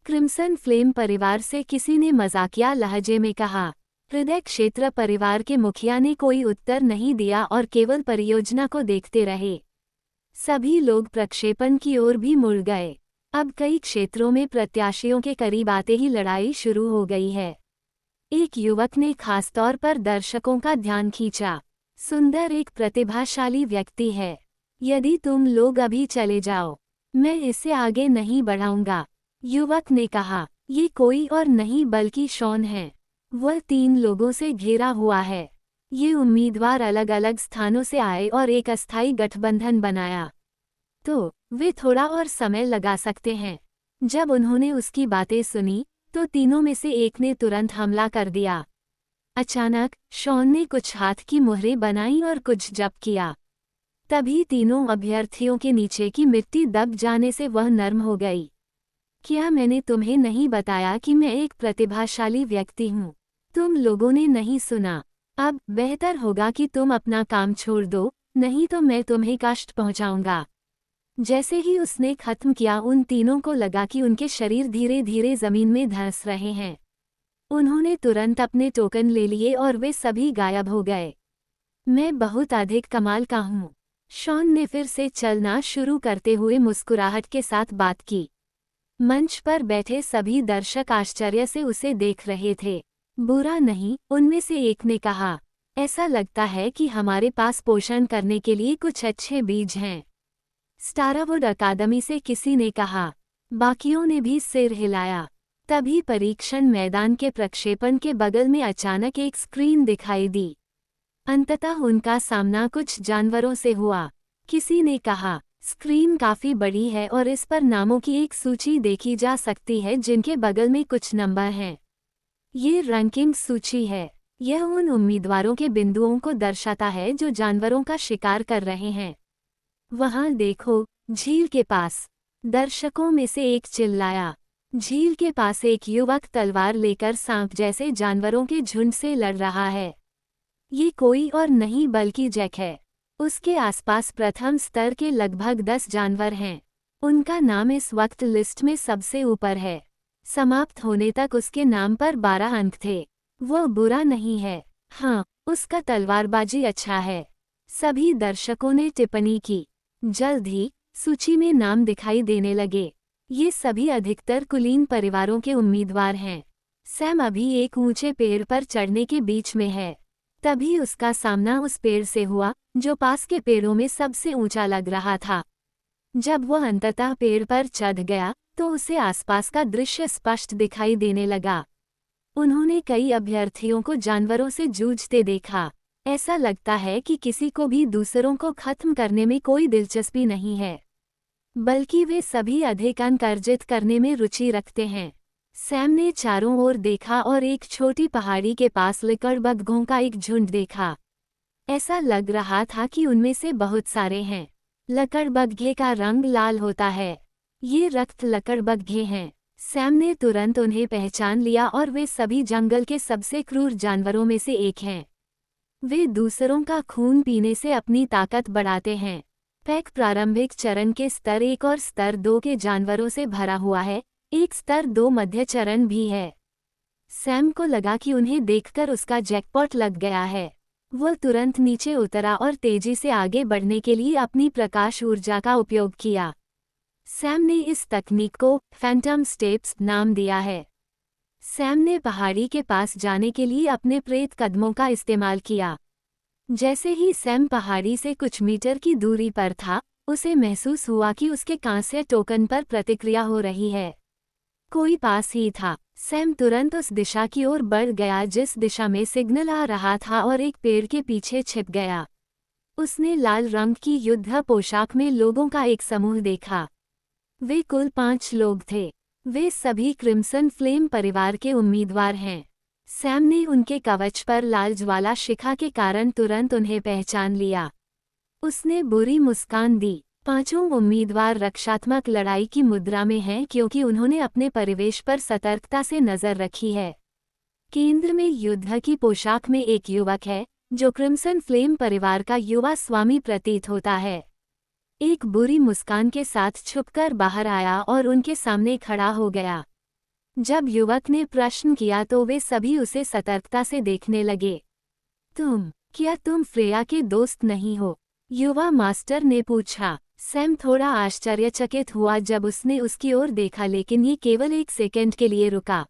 क्रिम्सन फ्लेम परिवार से किसी ने मजाकिया लहजे में कहा। हृदय क्षेत्र परिवार के मुखिया ने कोई उत्तर नहीं दिया और केवल परियोजना को देखते रहे। सभी लोग प्रक्षेपण की ओर भी मुड़ गए। अब कई क्षेत्रों में प्रत्याशियों के करीब आते ही लड़ाई शुरू हो गई है। एक युवक ने खासतौर पर दर्शकों का ध्यान खींचा। सुंदर एक प्रतिभाशाली व्यक्ति है। यदि तुम लोग अभी चले जाओ, मैं इसे आगे नहीं बढ़ाऊंगा, युवक ने कहा। ये कोई और नहीं बल्कि शॉन है। वह 3 लोगों से घिरा हुआ है। ये उम्मीदवार अलग अलग स्थानों से आए और एक अस्थायी गठबंधन बनाया। तो वे थोड़ा और समय लगा सकते हैं। जब उन्होंने उसकी बातें सुनी तो तीनों में से एक ने तुरंत हमला कर दिया। अचानक शॉन ने कुछ हाथ की मुहरें बनाई और कुछ जप किया। तभी तीनों अभ्यर्थियों के नीचे की मिट्टी दब जाने से वह नर्म हो गई। क्या मैंने तुम्हें नहीं बताया कि मैं एक प्रतिभाशाली व्यक्ति हूँ? तुम लोगों ने नहीं सुना। अब बेहतर होगा कि तुम अपना काम छोड़ दो, नहीं तो मैं तुम्हें कष्ट पहुंचाऊंगा। जैसे ही उसने खत्म किया, उन तीनों को लगा कि उनके शरीर धीरे धीरे जमीन में धंस रहे हैं। उन्होंने तुरंत अपने टोकन ले लिए और वे सभी गायब हो गए। मैं बहुत अधिक कमाल का हूँ, शॉन ने फिर से चलना शुरू करते हुए मुस्कुराहट के साथ बात की। मंच पर बैठे सभी दर्शक आश्चर्य से उसे देख रहे थे। बुरा नहीं, उनमें से एक ने कहा। ऐसा लगता है कि हमारे पास पोषण करने के लिए कुछ अच्छे बीज हैं। स्टारवुड अकादमी से किसी ने कहा। बाकियों ने भी सिर हिलाया। तभी परीक्षण मैदान के प्रक्षेपण के बगल में अचानक एक स्क्रीन दिखाई दी। अंततः उनका सामना कुछ जानवरों से हुआ। किसी ने कहा, स्क्रीन काफी बड़ी है और इस पर नामों की एक सूची देखी जा सकती है जिनके बगल में कुछ नंबर हैं। ये रैंकिंग सूची है। यह उन उम्मीदवारों के बिंदुओं को दर्शाता है जो जानवरों का शिकार कर रहे हैं। वहां देखो, झील के पास, दर्शकों में से एक चिल्लाया। झील के पास एक युवक तलवार लेकर सांप जैसे जानवरों के झुंड से लड़ रहा है। ये कोई और नहीं बल्कि जैक है। उसके आसपास प्रथम स्तर के लगभग 10 जानवर हैं। उनका नाम इस वक्त लिस्ट में सबसे ऊपर है। समाप्त होने तक उसके नाम पर 12 अंक थे। वह बुरा नहीं है। हाँ, उसका तलवारबाजी अच्छा है। सभी दर्शकों ने टिप्पणी की। जल्द ही सूची में नाम दिखाई देने लगे। ये सभी अधिकतर कुलीन परिवारों के उम्मीदवार हैं। सैम अभी एक ऊंचे पेड़ पर चढ़ने के बीच में है। तभी उसका सामना उस पेड़ से हुआ जो पास के पेड़ों में सबसे ऊंचा लग रहा था। जब वह अंततः पेड़ पर चढ़ गया तो उसे आसपास का दृश्य स्पष्ट दिखाई देने लगा। उन्होंने कई अभ्यर्थियों को जानवरों से जूझते देखा। ऐसा लगता है कि किसी को भी दूसरों को खत्म करने में कोई दिलचस्पी नहीं है, बल्कि वे सभी अधिक अंक अर्जित करने में रुचि रखते हैं। सैम ने चारों ओर देखा और एक छोटी पहाड़ी के पास लकड़बग्घों का एक झुंड देखा। ऐसा लग रहा था कि उनमें से बहुत सारे हैं। लकड़बग्घे का रंग लाल होता है। ये रक्त लकड़बग्घे हैं। सैम ने तुरंत उन्हें पहचान लिया और वे सभी जंगल के सबसे क्रूर जानवरों में से एक हैं। वे दूसरों का खून पीने से अपनी ताकत बढ़ाते हैं। पैक प्रारंभिक चरण के स्तर 1 और स्तर 2 के जानवरों से भरा हुआ है। एक स्तर 2 मध्य चरण भी है। सैम को लगा कि उन्हें देखकर उसका जैकपॉट लग गया है। वह तुरंत नीचे उतरा और तेजी से आगे बढ़ने के लिए अपनी प्रकाश ऊर्जा का उपयोग किया। सैम ने इस तकनीक को फैंटम स्टेप्स नाम दिया है। सैम ने पहाड़ी के पास जाने के लिए अपने प्रेत कदमों का इस्तेमाल किया। जैसे ही सैम पहाड़ी से कुछ मीटर की दूरी पर था, उसे महसूस हुआ कि उसके कांस्य टोकन पर प्रतिक्रिया हो रही है। कोई पास ही था। सैम तुरंत उस दिशा की ओर बढ़ गया जिस दिशा में सिग्नल आ रहा था और एक पेड़ के पीछे छिप गया। उसने लाल रंग की युद्ध पोशाक में लोगों का एक समूह देखा। वे कुल 5 लोग थे। वे सभी क्रिम्सन फ्लेम परिवार के उम्मीदवार हैं। सैम ने उनके कवच पर लाल ज्वाला शिखा के कारण तुरंत उन्हें पहचान लिया। उसने बुरी मुस्कान दी। 5 उम्मीदवार रक्षात्मक लड़ाई की मुद्रा में हैं क्योंकि उन्होंने अपने परिवेश पर सतर्कता से नजर रखी है। केंद्र में युद्ध की पोशाक में एक युवक है जो क्रिम्सन फ्लेम परिवार का युवा स्वामी प्रतीत होता है। एक बुरी मुस्कान के साथ छुपकर बाहर आया और उनके सामने खड़ा हो गया। जब युवक ने प्रश्न किया तो वे सभी उसे सतर्कता से देखने लगे। क्या तुम फ्रेया के दोस्त नहीं हो? युवा मास्टर ने पूछा। सैम थोड़ा आश्चर्यचकित हुआ जब उसने उसकी ओर देखा, लेकिन ये केवल 1 सेकंड के लिए रुका।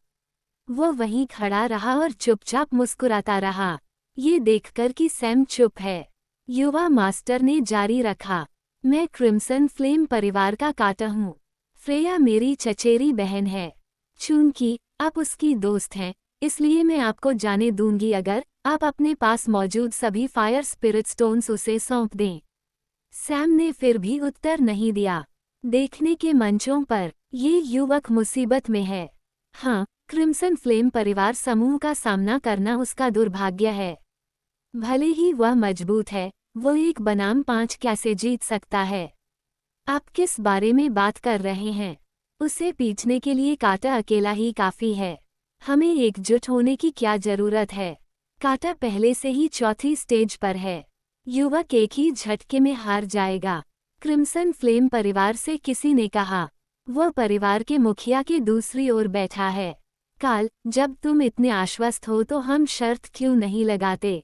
वो वहीं खड़ा रहा और चुपचाप मुस्कुराता रहा। ये देखकर कि सैम चुप है, युवा मास्टर ने जारी रखा, मैं क्रिम्सन फ्लेम परिवार का काटा हूँ। फ्रेया मेरी चचेरी बहन है। चूंकि आप उसकी दोस्त हैं, इसलिए मैं आपको जाने दूंगी अगर आप अपने पास मौजूद सभी फायर स्पिरिट स्टोन्स उसे सौंप दें। सैम ने फिर भी उत्तर नहीं दिया। देखने के मंचों पर ये युवक मुसीबत में है। हाँ, क्रिम्सन फ्लेम परिवार समूह का सामना करना उसका दुर्भाग्य है। भले ही वह मजबूत है, वो एक बनाम 5 कैसे जीत सकता है? आप किस बारे में बात कर रहे हैं? उसे पीछने के लिए काटा अकेला ही काफी है। हमें एकजुट होने की क्या जरूरत है? काटा पहले से ही चौथी स्टेज पर है। युवक एक ही झटके में हार जाएगा। क्रिम्सन फ्लेम परिवार से किसी ने कहा। वह परिवार के मुखिया के दूसरी ओर बैठा है। काल, जब तुम इतने आश्वस्त हो तो हम शर्त क्यों नहीं लगाते?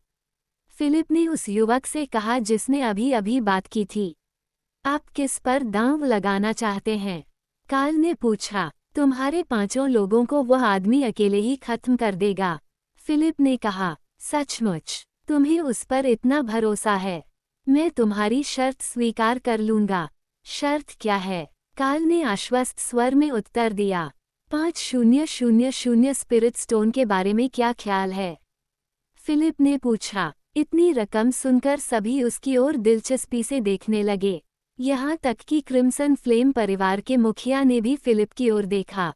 फिलिप ने उस युवक से कहा जिसने अभी अभी बात की थी। आप किस पर दांव लगाना चाहते हैं? काल ने पूछा। तुम्हारे 5 लोगों को वह आदमी अकेले ही खत्म कर देगा। फिलिप ने कहा, सचमुच तुम्हें उस पर इतना भरोसा है? मैं तुम्हारी शर्त स्वीकार कर लूंगा। शर्त क्या है? काल ने आश्वस्त स्वर में उत्तर दिया। 5000 स्पिरिट स्टोन के बारे में क्या ख्याल है? फिलिप ने पूछा। इतनी रकम सुनकर सभी उसकी ओर दिलचस्पी से देखने लगे। यहाँ तक कि क्रिम्सन फ्लेम परिवार के मुखिया ने भी फिलिप की ओर देखा।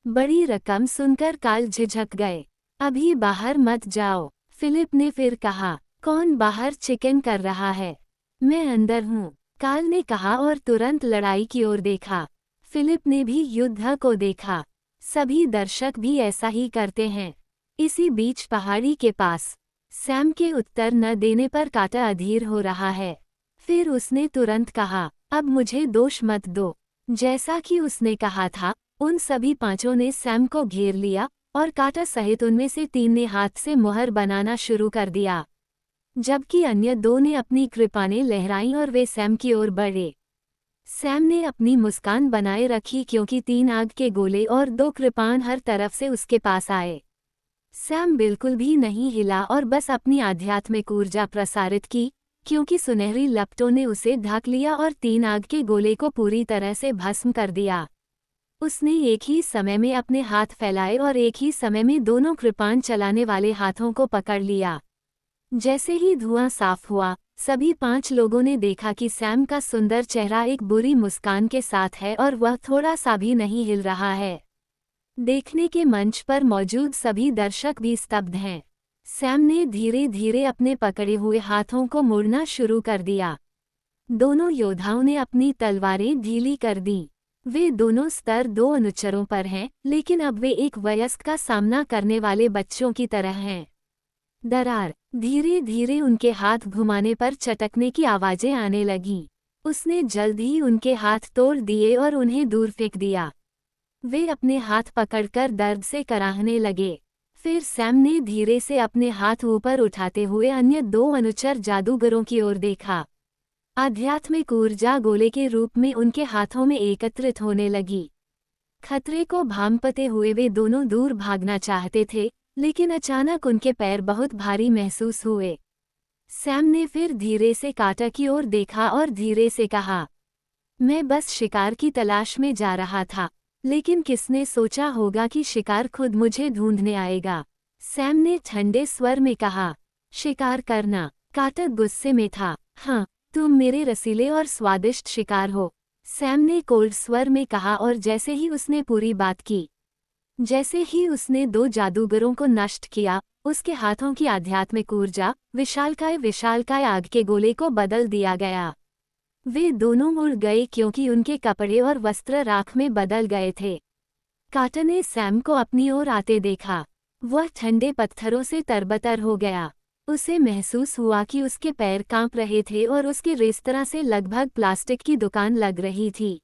बड़ी रकम सुनकर काल झिझक गए। अभी बाहर मत जाओ, फिलिप ने फिर कहा। कौन बाहर चिकन कर रहा है? मैं अंदर हूँ, काल ने कहा और तुरंत लड़ाई की ओर देखा। फिलिप ने भी युद्ध को देखा। सभी दर्शक भी ऐसा ही करते हैं। इसी बीच पहाड़ी के पास सैम के उत्तर न देने पर काटा अधीर हो रहा है। फिर उसने तुरंत कहा, अब मुझे दोष मत दो। जैसा कि उसने कहा था, उन सभी 5 ने सैम को घेर लिया और काटा सहित उनमें से 3 ने हाथ से मुहर बनाना शुरू कर दिया, जबकि अन्य 2 ने अपनी कृपानें लहराईं और वे सैम की ओर बढ़े। सैम ने अपनी मुस्कान बनाए रखी क्योंकि 3 आग के गोले और 2 कृपान हर तरफ से उसके पास आए। सैम बिल्कुल भी नहीं हिला और बस अपनी आध्यात्मिक ऊर्जा प्रसारित की, क्योंकि सुनहरी लपटों ने उसे ढक लिया और 3 आग के गोले को पूरी तरह से भस्म कर दिया। उसने एक ही समय में अपने हाथ फैलाए और एक ही समय में दोनों कृपान चलाने वाले हाथों को पकड़ लिया। जैसे ही धुआं साफ हुआ, सभी 5 लोगों ने देखा कि सैम का सुंदर चेहरा एक बुरी मुस्कान के साथ है और वह थोड़ा सा भी नहीं हिल रहा है। देखने के मंच पर मौजूद सभी दर्शक भी स्तब्ध हैं। सैम ने धीरे धीरे अपने पकड़े हुए हाथों को मोड़ना शुरू कर दिया। दोनों योद्धाओं ने अपनी तलवारें ढीली कर दी। वे दोनों स्तर 2 अनुचरों पर हैं, लेकिन अब वे एक वयस्क का सामना करने वाले बच्चों की तरह हैं। दरार, धीरे धीरे उनके हाथ घुमाने पर चटकने की आवाजें आने लगीं। उसने जल्द ही उनके हाथ तोड़ दिए और उन्हें दूर फेंक दिया। वे अपने हाथ पकड़कर दर्द से कराहने लगे। फिर सैम ने धीरे से अपने हाथ ऊपर उठाते हुए अन्य 2 अनुचर जादूगरों की ओर देखा। आध्यात्मिक ऊर्जा गोले के रूप में उनके हाथों में एकत्रित होने लगी। खतरे को भांपते हुए वे दोनों दूर भागना चाहते थे, लेकिन अचानक उनके पैर बहुत भारी महसूस हुए। सैम ने फिर धीरे से काटा की ओर देखा और धीरे से कहा, मैं बस शिकार की तलाश में जा रहा था, लेकिन किसने सोचा होगा कि शिकार खुद मुझे ढूंढने आएगा। सैम ने ठंडे स्वर में कहा, शिकार करना? काटा गुस्से में था। हाँ, तुम मेरे रसीले और स्वादिष्ट शिकार हो, सैम ने कोल्ड स्वर में कहा और जैसे ही उसने पूरी बात की, जैसे ही उसने 2 जादूगरों को नष्ट किया, उसके हाथों की आध्यात्मिक ऊर्जा विशालकाय आग के गोले को बदल दिया गया। वे दोनों उड़ गए क्योंकि उनके कपड़े और वस्त्र राख में बदल गए थे। काटा ने सैम को अपनी ओर आते देखा। वह ठंडे पत्थरों से तरबतर हो गया। उसे महसूस हुआ कि उसके पैर कांप रहे थे और उसके रेस्तरां से लगभग प्लास्टिक की दुकान लग रही थी।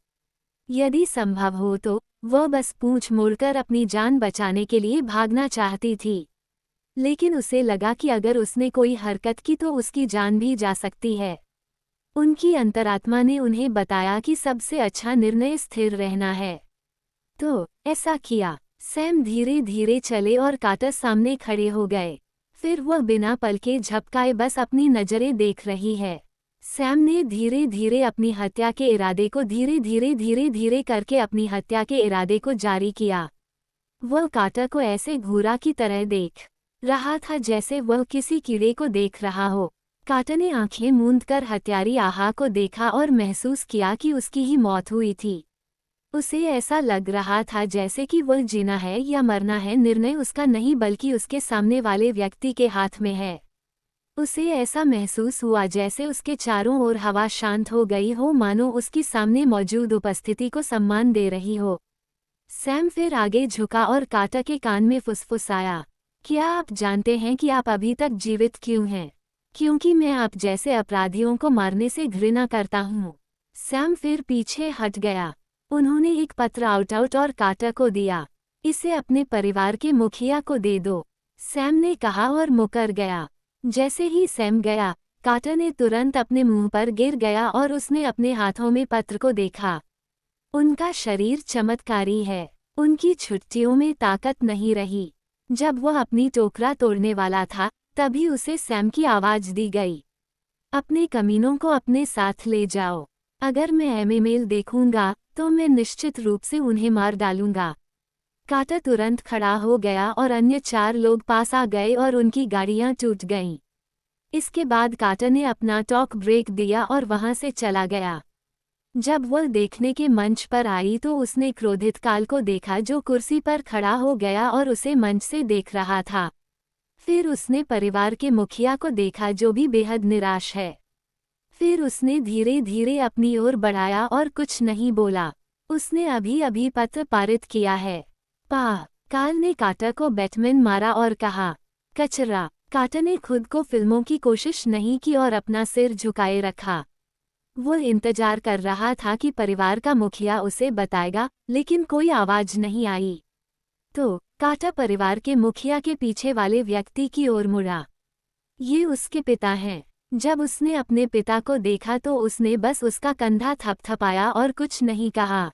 यदि संभव हो तो वह बस पूंछ मोड़कर अपनी जान बचाने के लिए भागना चाहती थी, लेकिन उसे लगा कि अगर उसने कोई हरकत की तो उसकी जान भी जा सकती है। उनकी अंतरात्मा ने उन्हें बताया कि सबसे अच्छा निर्णय स्थिर रहना है। तो ऐसा किया। सैम धीरे धीरे चले और काटर सामने खड़े हो गए। फिर वह बिना पलके झपकाए बस अपनी नजरें देख रही है। सैम ने धीरे धीरे अपनी हत्या के इरादे को धीरे धीरे करके अपनी हत्या के इरादे को जारी किया। वह काटर को ऐसे घूरा की तरह देख रहा था जैसे वह किसी कीड़े को देख रहा हो। काटर ने आंखें मूंदकर हत्यारी आहा को देखा और महसूस किया कि उसकी ही मौत हुई थी। उसे ऐसा लग रहा था जैसे कि वह जीना है या मरना है निर्णय उसका नहीं बल्कि उसके सामने वाले व्यक्ति के हाथ में है। उसे ऐसा महसूस हुआ जैसे उसके चारों ओर हवा शांत हो गई हो, मानो उसकी सामने मौजूद उपस्थिति को सम्मान दे रही हो। सैम फिर आगे झुका और काटर के कान में फुसफुसाया, क्या आप जानते हैं कि आप अभी तक जीवित क्यों हैं? क्योंकि मैं आप जैसे अपराधियों को मारने से घृणा करता हूँ। सैम फिर पीछे हट गया। उन्होंने एक पत्र आउट और काटर को दिया। इसे अपने परिवार के मुखिया को दे दो, सैम ने कहा और मुकर गया। जैसे ही सैम गया, काटर ने तुरंत अपने मुंह पर गिर गया और उसने अपने हाथों में पत्र को देखा। उनका शरीर चमत्कारी है। उनकी छुट्टियों में ताकत नहीं रही। जब वह अपनी टोकरा तोड़ने वाला था, तभी उसे सैम की आवाज दी गई, अपने कमीनों को अपने साथ ले जाओ। अगर मैं एमेमेल देखूंगा तो मैं निश्चित रूप से उन्हें मार डालूंगा। काटर तुरंत खड़ा हो गया और अन्य 4 लोग पास आ गए और उनकी गाड़ियां टूट गईं। इसके बाद काटर ने अपना टॉक ब्रेक दिया और वहां से चला गया। जब वह देखने के मंच पर आई तो उसने क्रोधित काल को देखा जो कुर्सी पर खड़ा हो गया और उसे मंच से देख रहा था। फिर उसने परिवार के मुखिया को देखा जो भी बेहद निराश है। फिर उसने धीरे धीरे अपनी ओर बढ़ाया और कुछ नहीं बोला। उसने अभी अभी पत्र पारित किया है। काल ने काटर को बैटमैन मारा और कहा, कचरा। काटर ने खुद को फिल्मों की कोशिश नहीं की और अपना सिर झुकाए रखा। वह इंतजार कर रहा था कि परिवार का मुखिया उसे बताएगा, लेकिन कोई आवाज नहीं आई। तो काटर परिवार के मुखिया के पीछे वाले व्यक्ति की ओर मुड़ा। ये उसके पिता हैं। जब उसने अपने पिता को देखा तो उसने बस उसका कंधा थपथपाया और कुछ नहीं कहा।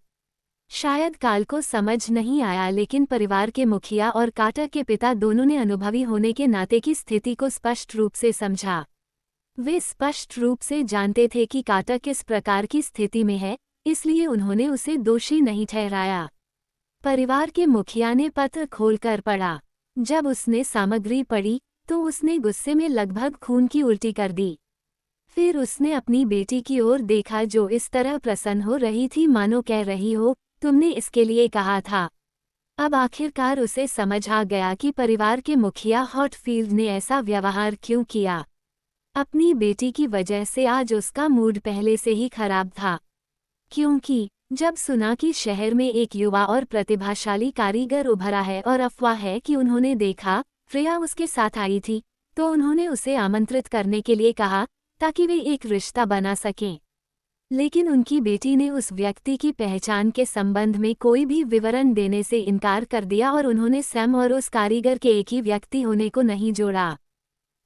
शायद काल को समझ नहीं आया, लेकिन परिवार के मुखिया और काटर के पिता दोनों ने अनुभवी होने के नाते की स्थिति को स्पष्ट रूप से समझा। वे स्पष्ट रूप से जानते थे कि काटर किस प्रकार की स्थिति में है, इसलिए उन्होंने उसे दोषी नहीं ठहराया। परिवार के मुखिया ने पत्र खोलकर पढ़ा। जब उसने सामग्री पढ़ी तो उसने गुस्से में लगभग खून की उल्टी कर दी। फिर उसने अपनी बेटी की ओर देखा जो इस तरह प्रसन्न हो रही थी मानो कह रही हो, तुमने इसके लिए कहा था। अब आखिरकार उसे समझ आ गया कि परिवार के मुखिया हॉटफील्ड ने ऐसा व्यवहार क्यों किया। अपनी बेटी की वजह से आज उसका मूड पहले से ही खराब था। क्योंकि जब सुना कि शहर में एक युवा और प्रतिभाशाली कारीगर उभरा है और अफवाह है कि उन्होंने देखा फ्रेया उसके साथ आई थी, तो उन्होंने उसे आमंत्रित करने के लिए कहा ताकि वे एक रिश्ता बना सकें। लेकिन उनकी बेटी ने उस व्यक्ति की पहचान के संबंध में कोई भी विवरण देने से इनकार कर दिया और उन्होंने सैम और उस कारीगर के एक ही व्यक्ति होने को नहीं जोड़ा।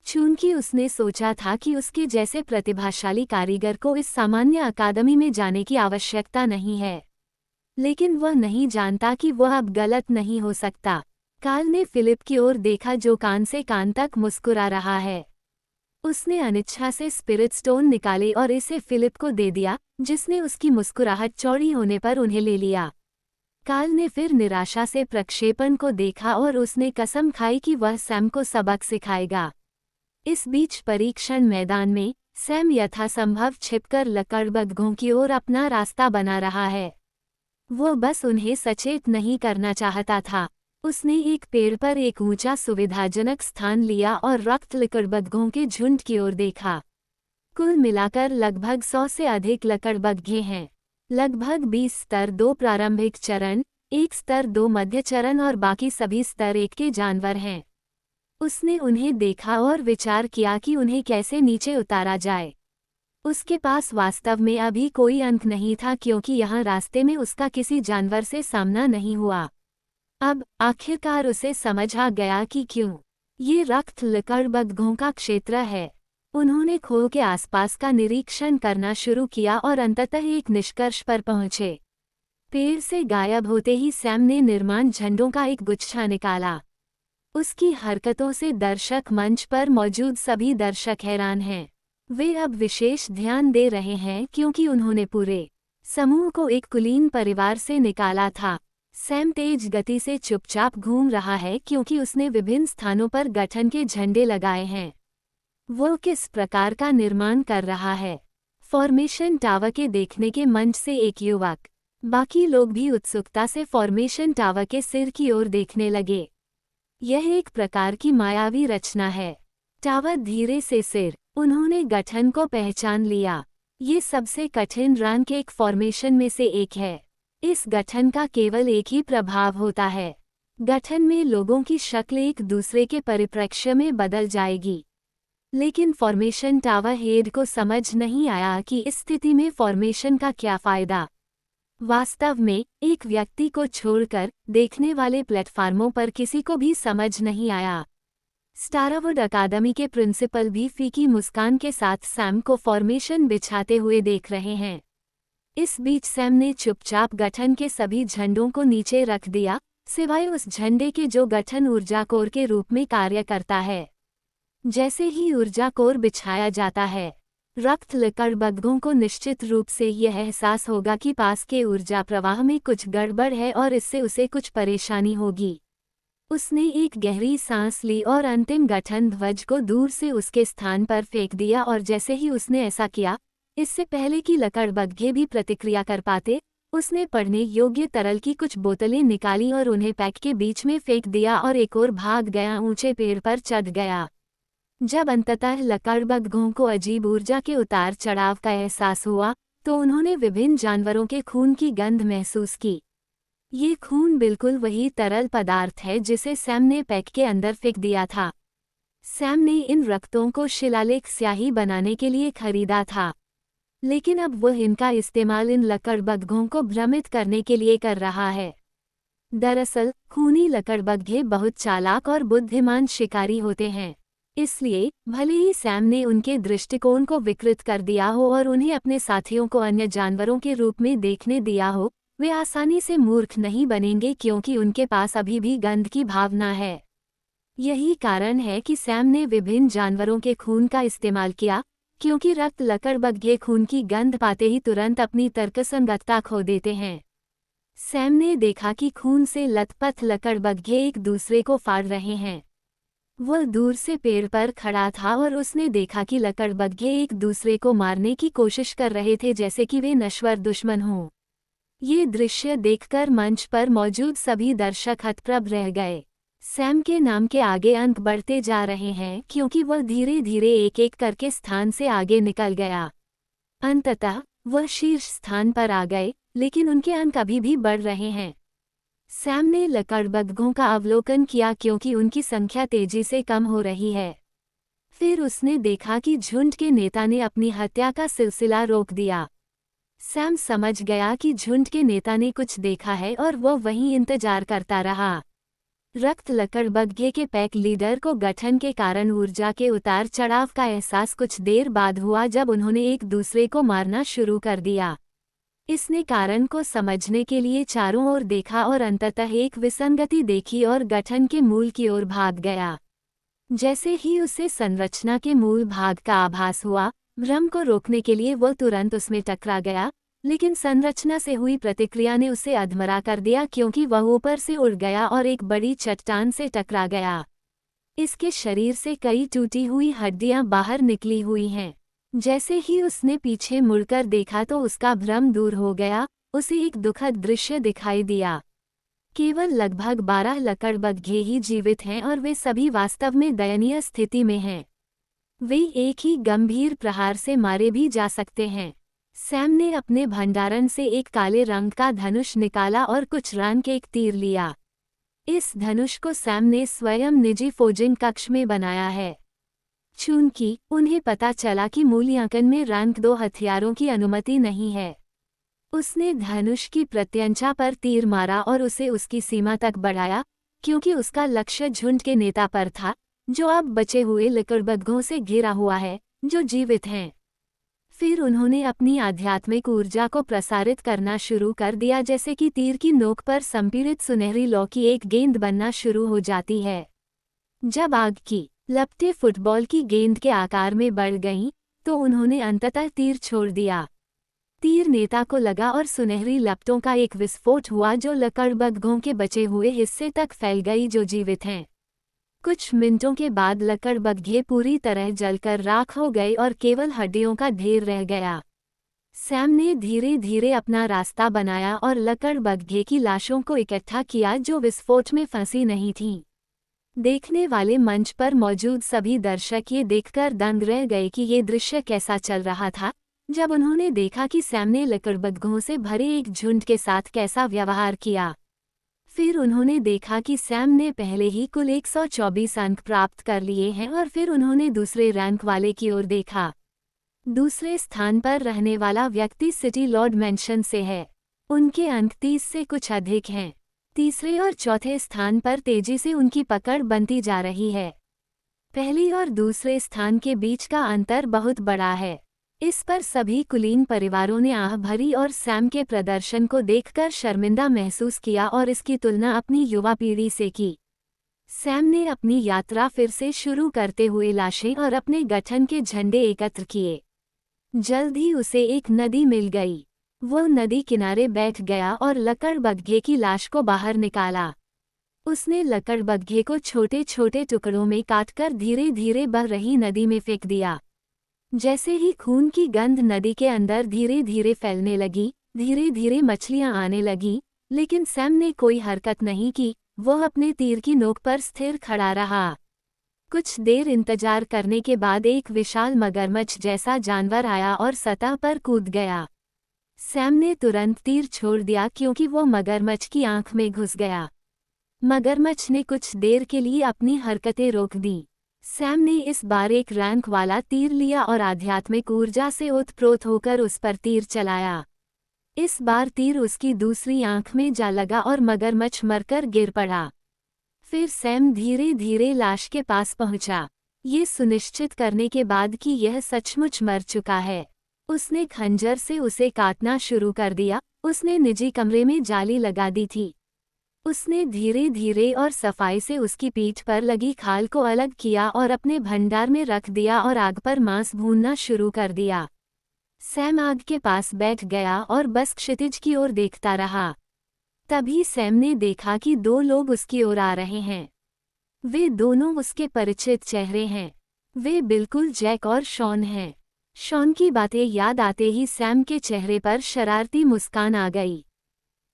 चूंकि उसने सोचा था कि उसके जैसे प्रतिभाशाली कारीगर को इस सामान्य अकादमी में जाने की आवश्यकता नहीं है, लेकिन वह नहीं जानता कि वह अब गलत नहीं हो सकता। काल ने फिलिप की ओर देखा जो कान से कान तक मुस्कुरा रहा है। उसने अनिच्छा से स्पिरिट स्टोन निकाले और इसे फिलिप को दे दिया, जिसने उसकी मुस्कुराहट चौड़ी होने पर उन्हें ले लिया। काल ने फिर निराशा से प्रक्षेपण को देखा और उसने कसम खाई कि वह सैम को सबक सिखाएगा। इस बीच परीक्षण मैदान में सैम यथासंभव छिपकर लकड़बग्घों की ओर अपना रास्ता बना रहा है। वो बस उन्हें सचेत नहीं करना चाहता था। उसने एक पेड़ पर एक ऊंचा सुविधाजनक स्थान लिया और रक्त लकड़बग्घों के झुंड की ओर देखा। कुल मिलाकर लगभग 100 से अधिक लकड़बग्घे हैं। लगभग 20 स्तर 2 प्रारंभिक चरण, 1 स्तर 2 मध्य चरण और बाकी सभी स्तर 1 के जानवर हैं। उसने उन्हें देखा और विचार किया कि उन्हें कैसे नीचे उतारा जाए। उसके पास वास्तव में अभी कोई अंक नहीं था क्योंकि यहाँ रास्ते में उसका किसी जानवर से सामना नहीं हुआ। अब आखिरकार उसे समझ आ गया कि क्यों ये रक्त लकड़बग्घों का क्षेत्र है। उन्होंने खो के आसपास का निरीक्षण करना शुरू किया और अंततः एक निष्कर्ष पर पहुंचे। पेड़ से गायब होते ही सैम ने निर्माण झंडों का एक गुच्छा निकाला। उसकी हरकतों से दर्शक मंच पर मौजूद सभी दर्शक हैरान हैं। वे अब विशेष ध्यान दे रहे हैं क्योंकि उन्होंने पूरे समूह को एक कुलीन परिवार से निकाला था। सैम तेज गति से चुपचाप घूम रहा है क्योंकि उसने विभिन्न स्थानों पर गठन के झंडे लगाए हैं। वो किस प्रकार का निर्माण कर रहा है? फॉर्मेशन टावर के देखने के मंच से एक युवक, बाकी लोग भी उत्सुकता से फॉर्मेशन टावर के सिर की ओर देखने लगे। यह एक प्रकार की मायावी रचना है। टावर धीरे से सिर, उन्होंने गठन को पहचान लिया। ये सबसे कठिन रंग के एक फॉर्मेशन में से एक है। इस गठन का केवल एक ही प्रभाव होता है। गठन में लोगों की शक्ल एक दूसरे के परिप्रेक्ष्य में बदल जाएगी। लेकिन फॉर्मेशन टावर हेड को समझ नहीं आया कि इस स्थिति में फॉर्मेशन का क्या फायदा। वास्तव में एक व्यक्ति को छोड़कर देखने वाले प्लेटफार्मों पर किसी को भी समझ नहीं आया। स्टारवुड अकादमी के प्रिंसिपल भी फीकी मुस्कान के साथ सैम को फॉर्मेशन बिछाते हुए देख रहे हैं। इस बीच सैम ने चुपचाप गठन के सभी झंडों को नीचे रख दिया, सिवाय उस झंडे के जो गठन ऊर्जा कोर के रूप में कार्य करता है। जैसे ही ऊर्जा कोर बिछाया जाता है, रक्त लकड़बग्घों को निश्चित रूप से यह एहसास होगा कि पास के ऊर्जा प्रवाह में कुछ गड़बड़ है और इससे उसे कुछ परेशानी होगी। उसने एक गहरी सांस ली और अंतिम गठन ध्वज को दूर से उसके स्थान पर फेंक दिया और जैसे ही उसने ऐसा किया, इससे पहले कि लकड़बग्घे भी प्रतिक्रिया कर पाते, उसने पढ़ने योग्य तरल की कुछ बोतलें निकाली और उन्हें पैक के बीच में फेंक दिया और एक और भाग गया, ऊंचे पेड़ पर चढ़ गया। जब अंततः लकड़बग्घों को अजीब ऊर्जा के उतार चढ़ाव का एहसास हुआ, तो उन्होंने विभिन्न जानवरों के खून की गंध महसूस की। ये खून बिल्कुल वही तरल पदार्थ है जिसे सैम ने पैक के अंदर फेंक दिया था। सैम ने इन रक्तों को शिलालेख स्याही बनाने के लिए खरीदा था, लेकिन अब वह इनका इस्तेमाल इन लकड़बग्घों को भ्रमित करने के लिए कर रहा है। दरअसल खूनी लकड़बग्घे बहुत चालाक और बुद्धिमान शिकारी होते हैं। इसलिए भले ही सैम ने उनके दृष्टिकोण को विकृत कर दिया हो और उन्हें अपने साथियों को अन्य जानवरों के रूप में देखने दिया हो, वे आसानी से मूर्ख नहीं बनेंगे क्योंकि उनके पास अभी भी गंध की भावना है। यही कारण है कि सैम ने विभिन्न जानवरों के खून का इस्तेमाल किया, क्योंकि रक्त लकड़बग्घे खून की गंध पाते ही तुरंत अपनी तर्कसंगतता खो देते हैं। सैम ने देखा कि खून से लथपथ लकड़बग्घे एक दूसरे को फाड़ रहे हैं। वह दूर से पेड़ पर खड़ा था और उसने देखा कि लकड़बग्घे एक दूसरे को मारने की कोशिश कर रहे थे, जैसे कि वे नश्वर दुश्मन हों। ये दृश्य देखकर मंच पर मौजूद सभी दर्शक हतप्रभ रह गए। सैम के नाम के आगे अंक बढ़ते जा रहे हैं क्योंकि वह धीरे धीरे एक एक करके स्थान से आगे निकल गया। अंततः वह शीर्ष स्थान पर आ गए, लेकिन उनके अंक अभी भी बढ़ रहे हैं। सैम ने लकड़बग्घों का अवलोकन किया क्योंकि उनकी संख्या तेजी से कम हो रही है। फिर उसने देखा कि झुंड के नेता ने अपनी हत्या का सिलसिला रोक दिया। सैम समझ गया कि झुंड के नेता ने कुछ देखा है और वह वहीं इंतजार करता रहा। रक्त लकड़बग्घे के पैक लीडर को गठन के कारण ऊर्जा के उतार चढ़ाव का एहसास कुछ देर बाद हुआ जब उन्होंने एक दूसरे को मारना शुरू कर दिया। इसने कारण को समझने के लिए चारों ओर देखा और अंततः एक विसंगति देखी और गठन के मूल की ओर भाग गया। जैसे ही उसे संरचना के मूल भाग का आभास हुआ, भ्रम को रोकने के लिए वह तुरंत उसमें टकरा गया, लेकिन संरचना से हुई प्रतिक्रिया ने उसे अधमरा कर दिया क्योंकि वह ऊपर से उड़ गया और एक बड़ी चट्टान से टकरा गया। इसके शरीर से कई टूटी हुई हड्डियां बाहर निकली हुई हैं। जैसे ही उसने पीछे मुड़कर देखा तो उसका भ्रम दूर हो गया, उसे एक दुखद दृश्य दिखाई दिया। केवल लगभग 12 लकड़बग्घे ही जीवित हैं और वे सभी वास्तव में दयनीय स्थिति में हैं। वे एक ही गंभीर प्रहार से मारे भी जा सकते हैं। सैम ने अपने भंडारण से एक काले रंग का धनुष निकाला और कुछ रंग के एक तीर लिया। इस धनुष को सैम ने स्वयं निजी फोजिंग कक्ष में बनाया है। चूंकि उन्हें पता चला कि मूल्यांकन में रैंक 2 हथियारों की अनुमति नहीं है, उसने धनुष की प्रत्यंचा पर तीर मारा और उसे उसकी सीमा तक बढ़ाया, क्योंकि उसका लक्ष्य झुंड के नेता पर था, जो अब बचे हुए लकड़बग्घों से घिरा हुआ है, जो जीवित हैं। फिर उन्होंने अपनी आध्यात्मिक ऊर्जा को प्रसारित करना शुरू कर दिया, जैसे कि तीर की नोक पर संपीड़ित सुनहरी लौ की एक गेंद बनना शुरू हो जाती है। जब आग की लपटें फुटबॉल की गेंद के आकार में बढ़ गईं, तो उन्होंने अंततः तीर छोड़ दिया। तीर नेता को लगा और सुनहरी लपटों का एक विस्फोट हुआ जो लकड़बग्घों के बचे हुए हिस्से तक फैल गई जो जीवित हैं। कुछ मिनटों के बाद लकड़बग्घे पूरी तरह जलकर राख हो गए और केवल हड्डियों का ढेर रह गया। सैम ने धीरे धीरे अपना रास्ता बनाया और लकड़बग्घे की लाशों को इकट्ठा किया जो विस्फोट में फंसी नहीं थीं। देखने वाले मंच पर मौजूद सभी दर्शक ये देखकर दंग रह गए कि ये दृश्य कैसा चल रहा था, जब उन्होंने देखा कि सैम ने लकड़बग्घों से भरे एक झुंड के साथ कैसा व्यवहार किया। फिर उन्होंने देखा कि सैम ने पहले ही कुल 124 अंक प्राप्त कर लिए हैं और फिर उन्होंने दूसरे रैंक वाले की ओर देखा। दूसरे स्थान पर रहने वाला व्यक्ति सिटी लॉर्ड मेंशन से है। उनके अंक 30 से कुछ अधिक हैं। तीसरे और चौथे स्थान पर तेजी से उनकी पकड़ बनती जा रही है। पहली और दूसरे स्थान के बीच का अंतर बहुत बड़ा है। इस पर सभी कुलीन परिवारों ने आह भरी और सैम के प्रदर्शन को देखकर शर्मिंदा महसूस किया और इसकी तुलना अपनी युवा पीढ़ी से की। सैम ने अपनी यात्रा फिर से शुरू करते हुए लाशें और अपने गठन के झंडे एकत्र किए। जल्द ही उसे एक नदी मिल गई। वो नदी किनारे बैठ गया और लकड़बग्घे की लाश को बाहर निकाला। उसने लकड़बग्घे को छोटे छोटे टुकड़ों में काटकर धीरे धीरे बह रही नदी में फेंक दिया। जैसे ही खून की गंध नदी के अंदर धीरे धीरे फैलने लगी, धीरे धीरे मछलियां आने लगीं, लेकिन सैम ने कोई हरकत नहीं की। वह अपने तीर की नोक पर स्थिर खड़ा रहा। कुछ देर इंतजार करने के बाद एक विशाल मगरमच्छ जैसा जानवर आया और सतह पर कूद गया। सैम ने तुरंत तीर छोड़ दिया क्योंकि वो मगरमच्छ की आंख में घुस गया। मगरमच्छ ने कुछ देर के लिए अपनी हरकतें रोक दी। सैम ने इस बार एक रैंक वाला तीर लिया और आध्यात्मिक ऊर्जा से ओतप्रोत होकर उस पर तीर चलाया। इस बार तीर उसकी दूसरी आंख में जा लगा और मगरमच्छ मरकर गिर पड़ा। फिर सैम धीरे धीरे लाश के पास पहुंचा, ये सुनिश्चित करने के बाद कि यह सचमुच मर चुका है। उसने खंजर से उसे काटना शुरू कर दिया। उसने निजी कमरे में जाली लगा दी थी। उसने धीरे धीरे और सफाई से उसकी पीठ पर लगी खाल को अलग किया और अपने भंडार में रख दिया और आग पर मांस भूनना शुरू कर दिया। सैम आग के पास बैठ गया और बस क्षितिज की ओर देखता रहा। तभी सैम ने देखा कि दो लोग उसकी ओर आ रहे हैं। वे दोनों उसके परिचित चेहरे हैं। वे बिल्कुल जैक और शॉन हैं। शॉन की बातें याद आते ही सैम के चेहरे पर शरारती मुस्कान आ गई।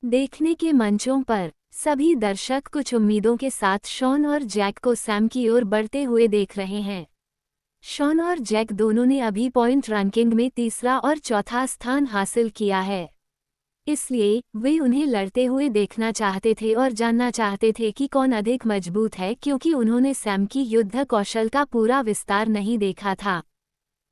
देखने के मंचों पर सभी दर्शक कुछ उम्मीदों के साथ शॉन और जैक को सैम की ओर बढ़ते हुए देख रहे हैं। शॉन और जैक दोनों ने अभी पॉइंट रैंकिंग में तीसरा और चौथा स्थान हासिल किया है, इसलिए वे उन्हें लड़ते हुए देखना चाहते थे और जानना चाहते थे कि कौन अधिक मजबूत है, क्योंकि उन्होंने सैम की युद्ध कौशल का पूरा विस्तार नहीं देखा था।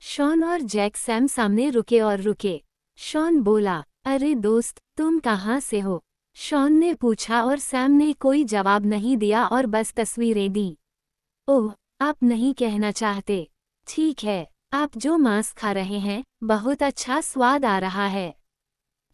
शॉन और जैक सैम सामने रुके और रुके। शॉन बोला, अरे दोस्त, तुम कहाँ से हो? शॉन ने पूछा और सैम ने कोई जवाब नहीं दिया और बस तस्वीरें दी। ओह, आप नहीं कहना चाहते? ठीक है, आप जो मांस खा रहे हैं बहुत अच्छा स्वाद आ रहा है।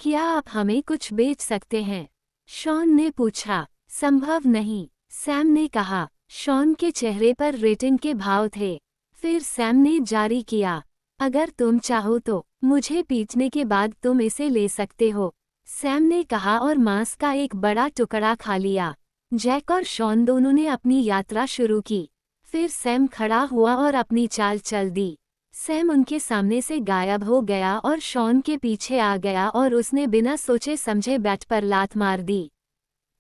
क्या आप हमें कुछ बेच सकते हैं? शॉन ने पूछा। संभव नहीं, सैम ने कहा। शॉन के चेहरे पर रेटिंग के भाव थे। फिर सैम ने जारी किया, अगर तुम चाहो तो मुझे पीटने के बाद तुम इसे ले सकते हो। सैम ने कहा और मांस का एक बड़ा टुकड़ा खा लिया। जैक और शॉन दोनों ने अपनी यात्रा शुरू की। फिर सैम खड़ा हुआ और अपनी चाल चल दी। सैम उनके सामने से गायब हो गया और शॉन के पीछे आ गया और उसने बिना सोचे समझे बैट पर लात मार दी।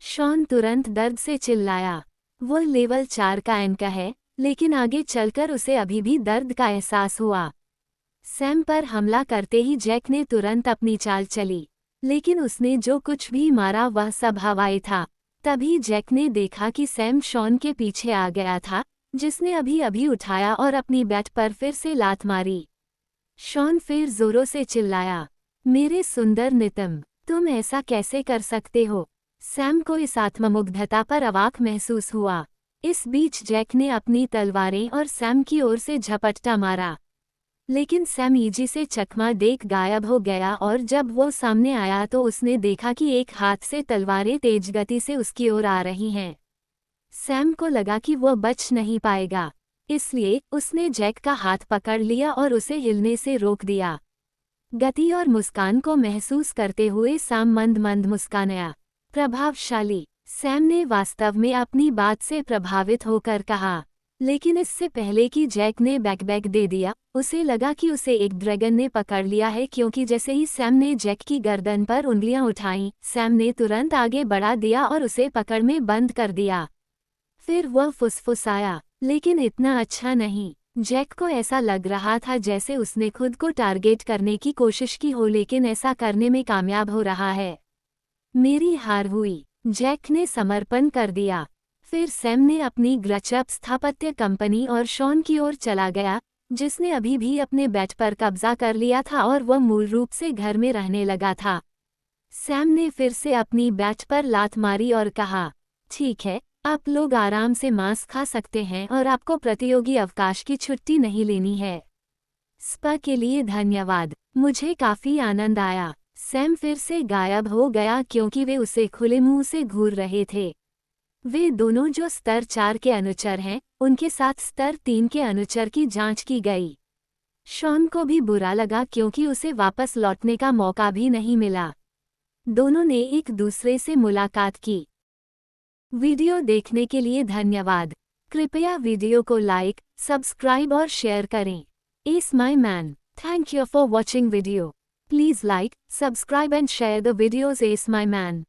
शॉन तुरंत दर्द से चिल्लाया। वो लेवल 4 का एंक है, लेकिन आगे चलकर उसे अभी भी दर्द का एहसास हुआ। सैम पर हमला करते ही जैक ने तुरंत अपनी चाल चली, लेकिन उसने जो कुछ भी मारा वह सब हवाई था। तभी जैक ने देखा कि सैम शॉन के पीछे आ गया था, जिसने अभी अभी उठाया और अपनी बैट पर फिर से लात मारी। शॉन फिर जोरों से चिल्लाया, मेरे सुंदर नितम, तुम ऐसा कैसे कर सकते हो? सैम को इस आत्ममुग्धता पर अवाक महसूस हुआ। इस बीच जैक ने अपनी तलवारें और सैम की ओर से झपट्टा मारा। लेकिन सैम इजी से चकमा देख गायब हो गया और जब वो सामने आया तो उसने देखा कि एक हाथ से तलवारें तेज गति से उसकी ओर आ रही हैं। सैम को लगा कि वो बच नहीं पाएगा, इसलिए उसने जैक का हाथ पकड़ लिया और उसे हिलने से रोक दिया। गति और मुस्कान को महसूस करते हुए सैम मंद मंद मुस्कानाया। प्रभावशाली, सैम ने वास्तव में अपनी बात से प्रभावित होकर कहा। लेकिन इससे पहले कि जैक ने बैकबैक दे दिया, उसे लगा कि उसे एक ड्रैगन ने पकड़ लिया है, क्योंकि जैसे ही सैम ने जैक की गर्दन पर उंगलियां उठाईं, सैम ने तुरंत आगे बढ़ा दिया और उसे पकड़ में बंद कर दिया। फिर वह फुसफुसाया, लेकिन इतना अच्छा नहीं। जैक को ऐसा लग रहा था जैसे उसने खुद को टारगेट करने की कोशिश की हो, लेकिन ऐसा करने में कामयाब हो रहा है। मेरी हार हुई, जैक ने समर्पण कर दिया। फिर सैम ने अपनी ग्रचअप स्थापत्य कंपनी और शॉन की ओर चला गया, जिसने अभी भी अपने बेट पर कब्जा कर लिया था और वह मूल रूप से घर में रहने लगा था। सैम ने फिर से अपनी बैट पर लात मारी और कहा, ठीक है, आप लोग आराम से मांस खा सकते हैं और आपको प्रतियोगी अवकाश की छुट्टी नहीं लेनी है। स्पा के लिए धन्यवाद, मुझे काफी आनंद आया। सैम फिर से गायब हो गया क्योंकि वे उसे खुले मुंह से घूर रहे थे। वे दोनों जो स्तर 4 के अनुचर हैं, उनके साथ स्तर 3 के अनुचर की जांच की गई। शॉन को भी बुरा लगा क्योंकि उसे वापस लौटने का मौका भी नहीं मिला। दोनों ने एक दूसरे से मुलाकात की। वीडियो देखने के लिए धन्यवाद। कृपया वीडियो को लाइक, सब्सक्राइब और शेयर करें। S my man, thank you for watching video. Please like, subscribe and share the videos S my man.